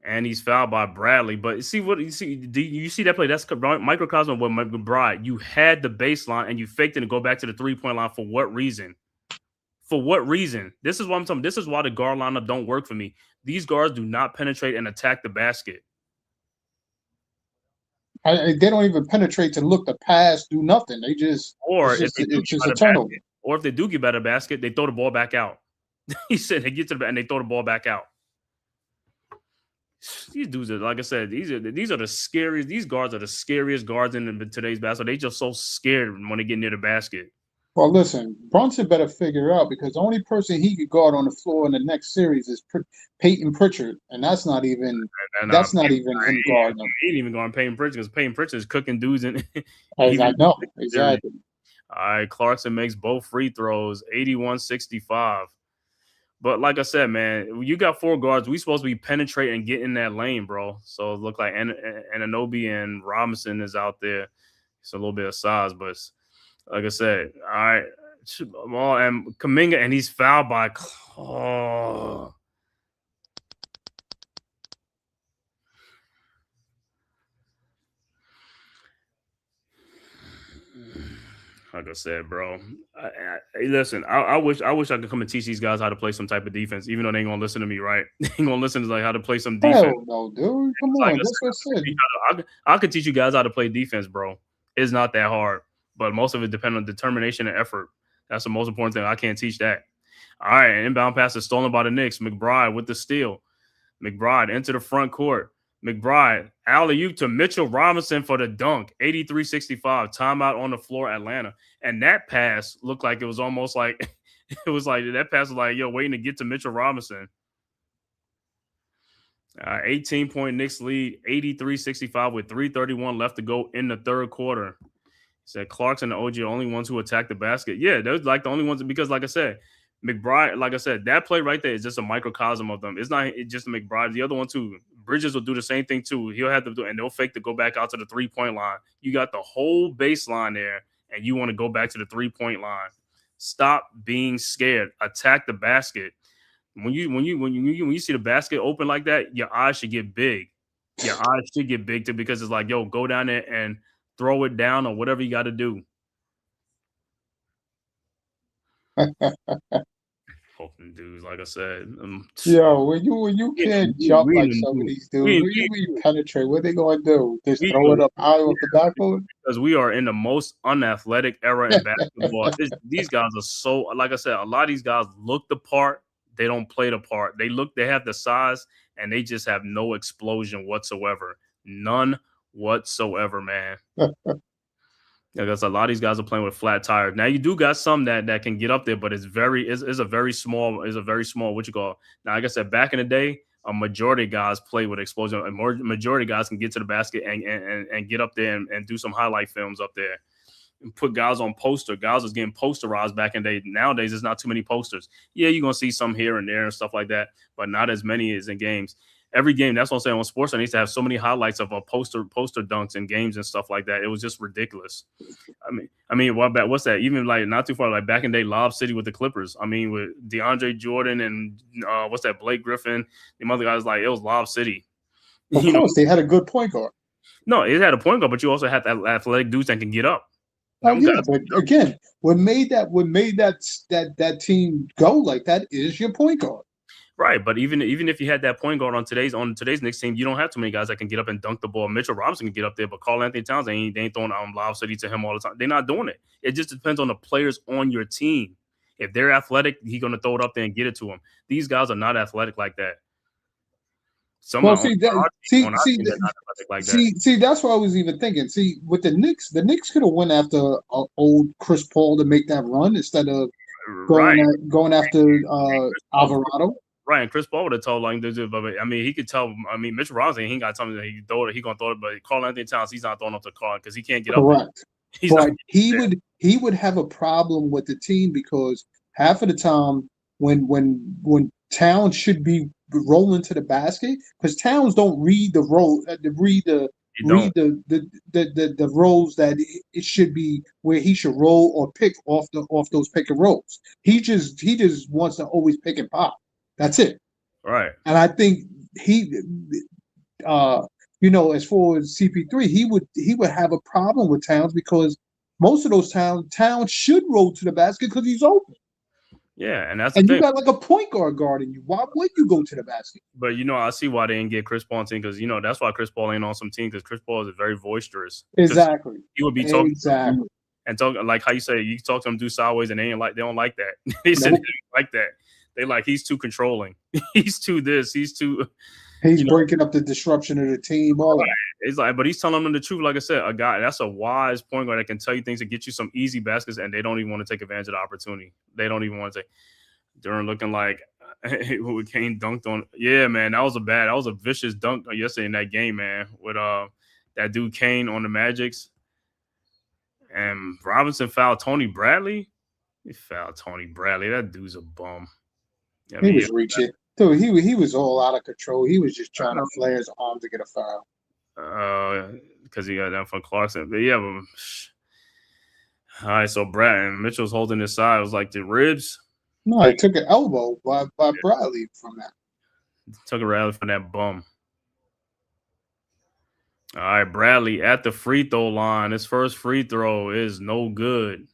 And he's fouled by Bradley. But you see that play? That's microcosm with McBride. You had the baseline and you faked it to go back to the three-point line. For what reason? For what reason? This is what I'm talking. This is why the guard lineup don't work for me. These guards do not penetrate and attack the basket. They don't even penetrate to look the pass, do nothing. They just it's just a turnover. Or if they do get better basket, they throw the ball back out. He said they get to the and they throw the ball back out. These dudes are, like I said, these are the scariest. These guards are the scariest guards in today's basketball. They just so scared when they get near the basket. Well, listen, Brunson better figure out because the only person he could guard on the floor in the next series is Peyton Pritchard, and that's not even him guarding him. He ain't even going Peyton Pritchard because Peyton Pritchard is cooking dudes in. I know exactly. All right, Clarkson makes both free throws, 81-65. But like I said, man, you got four guards. We supposed to be penetrating and getting in that lane, bro. So it looked like Anunoby and Robinson is out there. It's a little bit of size, but like I said, all right. And Kuminga, and he's fouled by like I said, bro. Listen, I wish I could come and teach these guys how to play some type of defense, even though they ain't gonna listen to me, right? They ain't gonna listen to like how to play some defense. Hell no, dude. Come on, that's what I said. I could teach you guys how to play defense, bro. It's not that hard, but most of it depends on determination and effort. That's the most important thing. I can't teach that. All right, inbound pass is stolen by the Knicks. McBride with the steal. McBride into the front court. McBride alley-oop to Mitchell Robinson for the dunk. 83-65. Timeout on the floor, Atlanta. And that pass looked like it was almost like it was like that pass was like, yo, waiting to get to Mitchell Robinson. 18-point Knicks lead, 83-65 with 3:31 left to go in the third quarter. He said Clarkson and OG are the only ones who attacked the basket. Yeah, they're like the only ones because, like I said, McBride, like I said, that play right there is just a microcosm of them. It's not just McBride. The other one too, Bridges will do the same thing too. He'll have to do, and they'll fake to go back out to the 3-point line. You got the whole baseline there, and you want to go back to the 3-point line. Stop being scared. Attack the basket. When you see the basket open like that, your eyes should get big. Your eyes should get big too, because it's like, yo, go down there and throw it down or whatever you got to do. Fucking dudes, like I said. Yo, when you can't jump like some of these dudes, when you penetrate, what they gonna do? Just throw it up high off the backboard? Because we are in the most unathletic era in basketball. These guys are so, like I said, a lot of these guys look the part. They don't play the part. They have the size, and they just have no explosion whatsoever. None whatsoever, man. Because a lot of these guys are playing with flat tires. Now you do got some that can get up there, but it's a very small what you call. Now, like I said, back in the day, a majority of guys play with explosion. A majority of guys can get to the basket and get up there and do some highlight films up there. And put guys on poster. Guys was getting posterized back in the day. Nowadays, there's not too many posters. Yeah, you're gonna see some here and there and stuff like that, but not as many as in games. Every game, that's what I'm saying. On sports, I used to have so many highlights of poster dunks in games and stuff like that. It was just ridiculous. I mean, what's that? Even like not too far, like back in the day, Lob City with the Clippers. I mean, with DeAndre Jordan and what's that? Blake Griffin. The other guys, like it was Lob City. Of course, they had a good point guard. No, it had a point guard, but you also had that athletic dudes that can get up. Oh yeah, but again, what made that team go like that is your point guard. Right, but even if you had that point guard on today's Knicks team, you don't have too many guys that can get up and dunk the ball. Mitchell Robinson can get up there, but Karl-Anthony Towns, they ain't throwing Lob City to him all the time. They're not doing it. It just depends on the players on your team. If they're athletic, he's going to throw it up there and get it to them. These guys are not athletic like that. See, that's what I was even thinking. See, with the Knicks could have went after old Chris Paul to make that run instead of going after Alvarado. Right, and Chris Paul would have told like, I mean, he could tell. I mean, Mitchell Robinson, he got something that he gonna throw it, but Karl-Anthony Towns, he's not throwing up the car because he can't get up. Correct. But he would have a problem with the team because half of the time when Towns should be rolling to the basket, because Towns don't read the roll, the rolls that it should be where he should roll or pick off those pick and rolls. He just wants to always pick and pop. That's it. Right. And I think he, as far as CP3, he would have a problem with Towns because most of those Towns should roll to the basket because he's open. Yeah, and that's and the you thing. got like a point guard guarding you. Why would you go to the basket? But I see why they didn't get Chris Paul on team because that's why Chris Paul ain't on some team because Chris Paul is very boisterous. Exactly. He would be talking and talking like how you say you talk to them do sideways and they don't like that. They said they didn't like that. They like he's too controlling. He's too this. He's too. He's breaking up the disruption of the team. All that. It's like, but he's telling them the truth. Like I said, a guy that's a wise point guard that can tell you things to get you some easy baskets, and they don't even want to take advantage of the opportunity. They don't even want to take. During looking like who Kane dunked on. Yeah, man, that was a vicious dunk yesterday in that game, man. With that dude Kane on the Magics, and Robinson fouled Tony Bradley. He fouled Tony Bradley. That dude's a bum. He was reaching. Dude, he was all out of control. He was just trying to flare his arm to get a foul. Because he got that from Clarkson. But yeah, all right, so Mitchell's holding his side. It was like the ribs. No, he took an elbow by Bradley from that. Took a rally from that bum. All right, Bradley at the free throw line. His first free throw is no good.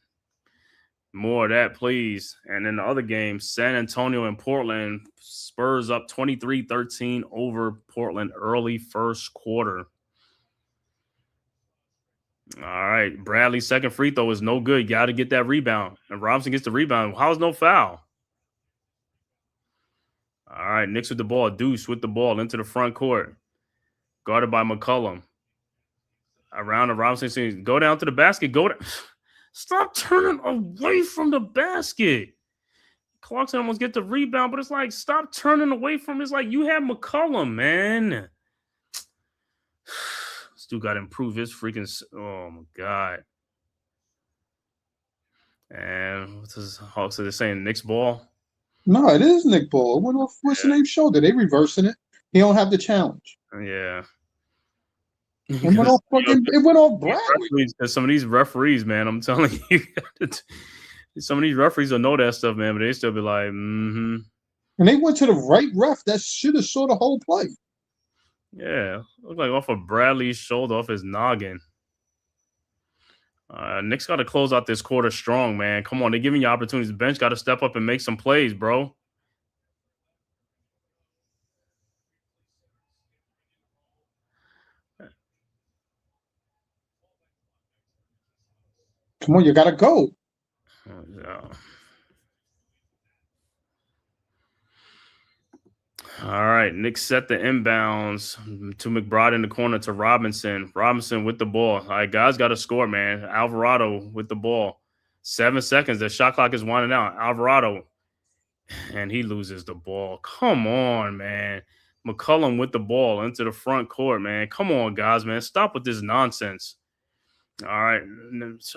More of that, please. And in the other game, San Antonio and Portland, Spurs up 23-13 over Portland early first quarter. All right, Bradley's second free throw is no good. Got to get that rebound. And Robinson gets the rebound. How's no foul? All right, Knicks with the ball. Deuce with the ball into the front court. guarded by McCollum. Around the Robinson scene, go down to the basket. Stop turning away from the basket. Clarkson almost get the rebound, but it's like, stop turning away from it. It's like, you have McCollum, man. This dude got to improve his freaking. Oh my god. And what's his Hawks? Are they saying Knicks ball? No, it is Nick Ball. It went off what's the name shoulder. They reversing it. He don't have the challenge. Yeah. It went off Bradley. Because some of these referees, man, I'm telling you, some of these referees will know that stuff, man, but they still be like, mm-hmm. And they went to the right ref that should have saw the whole play. Yeah, looked like off of Bradley's shoulder, off his noggin. Knicks got to close out this quarter strong, man. Come on, they're giving you opportunities. The bench got to step up and make some plays, bro. Come on, you got to go. Yeah. All right, Knicks set the inbounds to McBride in the corner to Robinson. Robinson with the ball. All right, guys got to score, man. Alvarado with the ball. 7 seconds. The shot clock is winding out. Alvarado, and he loses the ball. Come on, man. McCollum with the ball into the front court, man. Come on, guys, man. Stop with this nonsense. All right,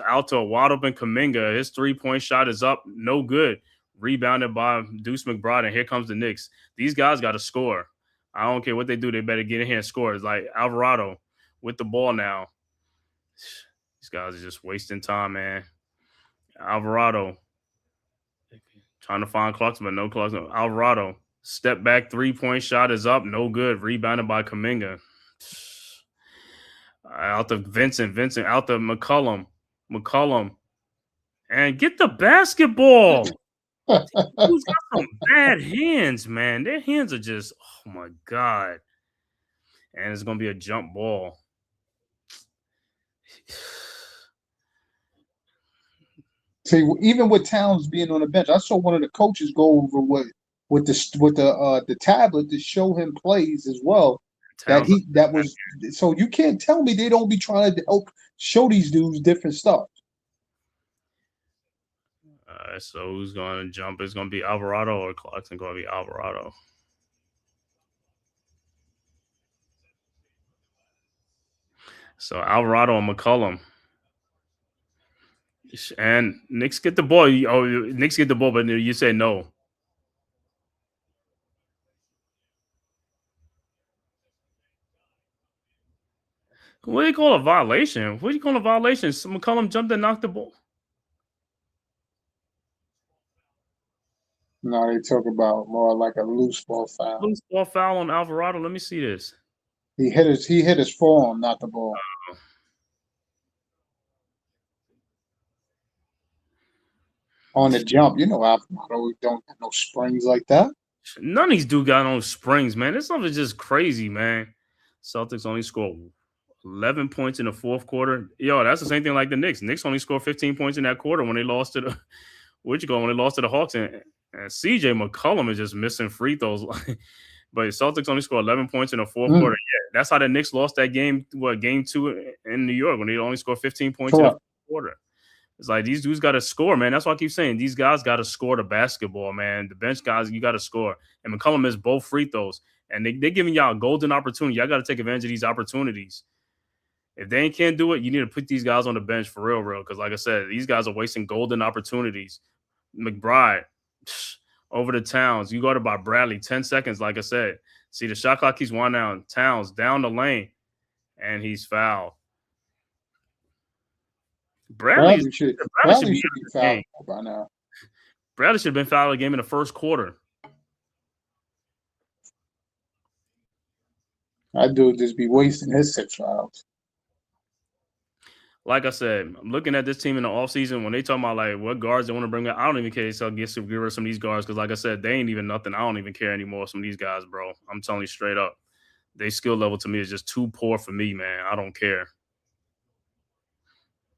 Alto, wide open Kuminga. His three-point shot is up. No good. Rebounded by Deuce McBride, and here comes the Knicks. These guys got to score. I don't care what they do. They better get in here and score. It's like Alvarado with the ball now. These guys are just wasting time, man. Alvarado trying to find Clarkson, but no Clarkson. Alvarado, step back, three-point shot is up. No good. Rebounded by Kuminga. Out to Vincent, out to McCollum, and get the basketball. Who's got some bad hands, man? Their hands are just, oh my god. And it's gonna be a jump ball. See, even with Towns being on the bench, I saw one of the coaches go over with the tablet to show him plays as well. So you can't tell me they don't be trying to help show these dudes different stuff. So who's going to jump? It's going to be Alvarado or Clarkson going to be Alvarado. So Alvarado and McCollum. And Knicks get the ball. Knicks get the ball, but you say no. What do you call a violation? What do you call a violation? So McCollum jumped and knocked the ball. No, they talk about more like a loose ball foul. Loose ball foul on Alvarado. Let me see this. He hit his forearm, not the ball. On the jump, Alvarado don't have no springs like that. None of these dudes got no springs, man. This stuff is just crazy, man. Celtics only scored 11 points in the fourth quarter. Yo, that's the same thing like the Knicks. Knicks only scored 15 points in that quarter when they lost to the when they lost to the Hawks. And CJ McCollum is just missing free throws. But Celtics only scored 11 points in the fourth quarter. Yeah, that's how the Knicks lost that game. Game 2 in New York when they only scored 15 points in the fourth quarter. It's like these dudes got to score, man. That's why I keep saying these guys got to score the basketball, man. The bench guys, you got to score. And McCollum missed both free throws. And they're giving y'all a golden opportunity. Y'all got to take advantage of these opportunities. If they can't do it, you need to put these guys on the bench for real. Because like I said, these guys are wasting golden opportunities. McBride, over to Towns. You got it by Bradley. 10 seconds, like I said. See, the shot clock keeps winding down. Towns down the lane. And he's fouled. Bradley should be fouled by now. Bradley should have been fouled a game in the first quarter. That dude just be wasting his 6 fouls. Like I said, I'm looking at this team in the offseason when they talk about like what guards they want to bring up. I don't even care. So get rid of some of these guards because, like I said, they ain't even nothing. I don't even care anymore. Some of these guys, bro. I'm telling you straight up, their skill level to me is just too poor for me, man. I don't care.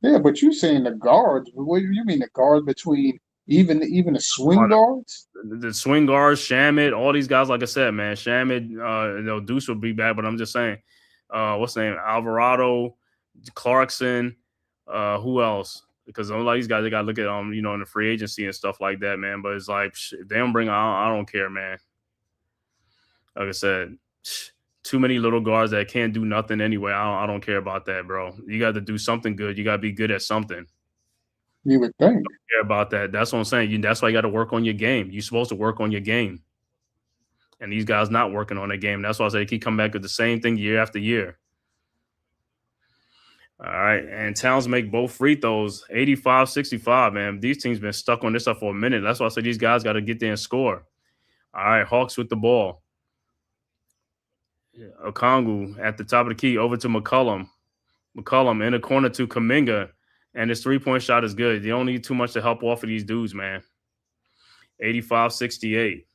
Yeah, but you saying the guards? What do you mean the guards between even the swing guards? The swing guards, Shamit, all these guys. Like I said, man, Shamit, Deuce will be back, but I'm just saying. what's the name? Alvarado, Clarkson. Who else? Because a lot of these guys, they got to look at in the free agency and stuff like that, man. But it's like if they don't bring, I don't care, man. Like I said, too many little guards that can't do nothing anyway. I don't care about that, bro. You got to do something good. You got to be good at something. You would think. I don't care about that. That's what I'm saying. That's why you got to work on your game. You're supposed to work on your game. And these guys not working on their game. That's why I say they keep coming back with the same thing year after year. All right. And Towns make both free throws, 85-65, man. These teams been stuck on this stuff for a minute. That's why I say these guys got to get there and score. All right. Hawks with the ball. Okongwu at the top of the key over to McCollum. McCollum in the corner to Kuminga. And his three-point shot is good. You don't need too much to help off of these dudes, man. 85-68.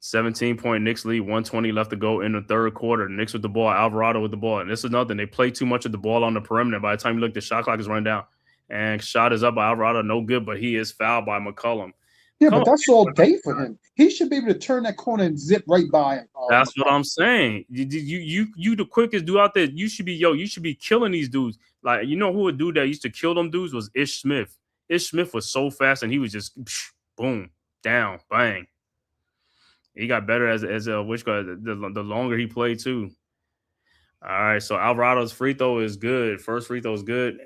17-point Knicks lead, 120 left to go in the third quarter. Knicks with the ball, Alvarado with the ball. And this is nothing. They play too much of the ball on the perimeter. By the time you look, the shot clock is running down. And shot is up by Alvarado. No good, but he is fouled by McCollum. Yeah, but that's all day for him. He should be able to turn that corner and zip right by him. That's what I'm saying. You the quickest dude out there. You should be killing these dudes. Like, you know who a dude that used to kill them dudes was Ish Smith. Ish Smith was so fast, and he was just boom, down, bang. He got better as a which guy the longer he played too. All right, so Alvarado's free throw is good. First free throw is good.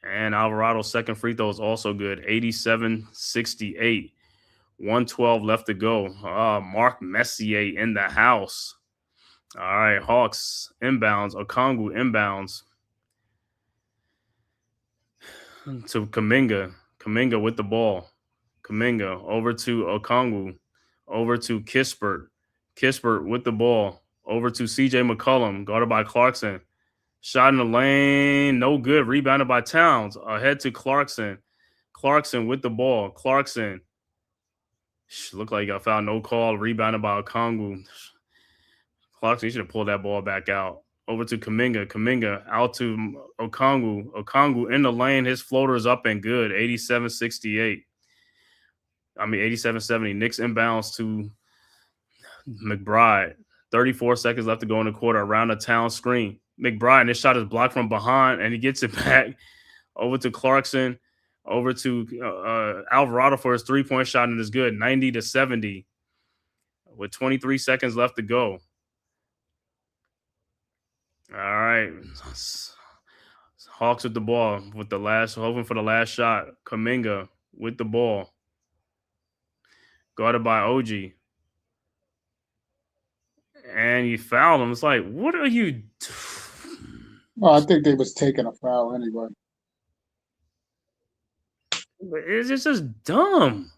And Alvarado's second free throw is also good. 87-68. 112 left to go. Mark Messier in the house. All right, Hawks inbounds. Okongwu inbounds to Kuminga. Kuminga with the ball. Kuminga over to Okongwu. Over to Kispert. Kispert with the ball. Over to CJ McCollum. Guarded by Clarkson. Shot in the lane. No good. Rebounded by Towns. Ahead to Clarkson. Clarkson with the ball. Clarkson. Looked like he got fouled. No call. Rebounded by Okongwu. Clarkson, he should have pulled that ball back out. Over to Kuminga. Kuminga out to Okongwu. Okongwu in the lane. His floater is up and good. 87-68. 87-70. Knicks inbounds to McBride. 34 seconds left to go in the quarter. Around the Town screen. McBride, and his shot is blocked from behind, and he gets it back. Over to Clarkson. Over to Alvarado for his three-point shot, and it's good. 90-70. With 23 seconds left to go. All right. Hawks with the ball with the last, hoping for the last shot. Kuminga with the ball. Guarded by OG. And you fouled him. It's like, what are you doing? Well, I think they was taking a foul anyway. It's just dumb.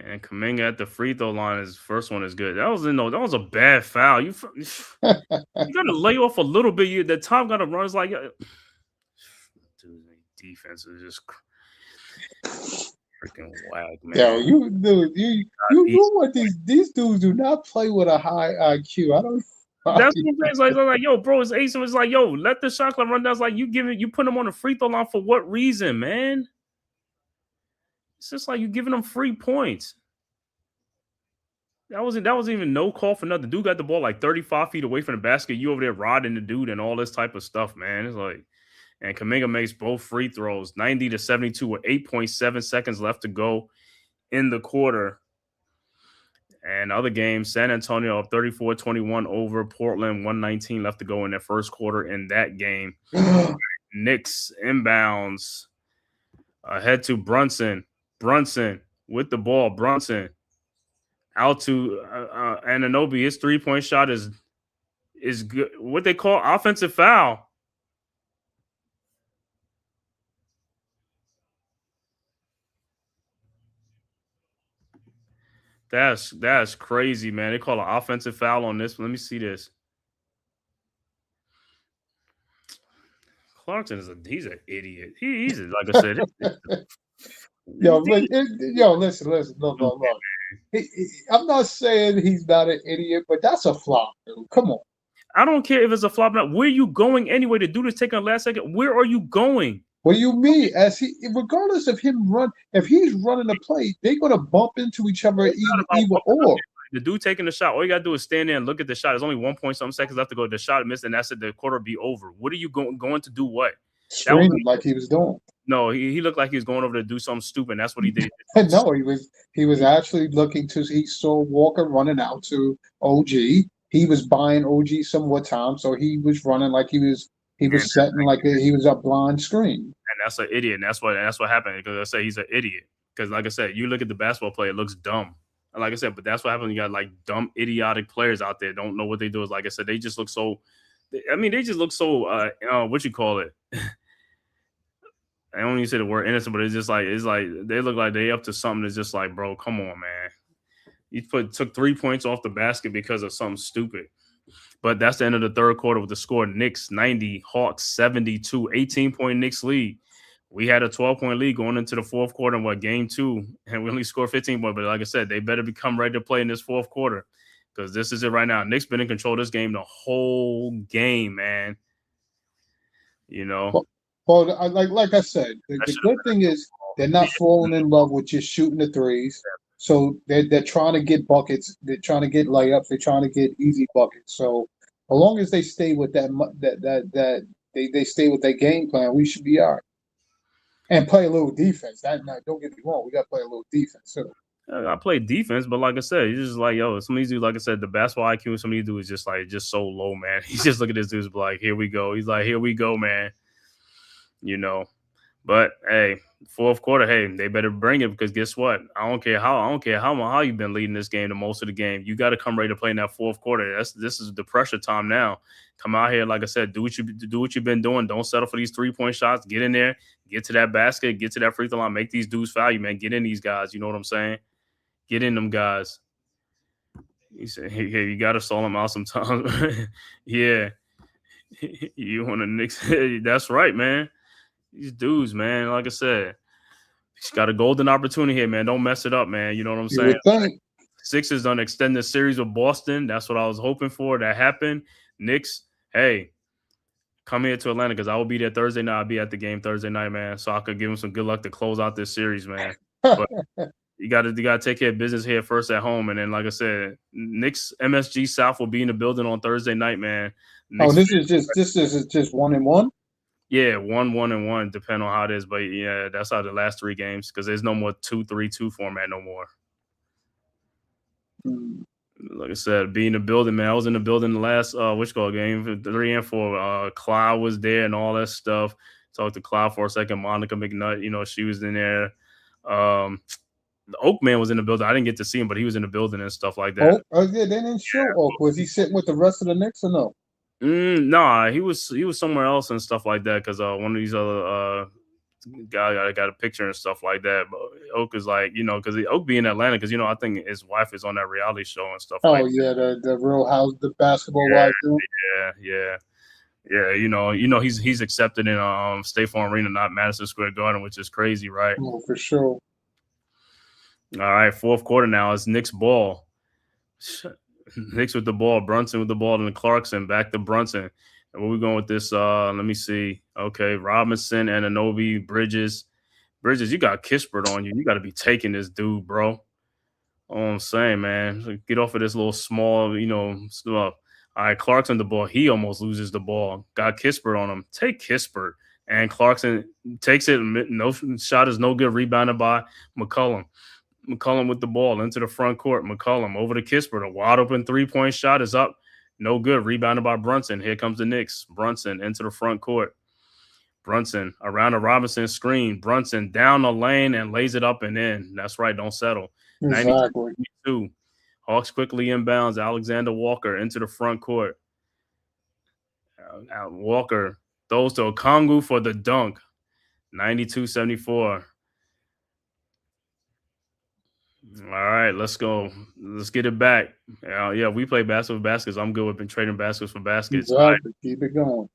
And Kuminga at the free throw line, his first one is good. That was a bad foul. You gotta lay off a little bit. The top gotta run. It's like, dude, defense is just freaking whack, man. Yo, you know what these dudes do not play with a high IQ. I don't. That's what I'm saying. Like, yo, bro, it's ace. It's like, yo, let the shot clock run down. It's like you put him on the free throw line for what reason, man? It's just like you giving them free points. That wasn't even no call for nothing. Dude got the ball like 35 feet away from the basket. You over there rodding the dude and all this type of stuff, man. It's like, and Kuminga makes both free throws, 90-72 with 8.7 seconds left to go in the quarter. And other games, San Antonio up 34-21 over Portland, 119 left to go in their first quarter in that game. Knicks inbounds ahead to Brunson. Brunson with the ball. Brunson out to Anunoby. His three-point shot is good. What they call offensive foul. That's crazy, man. They call an offensive foul on this. Let me see this. Clarkson he's an idiot. He's like I said. Yo, listen, look. I'm not saying he's not an idiot, but that's a flop, dude. Come on. I don't care if it's a flop or not. Where are you going anyway? To do this taking last second? Where are you going? What do you mean? Regardless of if he's running a play, they're gonna bump into each other either or. The dude taking the shot, all you gotta do is stand there and look at the shot. There's only 1 point something seconds left to go. The shot missed, and that's it. The quarter be over. What are you going to do? What? Screaming like he was doing. No, he looked like he was going over to do something stupid. And that's what he did. No, he was actually looking to. He saw Walker running out to OG. He was buying OG some more time, so he was running like he was setting like he was a blind screen. And that's an idiot. And that's what happened. Because I say he's an idiot. Because like I said, you look at the basketball play, it looks dumb. And like I said, but that's what happens. You got like dumb, idiotic players out there. Don't know what they do. Is like I said, they just look so. I mean, they just look so. What you call it? I don't even say the word innocent, but it's like they look like they up to something that's just like, bro, come on, man. You took 3 points off the basket because of something stupid. But that's the end of the third quarter with the score: Knicks 90, Hawks 72, 18-point Knicks lead. We had a 12-point lead going into the fourth quarter in game 2, and we only scored 15 points. But like I said, they better become ready to play in this fourth quarter because this is it right now. Knicks been in control of this game the whole game, man. You know. Well, like I said, the good thing is they're not falling in love with just shooting the threes. So they're trying to get buckets. They're trying to get layups. They're trying to get easy buckets. So as long as they stay with they stay with their game plan, we should be all right. And play a little defense. Don't get me wrong, we got to play a little defense too. I play defense, but like I said, he's just like, yo, some of these dudes, like I said, the basketball IQ of some of these dudes is just so low, man. He's just looking at this dude's like, here we go. He's like, here we go, man. You know, but hey, fourth quarter, hey, they better bring it because guess what? I don't care how you've been leading this game the most of the game. You got to come ready to play in that fourth quarter. This is the pressure time now. Come out here, like I said, do what you've been doing. Don't settle for these 3-point shots. Get in there, get to that basket, get to that free throw line, make these dudes foul you, man. Get in these guys. You know what I'm saying? Get in them guys. He said, hey, you got to stall them out sometimes. Yeah, you want to Knicks? That's right, man. These dudes, man, like I said, he's got a golden opportunity here, man. Don't mess it up, man. You know what I'm saying? Sixers done extend the series with Boston. That's what I was hoping for. That happened. Knicks, hey, come here to Atlanta because I will be there Thursday night. I'll be at the game Thursday night, man. So I could give him some good luck to close out this series, man. But you gotta take care of business here first at home. And then, like I said, Knicks MSG South will be in the building on Thursday night, man. Knicks, this is just 1-1? Yeah, 1-1-1, depending on how it is. But yeah, that's how the last 3 games because there's no more 2-3-2 format no more. Like I said, be in the building, man. I was in the building the last game 3 and 4. Cloud was there and all that stuff. Talked to Cloud for a second. Monica McNutt, she was in there. The Oak Man was in the building. I didn't get to see him, but he was in the building and stuff like that. Oh yeah, they didn't show Oak. Was he sitting with the rest of the Knicks or no? Nah, he was somewhere else and stuff like that because one of these other guy got a picture and stuff like that. But Oak is like, because Oak be in Atlanta because I think his wife is on that reality show and stuff. Oh yeah, the Real House, the basketball wife. Yeah. He's accepted in State Farm Arena, not Madison Square Garden, which is crazy, right? Oh, for sure. All right, fourth quarter now is Knicks ball. Knicks with the ball, Brunson with the ball, and Clarkson back to Brunson. And where we going with this? Let me see. Okay, Robinson, Anunoby, Bridges. Bridges, you got Kispert on you. You got to be taking this dude, bro. All I'm saying, man. Get off of this little small, stuff. All right, Clarkson the ball. He almost loses the ball. Got Kispert on him. Take Kispert. And Clarkson takes it. No shot is no good. Rebounded by McCollum. McCollum with the ball into the front court. McCollum over to Kispert. A wide open 3-point shot is up. No good. Rebounded by Brunson. Here comes the Knicks. Brunson into the front court. Brunson around the Robinson screen. Brunson down the lane and lays it up and in. That's right. Don't settle. Exactly. 92. Hawks quickly inbounds. Alexander Walker into the front court. Walker throws to Okongwu for the dunk. 92-74. All right, let's go. Let's get it back. Yeah, we play basketball with baskets. I'm good with trading baskets for baskets. Exactly. Right. Keep it going.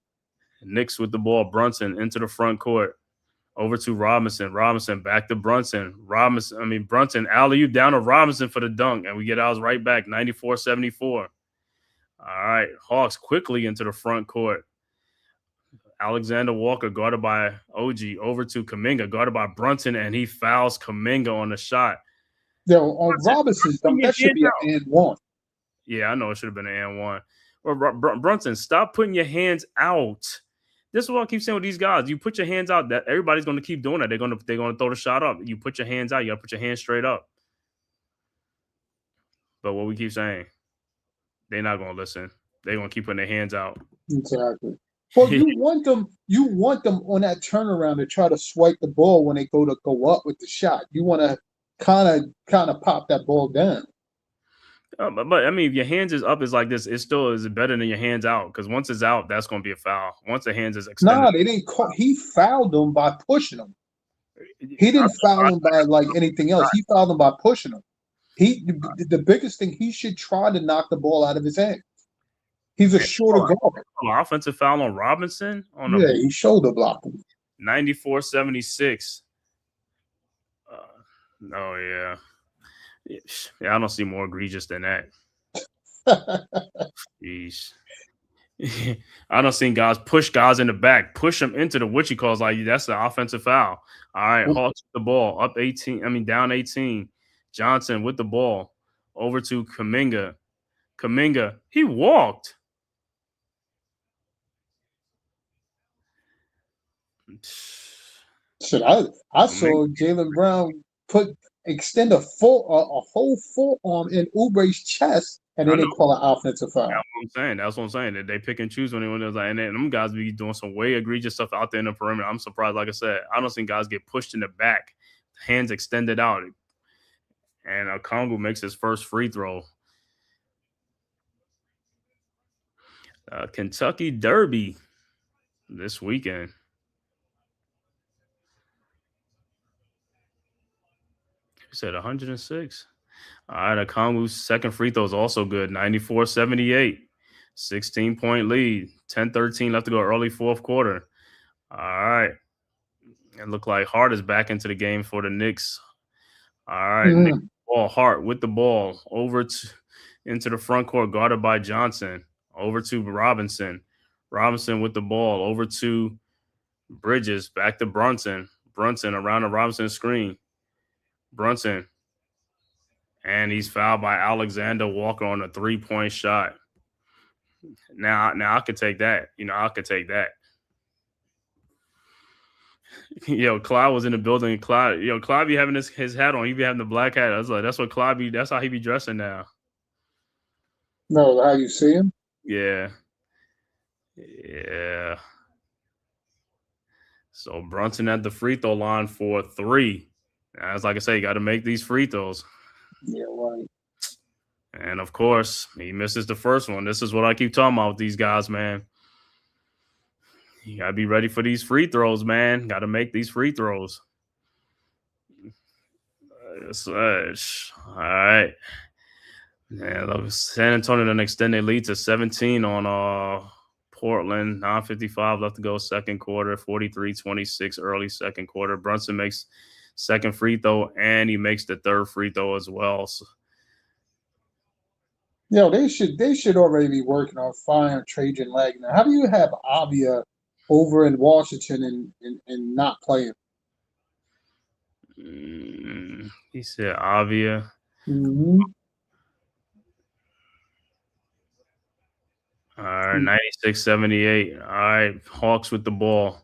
Knicks with the ball. Brunson into the front court. Over to Robinson. Robinson back to Brunson. Brunson alley-oop down to Robinson for the dunk, and we get ours right back, 94-74. All right, Hawks quickly into the front court. Alexander Walker guarded by OG over to Kuminga, guarded by Brunson, and he fouls Kuminga on the shot. Yo, on Robinson's dunk, that should be an and one. Yeah, I know it should have been an and one. Well, Brunson, stop putting your hands out. This is what I keep saying with these guys. You put your hands out, that everybody's going to keep doing that. They're going to throw the shot up. You put your hands out. You got to put your hands straight up. But what we keep saying, they're not going to listen. They're going to keep putting their hands out. Exactly. Well, you want them on that turnaround to try to swipe the ball when they go up with the shot. You want to kind of pop that ball down. But I mean, if your hands is up, is like this. It still is better than your hands out, because once it's out, that's going to be a foul. Once the hands is extended, Nah, they didn't call. He fouled them by pushing them. He didn't foul them by like anything else. He fouled them by pushing them. The biggest thing, he should try to knock the ball out of his hand. He's a shorter guard. Offensive foul on Robinson he shoulder blocked him. 94-76. Oh yeah. Yeah, I don't see more egregious than that. Jeez. I don't see guys push guys in the back, push them into the what you calls like that's the offensive foul. All right, Hawks with the ball up 18. Down 18. Johnson with the ball over to Kuminga. Kuminga, he walked. Shit, I saw Jaylen Brown extend a whole forearm in Oubre's chest, and then they call an offensive foul. That's what I'm saying. That they pick and choose when they're like, and then them guys be doing some way egregious stuff out there in the perimeter. I'm surprised. Like I said, I don't see guys get pushed in the back, hands extended out, and Okongwu makes his first free throw. Kentucky Derby this weekend. You said 106. All right, Okongwu's second free throw is also good. 94-78. 16-point lead. 10-13 left to go early fourth quarter. All right. It looked like Hart is back into the game for the Knicks. All right. Knicks ball. Hart with the ball over into the front court, guarded by Johnson. Over to Robinson. Robinson with the ball over to Bridges. Back to Brunson. Brunson around the Robinson screen. Brunson. And he's fouled by Alexander Walker on a 3-point shot. Now I could take that. I could take that. Clyde was in the building. Clyde be having his hat on. He be having the black hat. I was like, that's what Clyde be. That's how he be dressing now. No, how you see him? Yeah. So Brunson at the free throw line for 3. As like I say, you got to make these free throws. Yeah, right. And of course, he misses the first one. This is what I keep talking about with these guys, man. You got to be ready for these free throws, man. Got to make these free throws. All right. Yeah, San Antonio then extend their lead to 17 on Portland. 9:55 left to go second quarter. 43-26 early second quarter. Brunson makes second free throw, and he makes the third free throw as well. So, they should already be working on firing Trajan Langdon. How do you have Avia over in Washington and not playing? He said Avia. Mm-hmm. All right, 96-78. All right, Hawks with the ball.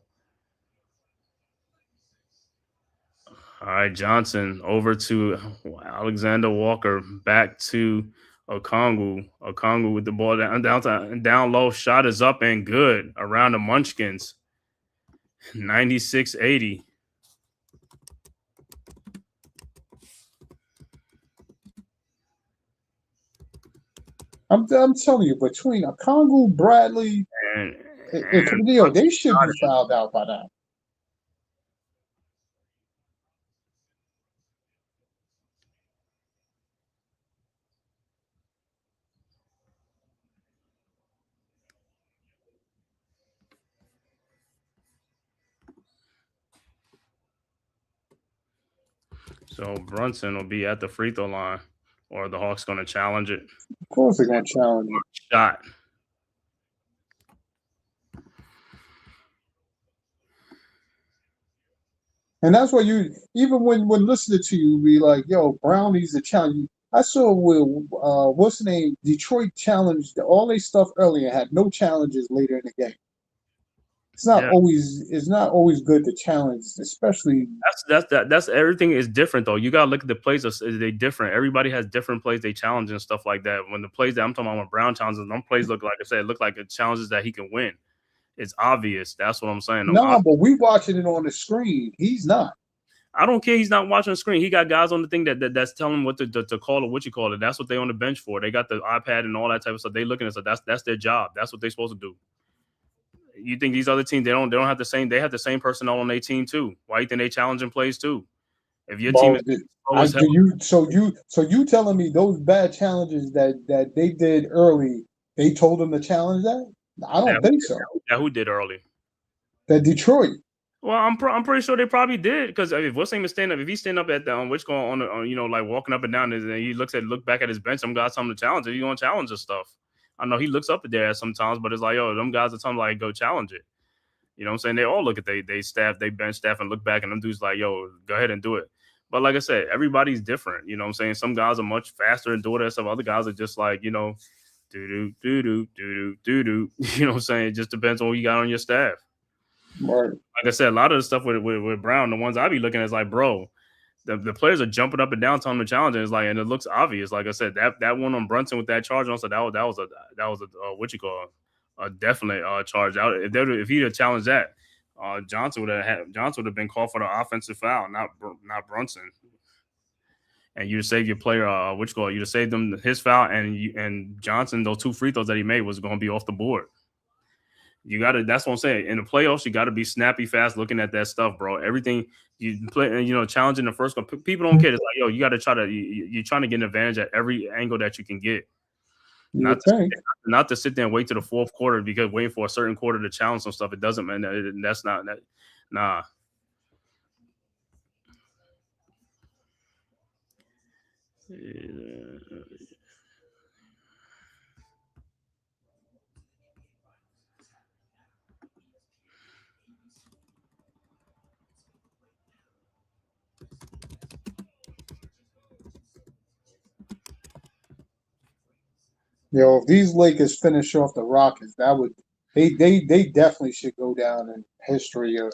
All right, Johnson over to Alexander Walker, back to Okongwu. Okongwu with the ball down low. Shot is up and good around the Munchkins. 96-80. I'm telling you, between Okongwu, Bradley, and Camille, they should be fouled out by now. So Brunson will be at the free throw line, or the Hawks going to challenge it. Of course they're gonna challenge it. Shot. And that's why you, even when listening to you, be like, "Yo, Brown needs a challenge." I saw what's the name? Detroit challenged all their stuff earlier, had no challenges later in the game. It's not always good to challenge, especially. That's everything is different though. You gotta look at the plays. They different. Everybody has different plays they challenge and stuff like that. When the plays that I'm talking about, when Brown challenges, them plays look like I said, look like it challenges that he can win. It's obvious. That's what I'm saying. No, but we watching it on the screen. He's not. I don't care. He's not watching the screen. He got guys on the thing that's telling him what to call it, what you call it. That's what they on the bench for. They got the iPad and all that type of stuff. They looking at stuff. That's their job. That's what they're supposed to do. You think these other teams they don't have the same? They have the same personnel on their team too. Why you think they challenging plays too? If your team is so you telling me those bad challenges that they did early, they told them to challenge that? I don't think so. Yeah, who did early? That Detroit. Well, I'm pretty sure they probably did because if what's name is standing up, if he's standing up at the which going on like walking up and down, and he look back at his bench, some guys tell him to challenge it. He's gonna challenge this stuff. I know he looks up at there sometimes, but it's like, yo, them guys are telling him like go challenge it. You know what I'm saying? They all look at they staff, they bench staff, and look back, and them dudes like, yo, go ahead and do it. But like I said, everybody's different. You know what I'm saying? Some guys are much faster and do that stuff. Other guys are just like, do do. You know what I'm saying? It just depends on what you got on your staff. Right. Like I said, a lot of the stuff with Brown, the ones I be looking at is like, bro, the players are jumping up and down telling them to challenge, and it's like, and it looks obvious. Like I said, that one on Brunson with that charge, also that was a what you call a definite charge out. If he'd have challenged that, Johnson would have been called for the offensive foul, not Brunson. And you'd save your player, you'd have saved them his foul, and Johnson, those two free throws that he made was going to be off the board. You got to. That's what I'm saying. In the playoffs, you got to be snappy, fast, looking at that stuff, bro. Everything you play, challenging the first one. People don't care. It's like, yo, you got to try to. You're trying to get an advantage at every angle that you can get. Not to sit there and wait to the fourth quarter because waiting for a certain quarter to challenge some stuff. It doesn't, man. That's not that. Nah. If these Lakers finish off the Rockets, that would they definitely should go down in history of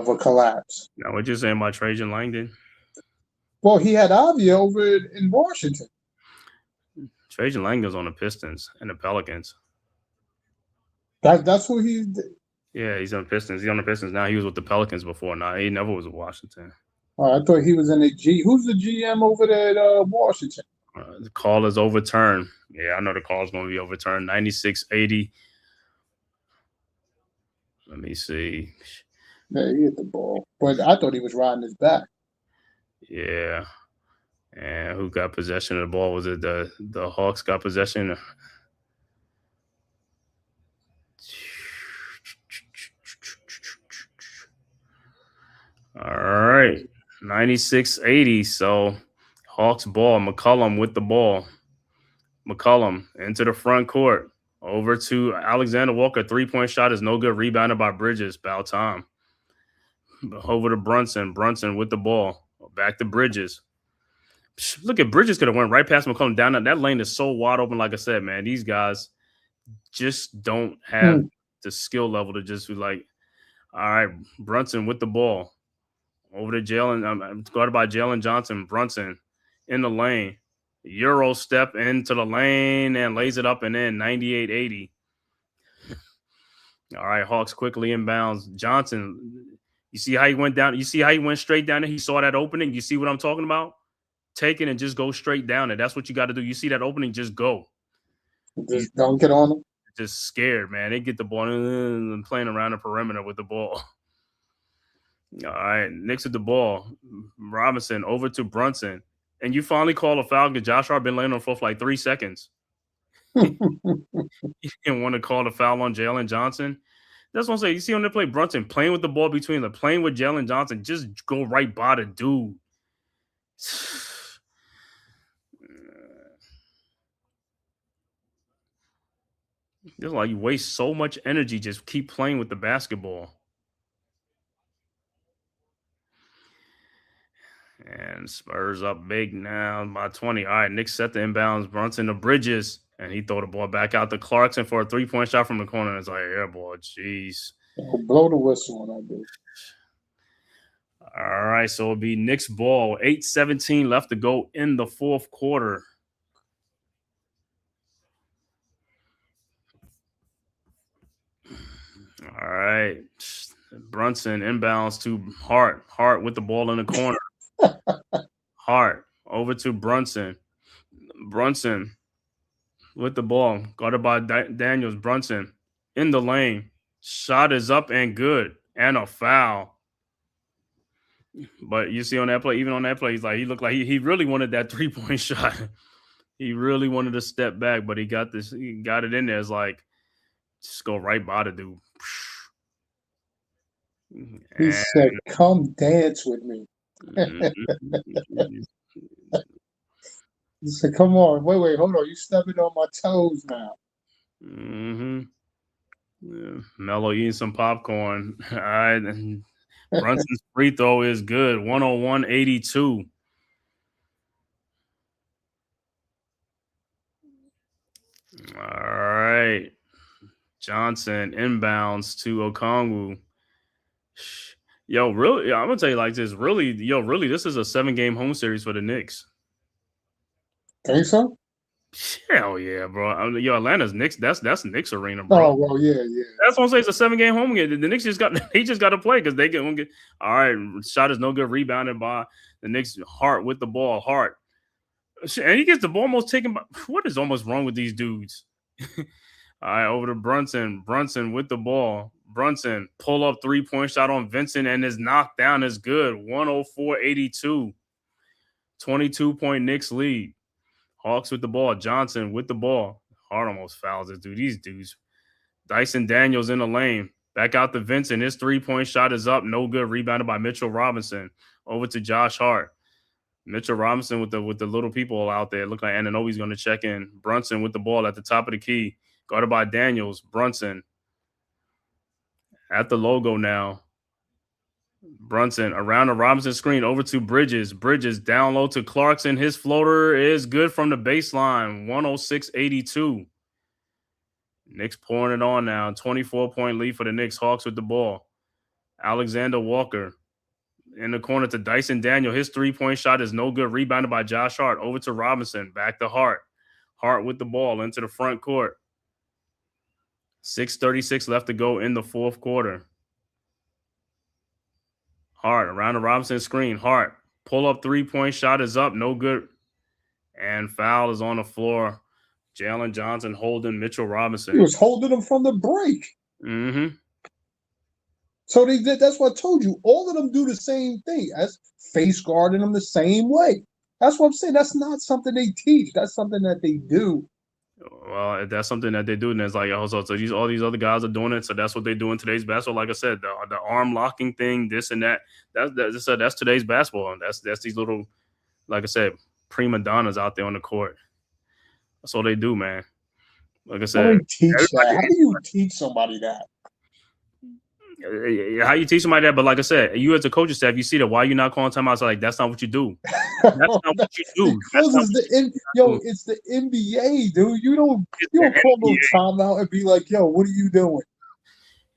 a collapse. Now, what you saying about Trajan Langdon? Well, he had Avia over in Washington. Trajan Langdon's on the Pistons and the Pelicans. That's what he. Yeah, he's on the Pistons. He's on the Pistons now. He was with the Pelicans before. Now he never was with Washington. I thought he was in the G. Who's the GM over there at Washington? The call is overturned. Yeah, I know the call is going to be overturned. 96-80. Let me see. Yeah, he hit the ball. But I thought he was riding his back. Yeah. And who got possession of the ball? Was it the Hawks got possession? All right. 96-80. So Hawks ball. McCollum with the ball. McCollum into the front court. Over to Alexander Walker. 3-point shot is no good. Rebounded by Bridges. About time. Over to Brunson. Brunson with the ball. Back to Bridges. Look at Bridges could have went right past McCollum down. That lane is so wide open. Like I said, man, these guys just don't have the skill level to just be like, all right, Brunson with the ball. Over to Jalen. Guarded by Jalen Johnson. Brunson in the lane. Euro step into the lane and lays it up and in. 98-80. All right, Hawks quickly inbounds. Johnson, you see how he went down? You see how he went straight down there? He saw that opening. You see what I'm talking about? Take it and just go straight down it. That's what you got to do. You see that opening, just go. Just don't get on him. Just scared, man. They get the ball and playing around the perimeter with the ball. All right, Knicks with the ball. Robinson over to Brunson. And you finally call a foul because Josh Hart been laying on the floor for like 3 seconds. You didn't want to call the foul on Jalen Johnson. That's what I'm saying. You see on the play, Brunson playing with the ball between the playing with Jalen Johnson, just go right by the dude. It's like you waste so much energy just keep playing with the basketball. And Spurs up big now by 20. All right, Knicks set the inbounds. Brunson to Bridges, and he throw the ball back out to Clarkson for a 3-point shot from the corner. It's like, air ball. Jeez. Blow the whistle on that dude. All right, so it'll be Knicks ball. 8:17 left to go in the fourth quarter. All right. Brunson inbounds to Hart. Hart with the ball in the corner. Hart over to Brunson. Brunson with the ball. Guarded by Daniels. Brunson in the lane. Shot is up and good. And a foul. But you see on that play, even on that play, he looked like he really wanted that 3-point shot. He really wanted to step back, but he got it in there. It's like, just go right by the dude. He said, "Come dance with me." He said, "Come on, wait, hold on. You stepping on my toes now." Yeah. Melo eating some popcorn. All right. Brunson's free throw is good. 101-82. All right. Johnson inbounds to Okongwu. Yo, really, I'm gonna tell you like this. Really, this is a 7-game home series for the Knicks. Think so? Hell yeah, bro. Atlanta's Knicks. That's Knicks arena, bro. Oh well, yeah. That's what I'm saying. It's a 7-game home game. The Knicks just got to play because they get all right. Shot is no good. Rebounded by the Knicks. Hart with the ball. Hart, and he gets the ball almost taken by. What is almost wrong with these dudes? All right, over to Brunson. Brunson with the ball. Brunson pull up 3-point shot on Vincent and his knockdown is good. 104-82. 22-point Knicks lead. Hawks with the ball. Johnson with the ball. Hart almost fouls it, dude. These dudes. Dyson Daniels in the lane. Back out to Vincent. His 3-point shot is up. No good. Rebounded by Mitchell Robinson. Over to Josh Hart. Mitchell Robinson with the little people out there. Look like Anunoby's going to check in. Brunson with the ball at the top of the key. Guarded by Daniels. Brunson at the logo now. Brunson around the Robinson screen over to Bridges. Bridges down low to Clarkson. His floater is good from the baseline. 106-82. Knicks pouring it on now. 24-point lead for the Knicks. Hawks with the ball. Alexander Walker in the corner to Dyson Daniel. His 3-point shot is no good. Rebounded by Josh Hart. Over to Robinson. Back to Hart. Hart with the ball into the front court. 6:36 left to go in the fourth quarter. Hart around the Robinson screen. Hart pull up 3-point shot is up. No good. And foul is on the floor. Jalen Johnson holding Mitchell Robinson. He was holding him from the break. Mm-hmm. So they did. That's what I told you. All of them do the same thing. As face guarding them the same way. That's what I'm saying. That's not something they teach. That's something that they do. Well, if that's something that they do, and it's like, all these other guys are doing it, so that's what they do in today's basketball. Like I said, the arm locking thing, this and that. That's today's basketball. And that's these little, like I said, prima donnas out there on the court. That's all they do, man. Like I said, how do you teach somebody that? How you teach somebody that? But like I said, you as a coaching staff, you see that. Why you not calling timeouts? So like, that's not what you do. That's not what you do. It's the NBA, dude. You don't call no timeout and be like, yo, what are you doing?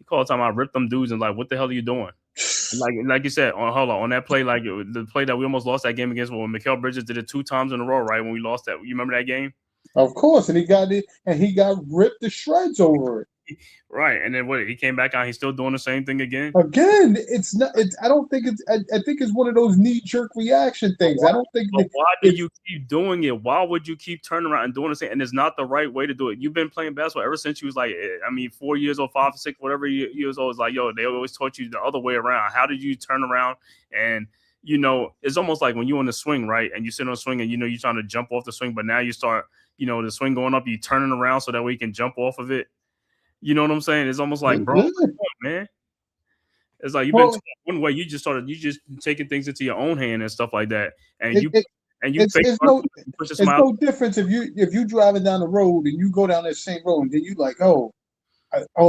You call timeout, rip them dudes, and like, what the hell are you doing? Like you said, on that play, like the play that we almost lost that game against, when Mikal Bridges did it 2 times in a row, right? When we lost that, you remember that game? Of course, and he got it, and he got ripped to shreds over it. Right, and then he came back out. He's still doing the same thing again. It's not. I don't think it's. I think it's one of those knee-jerk reaction things. I don't think. But why do you keep doing it? Why would you keep turning around and doing the same? And it's not the right way to do it. You've been playing basketball ever since you was like, 4 years old, 5 or 6, whatever years old. It's like, yo, they always taught you the other way around. How did you turn around? And it's almost like when you're on the swing, right? And you sit on the swing, and you're trying to jump off the swing, but now you start, the swing going up, you turning around so that way you can jump off of it. You know what I'm saying? It's almost like, bro, Yeah. come on, man. It's like you've been Well, taught one way. You just taking things into your own hand and stuff like that, and it, it, you it's fake it's no pushing it's somebody. no difference if you driving down the road and you go down that same road and then you like, oh,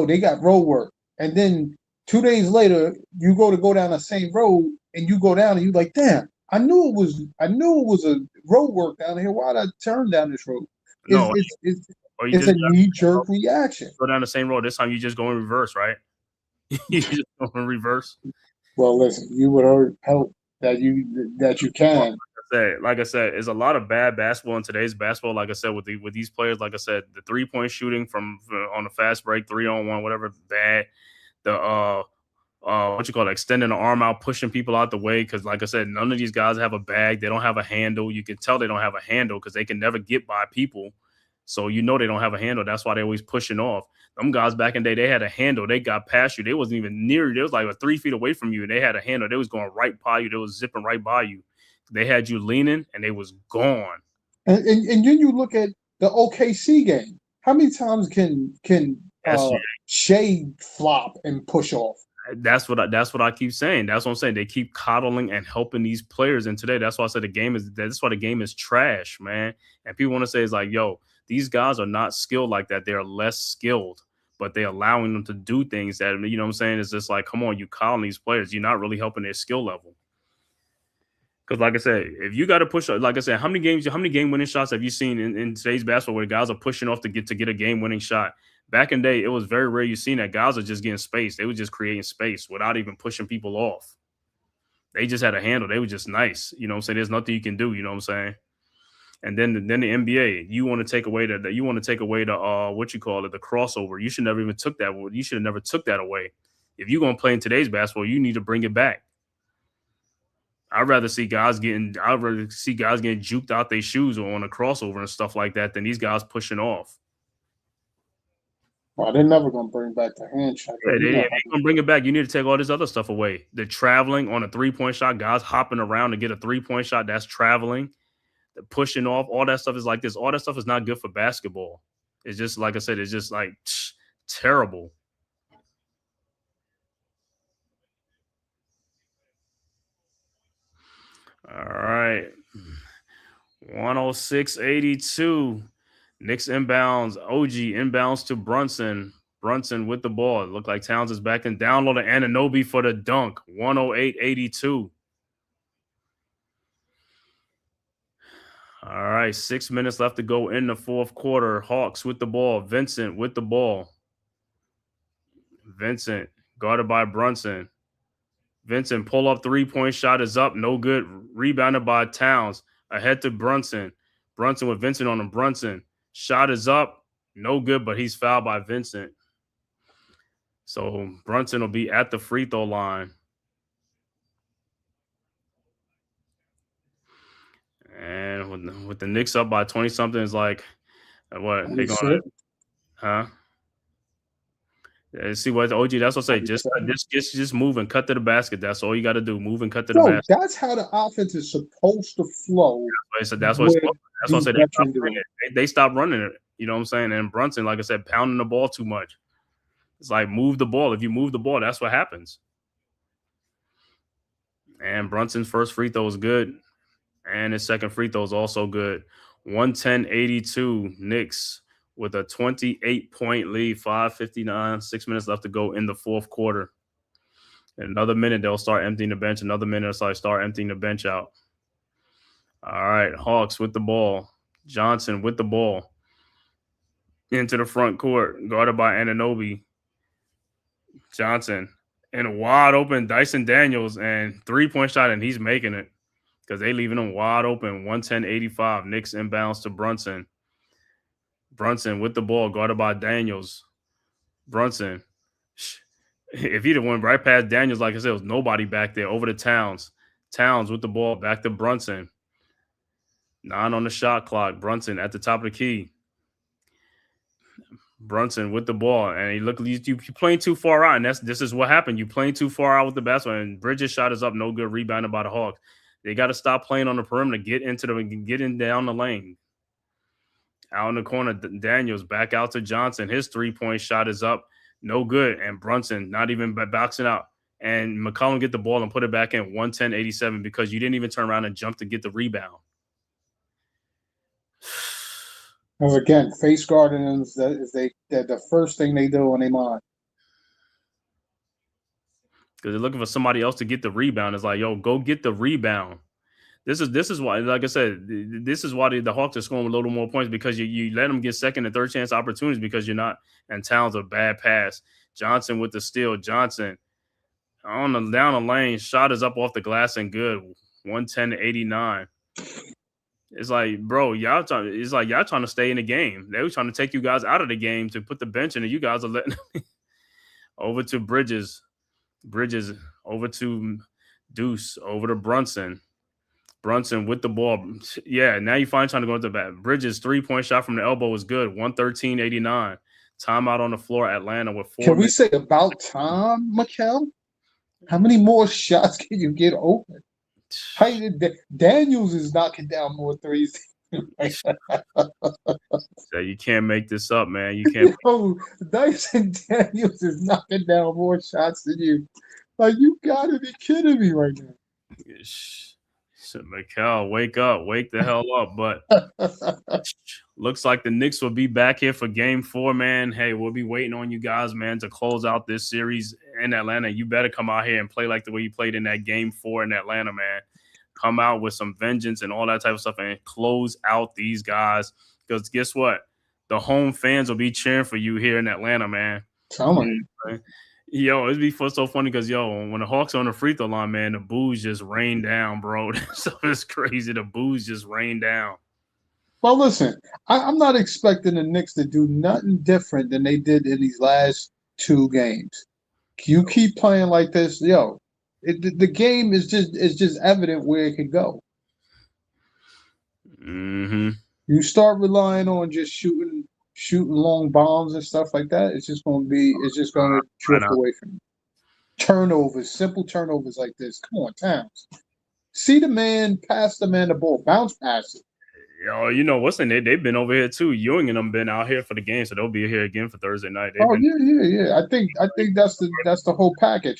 they got road work, and then 2 days later you go down the same road and you go down and you like, damn, I knew it was a road work down here. Why'd I turn down this road? It's No, it's it's or you it's just a knee jerk reaction. go down the same road. This time you just go in reverse, right? You just go in reverse. Well, listen, you would hope that you can. Like I said, there's a lot of bad basketball in today's basketball. Like I said, with these players, like I said, the 3-point shooting from on the fast break, 3-on-1, whatever, bad. The what you call it, extending the arm out, pushing people out the way. Because like I said, none of these guys have a bag. They don't have a handle. You can tell they don't have a handle because they can never get by people. So you know they don't have a handle. That's why they're always pushing off. Them guys back in the day, they had a handle. They got past you. They wasn't even near you. They was like 3 feet away from you, and they had a handle. They was going right by you. They was zipping right by you. They had you leaning, and they was gone. And then you look at the OKC game. How many times can Shea flop and push off? That's what I keep saying. That's what I'm saying. They keep coddling and helping these players. And today, that's why I said that's why the game is trash, man. And people want to say it's like, yo, these guys are not skilled like that. They're less skilled, but they're allowing them to do things that, you know what I'm saying? It's just like, come on, you coddling these players. You're not really helping their skill level. Because like I said, if you got to push, like I said, how many game winning shots have you seen in today's basketball where guys are pushing off to get a game winning shot? Back in the day, it was very rare you seen that. Guys are just getting space. They were just creating space without even pushing people off. They just had a handle. They were just nice. You know what I'm saying? There's nothing you can do. You know what I'm saying? And then the NBA, you want to take away the what you call it, the crossover. You should never even took that. You should have never took that away. If you're gonna play in today's basketball, you need to bring it back. I'd rather see guys getting juked out their shoes or on a crossover and stuff like that than these guys pushing off. Well, they're never gonna bring back the hand shot. Yeah, they ain't gonna bring it back. You need to take all this other stuff away. The traveling on a 3-point shot, guys hopping around to get a 3-point shot, that's traveling. The pushing off, all that stuff is like this. All that stuff is not good for basketball. It's just, like I said, it's just like terrible. All right. 106-82. Knicks inbounds. OG inbounds to Brunson. Brunson with the ball. Look like Towns is back in. Down low to Anunoby for the dunk. 108-82. All right, 6 minutes left to go in the fourth quarter. Hawks with the ball. Vincent with the ball. Vincent guarded by Brunson. Vincent pull up 3-point shot is up. No good. Rebounded by Towns. Ahead to Brunson. Brunson with Vincent on him. Brunson. Shot is up. No good, but he's fouled by Vincent. So Brunson will be at the free throw line. And with the Knicks up by 20-something, it's like, what? They're going to, huh? See what OG, that's what I say. Just move and cut to the basket. That's all you got to do. Move and cut to the basket. That's how the offense is supposed to flow. That's what I said. They stopped running it. You know what I'm saying? And Brunson, like I said, pounding the ball too much. It's like, move the ball. If you move the ball, that's what happens. And Brunson's first free throw is good. And his second free throw is also good. 110-82 Knicks with a 28-point lead, 5:59, 6 minutes left to go in the fourth quarter. In another minute, they'll start emptying the bench. Another minute, so I start emptying the bench out. All right, Hawks with the ball. Johnson with the ball. Into the front court, guarded by Anunoby. Johnson in a wide open Dyson Daniels and 3-point shot, and he's making it because they leaving him wide open. 110-85. Knicks inbounds to Brunson. Brunson with the ball, guarded by Daniels. Brunson, if he'd have went right past Daniels, like I said, there was nobody back there. Over to Towns. Towns with the ball, back to Brunson. 9 on the shot clock. Brunson at the top of the key. Brunson with the ball, and you playing too far out, and this is what happened. You playing too far out with the basketball, and Bridges' shot is up, no good. Rebounded by the Hawks. They got to stop playing on the perimeter, get in down the lane. Out in the corner, Daniels back out to Johnson. His 3-point shot is up. No good. And Brunson not even boxing out. And McCollum get the ball and put it back in 110-87 because you didn't even turn around and jump to get the rebound. Because again, face guarding is the first thing they do on their mind. Because they're looking for somebody else to get the rebound. It's like, yo, go get the rebound. This is why, like I said, this is why the Hawks are scoring a little more points, because you let them get second and third chance opportunities because you're not. And Towns a bad pass. Johnson with the steal. Johnson on the down the lane, shot is up off the glass and good. 110-89. It's like, bro, y'all trying to stay in the game. They were trying to take you guys out of the game to put the bench in, and you guys are letting over to Bridges over to Deuce, over to Brunson with the ball. Yeah, now you finally trying to go to the back. Bridges 3-point shot from the elbow was good. 113-89. Timeout on the floor. Atlanta with 4 Can we say about time, Mikal? How many more shots can you get open? Daniels is knocking down more threes. So you can't make this up, man. You can't. Dyson Daniels is knocking down more shots than you. Like, you gotta be kidding me right now. So Mikal, wake up, wake the hell up. But looks like the Knicks will be back here for game 4, man. Hey, we'll be waiting on you guys, man, to close out this series in Atlanta. You better come out here and play like the way you played in that game 4 in Atlanta, man. Come out with some vengeance and all that type of stuff and close out these guys. Because guess what? The home fans will be cheering for you here in Atlanta, man. Tell me. Yo, it'd be so funny because, yo, when the Hawks are on the free throw line, man, the boos just rain down, bro. So it's crazy. The boos just rain down. Well, listen, I'm not expecting the Knicks to do nothing different than they did in these last 2 games. You keep playing like this, yo, the game is just evident where it can go. Mm-hmm. You start relying on just shooting long bombs and stuff like that, it's just going to drift away from you. Turnovers, simple turnovers like this. Come on, Towns. See the man, pass the man the ball, bounce past it. Yo, you know what's in there? They've been over here too. Ewing and them been out here for the game, so they'll be here again for Thursday night. Yeah. I think that's the whole package.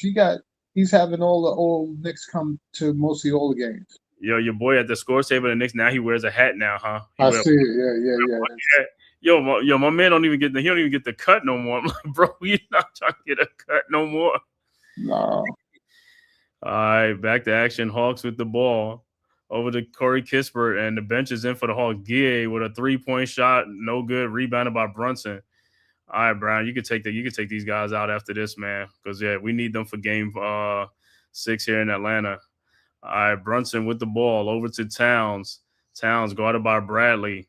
He's having all the old Knicks come to mostly all the games. Yo, your boy at the score table, the Knicks, now he wears a hat now, huh? I see it. Yeah. Yo, my man don't even get the cut no more. I'm like, bro, you're not trying to get a cut no more. No. All right, back to action. Hawks with the ball. Over to Corey Kispert, and the bench is in for the Hawks. Guille with a 3-point shot, no good. Rebounded by Brunson. All right, Brian, you could take these guys out after this, man, because we need them for game 6 here in Atlanta. All right, Brunson with the ball over to Towns. Towns guarded by Bradley.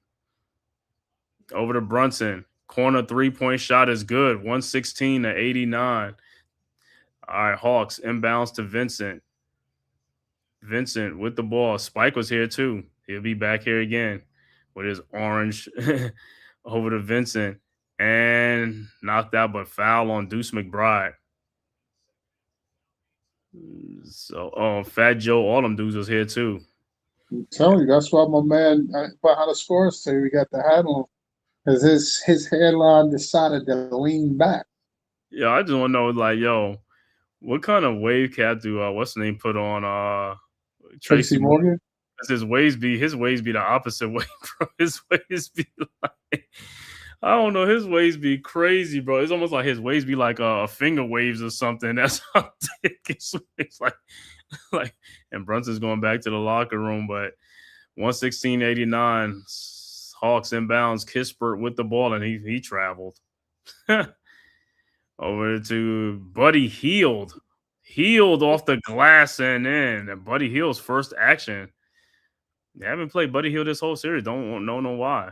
Over to Brunson. Corner 3-point shot is good. 116-89. All right, Hawks inbounds to Vincent. Vincent with the ball. Spike was here too. He'll be back here again with his orange. Over to Vincent and knocked out, but foul on Deuce McBride. So, Fat Joe, all them dudes was here too. I'm telling you, that's why my man behind the scores say we got the hat on, because his hairline decided to lean back. Yeah, I just want to know, like, yo, what kind of wave cap do what's the name put on Tracy Morgan? His waves be the opposite way, bro. His waves be like, I don't know, his waves be crazy, bro. It's almost like his waves be like finger waves or something. That's how thick his waves like. And Brunson's going back to the locker room, but 116-89, Hawks inbounds. Kispert with the ball, and he traveled. Over to Buddy Hield off the glass and in. And Buddy Hield's first action. They haven't played Buddy Hield this whole series. Don't know why.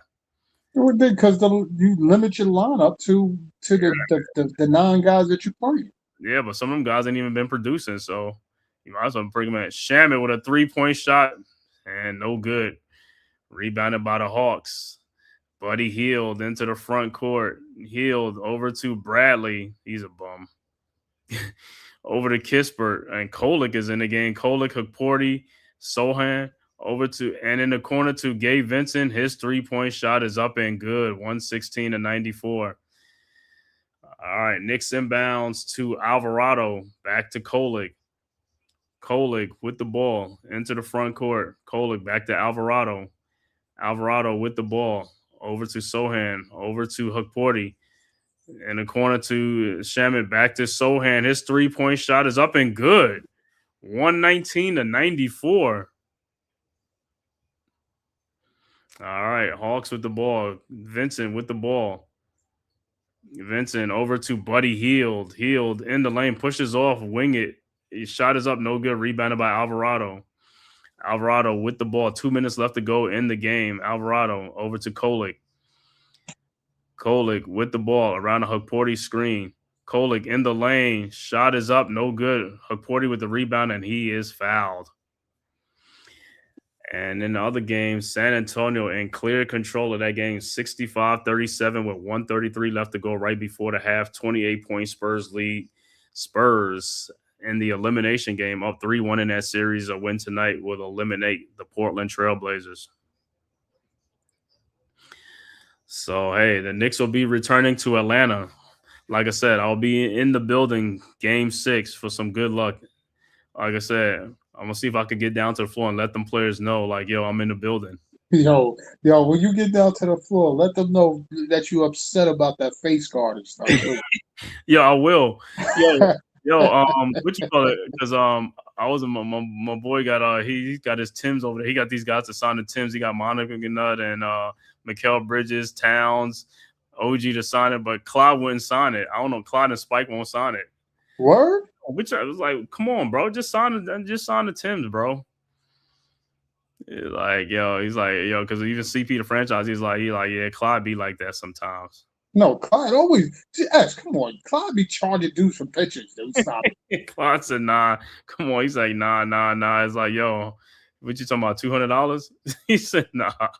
Because you limit your lineup to the 9 guys that you play. Yeah, but some of them guys ain't even been producing, so you might as well bring them in. Shamet with a 3-point shot and no good. Rebounded by the Hawks. Buddy Hield into the front court. Hield over to Bradley. He's a bum. Over to Kispert. And Kolick is in the game. Kolick, Hukporti, Sohan. and in the corner to Gabe Vincent. His 3-point shot is up and good, 116-94. All right, Knicks inbounds to Alvarado, back to Kolik. Kolik with the ball into the front court. Kolik back to Alvarado. Alvarado with the ball over to Sohan, over to Hukporti. In the corner to Shamit, back to Sohan. His 3-point shot is up and good, 119-94. All right, Hawks with the ball. Vincent with the ball. Vincent over to Buddy Hield. Hield in the lane, pushes off, wing it. His shot is up, no good. Rebounded by Alvarado. Alvarado with the ball. 2 minutes left to go in the game. Alvarado over to Kolik. Kolik with the ball around the Hukporti screen. Kolik in the lane. Shot is up, no good. Hukporti with the rebound, and he is fouled. And in the other games, San Antonio in clear control of that game, 65-37 with 133 left to go right before the half, 28-point Spurs lead. Spurs in the elimination game up 3-1 in that series. A win tonight will eliminate the Portland Trailblazers. So, hey, the Knicks will be returning to Atlanta. Like I said, I'll be in the building game 6 for some good luck. Like I said, I'm going to see if I can get down to the floor and let them players know, like, yo, I'm in the building. Yo, when you get down to the floor, let them know that you're upset about that face guard and stuff. Yeah, I will. What you call it? Because I was my boy got he got his Timbs over there. He got these guys to sign the Timbs. He got Monica Gannett and Mikal Bridges, Towns, OG to sign it, but Clyde wouldn't sign it. I don't know. Clyde and Spike won't sign it. Word? Which I was like, come on, bro, just sign the Timbs, bro. He's like, because even CP the franchise, he's like, yeah, Clyde be like that sometimes. No, Clyde always come on. Clyde be charging dudes for pictures, dude. Stop it. Clyde said, nah. Come on. He's like, nah. It's like, yo, what you talking about? $200? He said, nah. All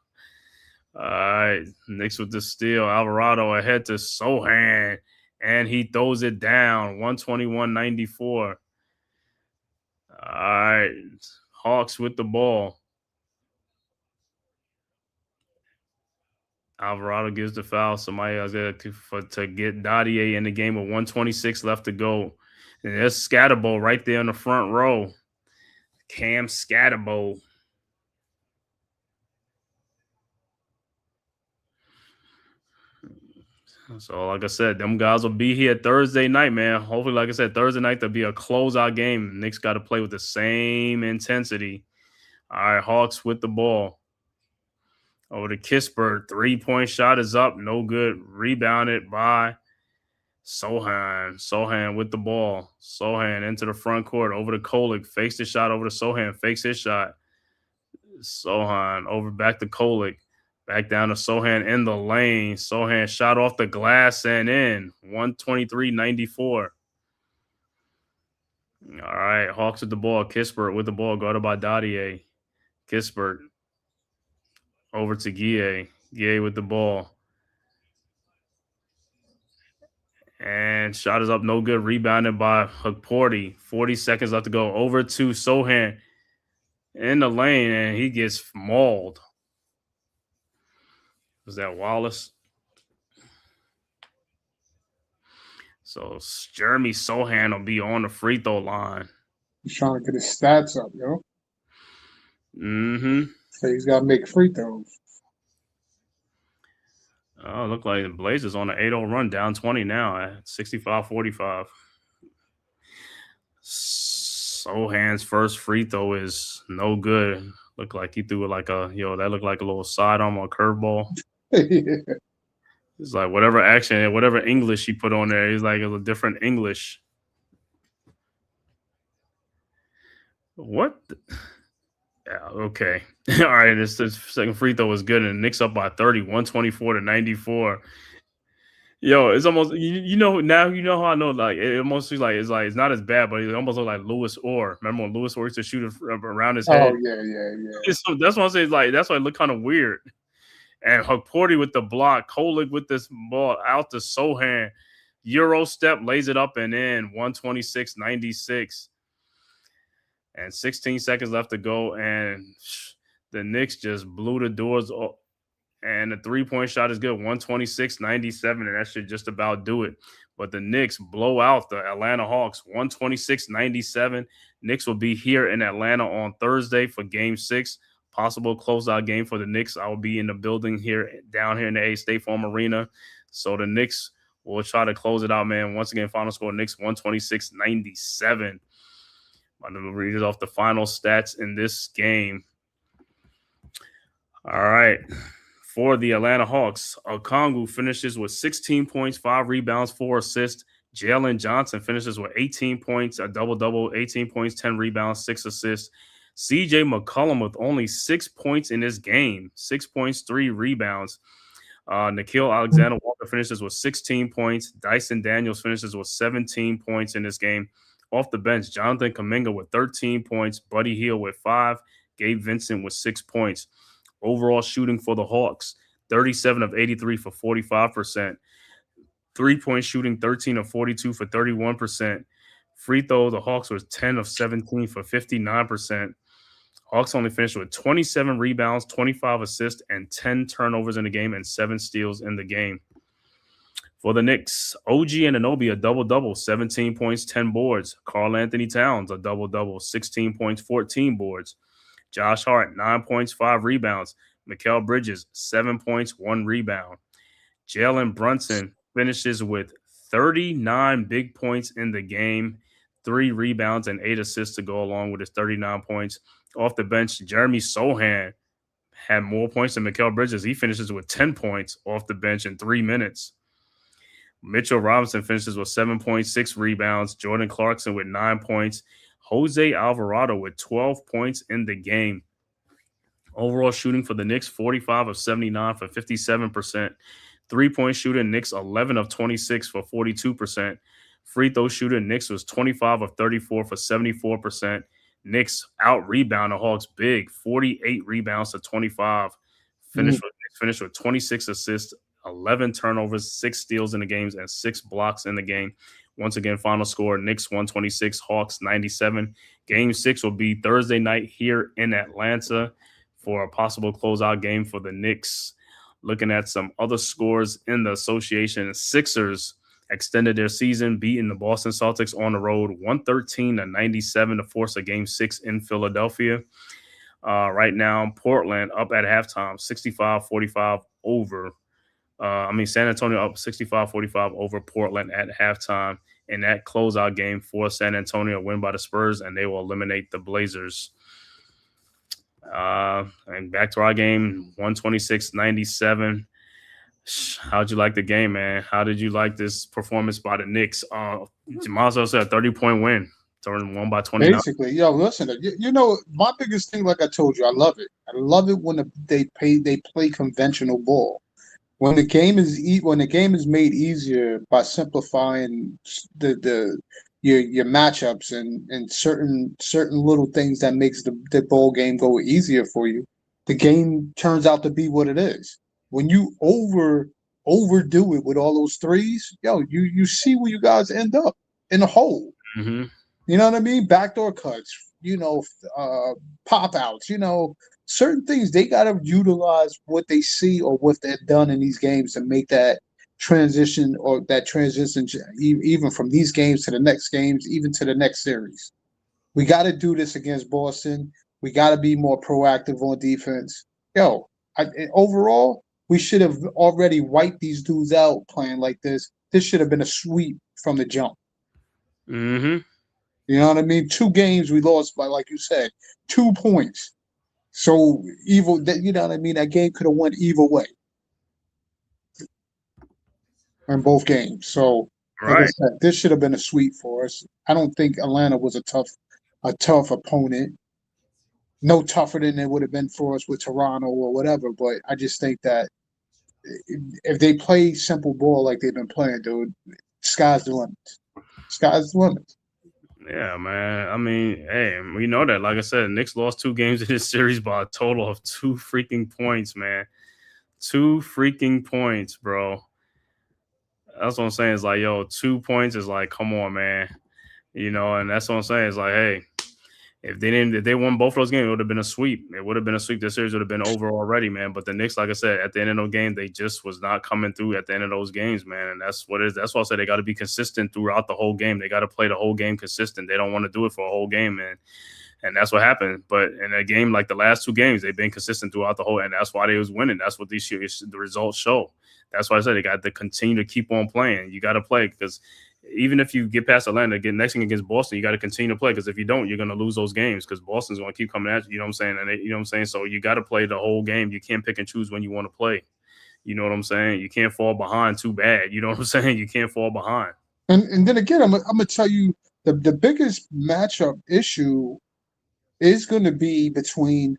right. Knicks with the steal. Alvarado ahead to Sohan. And he throws it down. 121-94. All right. Hawks with the ball. Alvarado gives the foul. Somebody else got to get Dadier in the game with 126 left to go. And there's Scatterbo right there in the front row. Cam Scatterbo. So, like I said, them guys will be here Thursday night, man. Hopefully, like I said, Thursday night, there'll be a closeout game. Knicks got to play with the same intensity. All right, Hawks with the ball. Over to Kispert. 3-point shot is up. No good. Rebounded by Sohan. Sohan with the ball. Sohan into the front court. Over to Kolik. Fakes the shot over to Sohan. Fakes his shot. Sohan over back to Kolik. Back down to Sohan in the lane. Sohan shot off the glass and in. 123-94. All right. Hawks with the ball. Kispert with the ball. Guarded by Dadier. Kispert. Over to Guille. Guille with the ball. And shot is up, no good. Rebounded by Hukporti. 40 seconds left to go. Over to Sohan in the lane, and he gets mauled. Was that Wallace? So Jeremy Sohan will be on the free throw line. He's trying to get his stats up, yo. Mm-hmm. So he's got to make free throws. Oh, look like the Blazers on an 8-0 run, down 20 now at 65-45. Sohan's first free throw is no good. Looked like he threw it like that looked like a little sidearm or curveball. Yeah. It's like whatever action, whatever English he put on there, he's like a different English. What? Yeah, okay. All right, this second free throw was good, and Knicks up by 30, 124-94. Yo, it's almost now you know how I know, like it almost feels like it's not as bad, but it almost look like Louis Orr. Remember when Louis Orr used to shoot it around his head? Oh yeah. So that's why I say that's why it looked kind of weird. And Hukporti with the block, Kolik with this ball out to Sohan. Euro step, lays it up and in, 126-96. And 16 seconds left to go. And The Knicks just blew the doors off. And the three-point shot is good, 126-97, and that should just about do it. But the Knicks blow out the Atlanta Hawks, 126-97. Knicks will be here in Atlanta on Thursday for Game 6, possible closeout game for the Knicks. I will be in the building down here in the State Farm Arena. So the Knicks will try to close it out, man. Once again, final score, Knicks 126-97. I'm going to read it off the final stats in this game. All right. For the Atlanta Hawks, Okongwu finishes with 16 points, 5 rebounds, 4 assists. Jalen Johnson finishes with 18 points, a double-double, 18 points, 10 rebounds, 6 assists. CJ McCollum with only 6 points in this game, 6 points, 3 rebounds. Nickeil Alexander-Walker finishes with 16 points. Dyson Daniels finishes with 17 points in this game. Off the bench, Jonathan Kuminga with 13 points, Buddy Hield with 5, Gabe Vincent with 6 points. Overall shooting for the Hawks, 37 of 83 for 45%. Three-point shooting, 13 of 42 for 31%. Free throw, the Hawks was 10 of 17 for 59%. Hawks only finished with 27 rebounds, 25 assists, and 10 turnovers in the game and 7 steals in the game. For the Knicks, OG Anunoby, a double-double, 17 points, 10 boards. Karl Anthony Towns, a double-double, 16 points, 14 boards. Josh Hart, 9 points, 5 rebounds. Mikal Bridges, 7 points, 1 rebound. Jalen Brunson finishes with 39 big points in the game, 3 rebounds and 8 assists to go along with his 39 points. Off the bench, Jeremy Sohan had more points than Mikal Bridges. He finishes with 10 points off the bench in 3 minutes. Mitchell Robinson finishes with 7.6 rebounds. Jordan Clarkson with 9 points. Jose Alvarado with 12 points in the game. Overall shooting for the Knicks, 45 of 79 for 57%. Three-point shooting, Knicks 11 of 26 for 42%. Free throw shooting, Knicks was 25 of 34 for 74%. Knicks out-rebound the Hawks big, 48 rebounds to 25. Finished with 26 assists, 11 turnovers, 6 steals in the games, and 6 blocks in the game. Once again, final score, Knicks 126, Hawks 97. Game 6 will be Thursday night here in Atlanta for a possible closeout game for the Knicks. Looking at some other scores in the association, Sixers extended their season, beating the Boston Celtics on the road 113-97 to force a Game 6 in Philadelphia. Right now, Portland up at halftime, 65-45 over. San Antonio up 65-45 over Portland at halftime. In that closeout game for San Antonio, win by the Spurs, and they will eliminate the Blazers. And back to our game, 126-97. How'd you like the game, man? How did you like this performance by the Knicks? Jamal said a 30-point win. Turned 1 by 29. Basically, listen, my biggest thing, like I told you, I love it. I love it when they play conventional ball. When the game is made easier by simplifying your matchups and certain little things that makes the ball game go easier for you, the game turns out to be what it is. When you overdo it with all those threes, you see where you guys end up in a hole. Mm-hmm. You know what I mean? Backdoor cuts, pop outs, certain things. They got to utilize what they see or what they've done in these games to make that transition even from these games to the next games, even to the next series. We got to do this against Boston. We got to be more proactive on defense. Overall, we should have already wiped these dudes out playing like this. This should have been a sweep from the jump. Mm-hmm. You know what I mean? 2 games we lost by, like you said, 2 points. So you know what I mean? That game could have went either way in both games. So like I said, this should have been a sweep for us. I don't think Atlanta was a tough opponent. No tougher than it would have been for us with Toronto or whatever. But I just think that if they play simple ball like they've been playing, dude, sky's the limit. Sky's the limit. Yeah, man. I mean, hey, we know that. Like I said, Knicks lost 2 games in this series by a total of 2 freaking points, man. 2 freaking points, bro. That's what I'm saying. It's like, 2 points is like, come on, man. And that's what I'm saying. It's like, hey, If they won both of those games, it would have been a sweep. It would have been a sweep. The series would have been over already, man. But the Knicks, like I said, at the end of the game, they just was not coming through at the end of those games, man. And that's what it is. That's why I said they got to be consistent throughout the whole game. They got to play the whole game consistent. They don't want to do it for a whole game, man. And that's what happened. But in a game like the last two games, they've been consistent throughout the whole, and that's why they was winning. That's what the results show. That's why I said they got to continue to keep on playing. You got to play, because even if you get past Atlanta, get next thing against Boston, you got to continue to play, because if you don't, you're going to lose those games, because Boston's going to keep coming at you. You know what I'm saying? And you know what I'm saying? So you got to play the whole game. You can't pick and choose when you want to play. You know what I'm saying? You can't fall behind too bad. You know what I'm saying? You can't fall behind. And then again, I'm gonna tell you the biggest matchup issue is going to be between,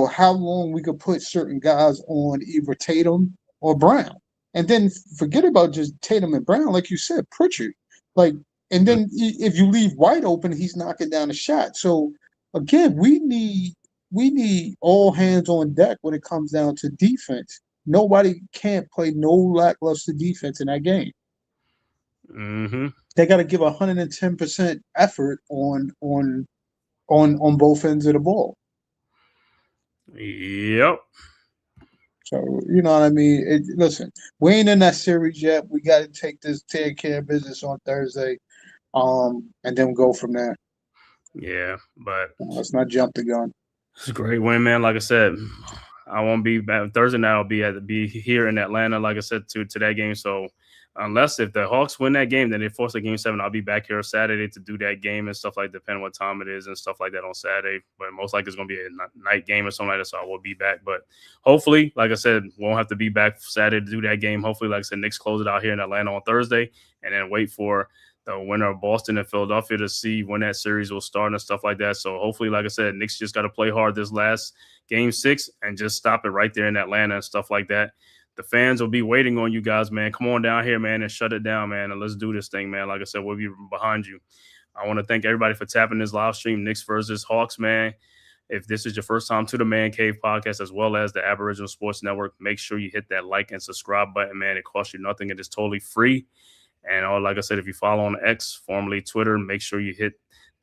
how long we could put certain guys on either Tatum or Brown. And then forget about just Tatum and Brown, like you said, Pritchard. And then if you leave White open, he's knocking down a shot. So again, we need all hands on deck when it comes down to defense. Nobody can't play no lackluster defense in that game. Mm-hmm. They got to give 110% effort on both ends of the ball. Yep. So, you know what I mean? Listen, we ain't in that series yet. We got to take care of business on Thursday, and then go from there. Yeah, but let's not jump the gun. It's a great win, man. Like I said, I won't be back Thursday night. I'll be here in Atlanta, like I said, to that game. So unless if the Hawks win that game, then they force a game 7. I'll be back here Saturday to do that game and stuff like that, depending on what time it is and stuff like that on Saturday. But most likely it's going to be a night game or something like that, so I will be back. But hopefully, like I said, won't have to be back Saturday to do that game. Hopefully, like I said, Knicks close it out here in Atlanta on Thursday, and then wait for the winner of Boston and Philadelphia to see when that series will start and stuff like that. So hopefully, like I said, Knicks just got to play hard this last game 6 and just stop it right there in Atlanta and stuff like that. The fans will be waiting on you guys, man. Come on down here, man, and shut it down, man, and let's do this thing, man. Like I said, we'll be behind you. I want to thank everybody for tapping this live stream, Knicks versus Hawks, man. If this is your first time to the Man-Cave podcast as well as the Aboriginal Sports Network, make sure you hit that like and subscribe button, man. It costs you nothing. It is totally free. And like I said, if you follow on X, formerly Twitter, make sure you hit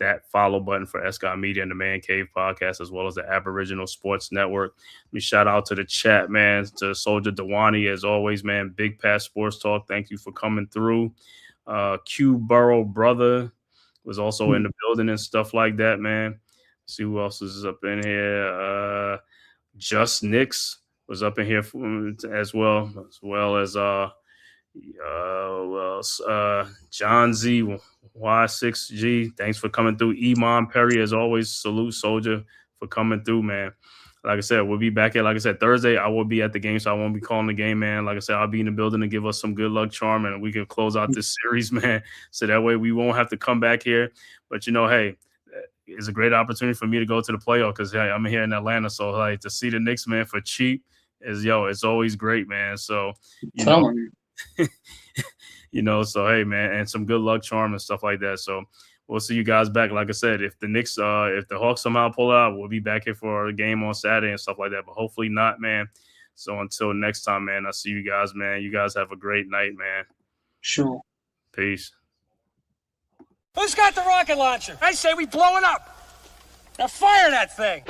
that follow button for Escott Media and the Man-Cave podcast, as well as the Aboriginal Sports Network. Let me shout out to the chat, man, to Soldier Dewani, as always, man. Big Pass Sports Talk, thank you for coming through. Q Burrow Brother was also in the building and stuff like that, man. Let's see who else is up in here. Just Knicks was up in here as well as John Z Y6G. Thanks for coming through. Iman Perry, as always, salute Soldier for coming through, man. Like I said, we'll be back here. Like I said, Thursday I will be at the game, so I won't be calling the game, man. Like I said, I'll be in the building to give us some good luck charm, and we can close out this series, man. So that way we won't have to come back here. But hey, it's a great opportunity for me to go to the playoff, because I'm here in Atlanta, so to see the Knicks, man, for cheap is it's always great, man. So so hey, man, and some good luck charm and stuff like that. So we'll see you guys back. Like I said, if the Knicks, if the Hawks somehow pull out, we'll be back here for a game on Saturday and stuff like that. But hopefully not, man. So until next time, man, I'll see you guys, man. You guys have a great night, man. Sure. Peace. Who's got the rocket launcher? I say we blow it up. Now fire that thing.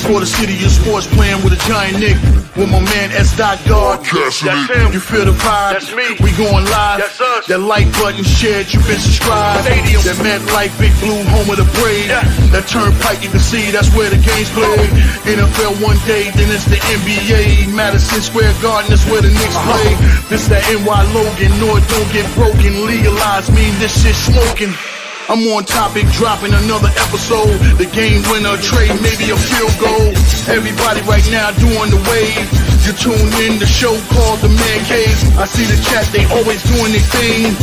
For the city of sports, playing with a giant Nick. With my man S. God. That's him. You feel the vibe? That's me. We going live. That's us. That like button shared, you been subscribed. Stadium. That MetLife, Big Blue, home of the Braves. Yeah. That turnpike, you can see that's where the game's played. NFL one day, then it's the NBA. Madison Square Garden, that's where the Knicks play. This that NY Logan, no it don't get broken. Legalize, mean this shit smoking. I'm on topic, dropping another episode. The game winner, trade, maybe a field goal. Everybody right now doing the wave. You tune in the show called The-Man-Cave. I see the chat, they always doing their thing.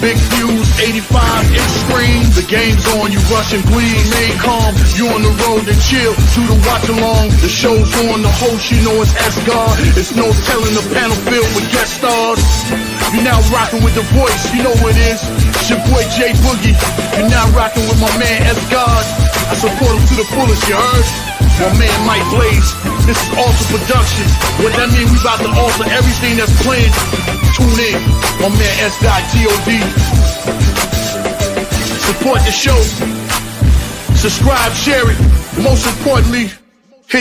Big views, 85 inch screen. The game's on, you rushing, please. Remain calm, you on the road and chill. Do the watch along. The show's on, the host, you know it's S-God. It's no telling the panel filled with guest stars. You're now rocking with the voice, you know who it is. It's your boy J Boogie. You're now rocking with my man S-God. I support him to the fullest, you heard? My man Mike Blaze. This is Alter Productions. What that mean, we about to alter everything that's playing. Tune in, my man S.TOD. Support the show. Subscribe, share it. Most importantly,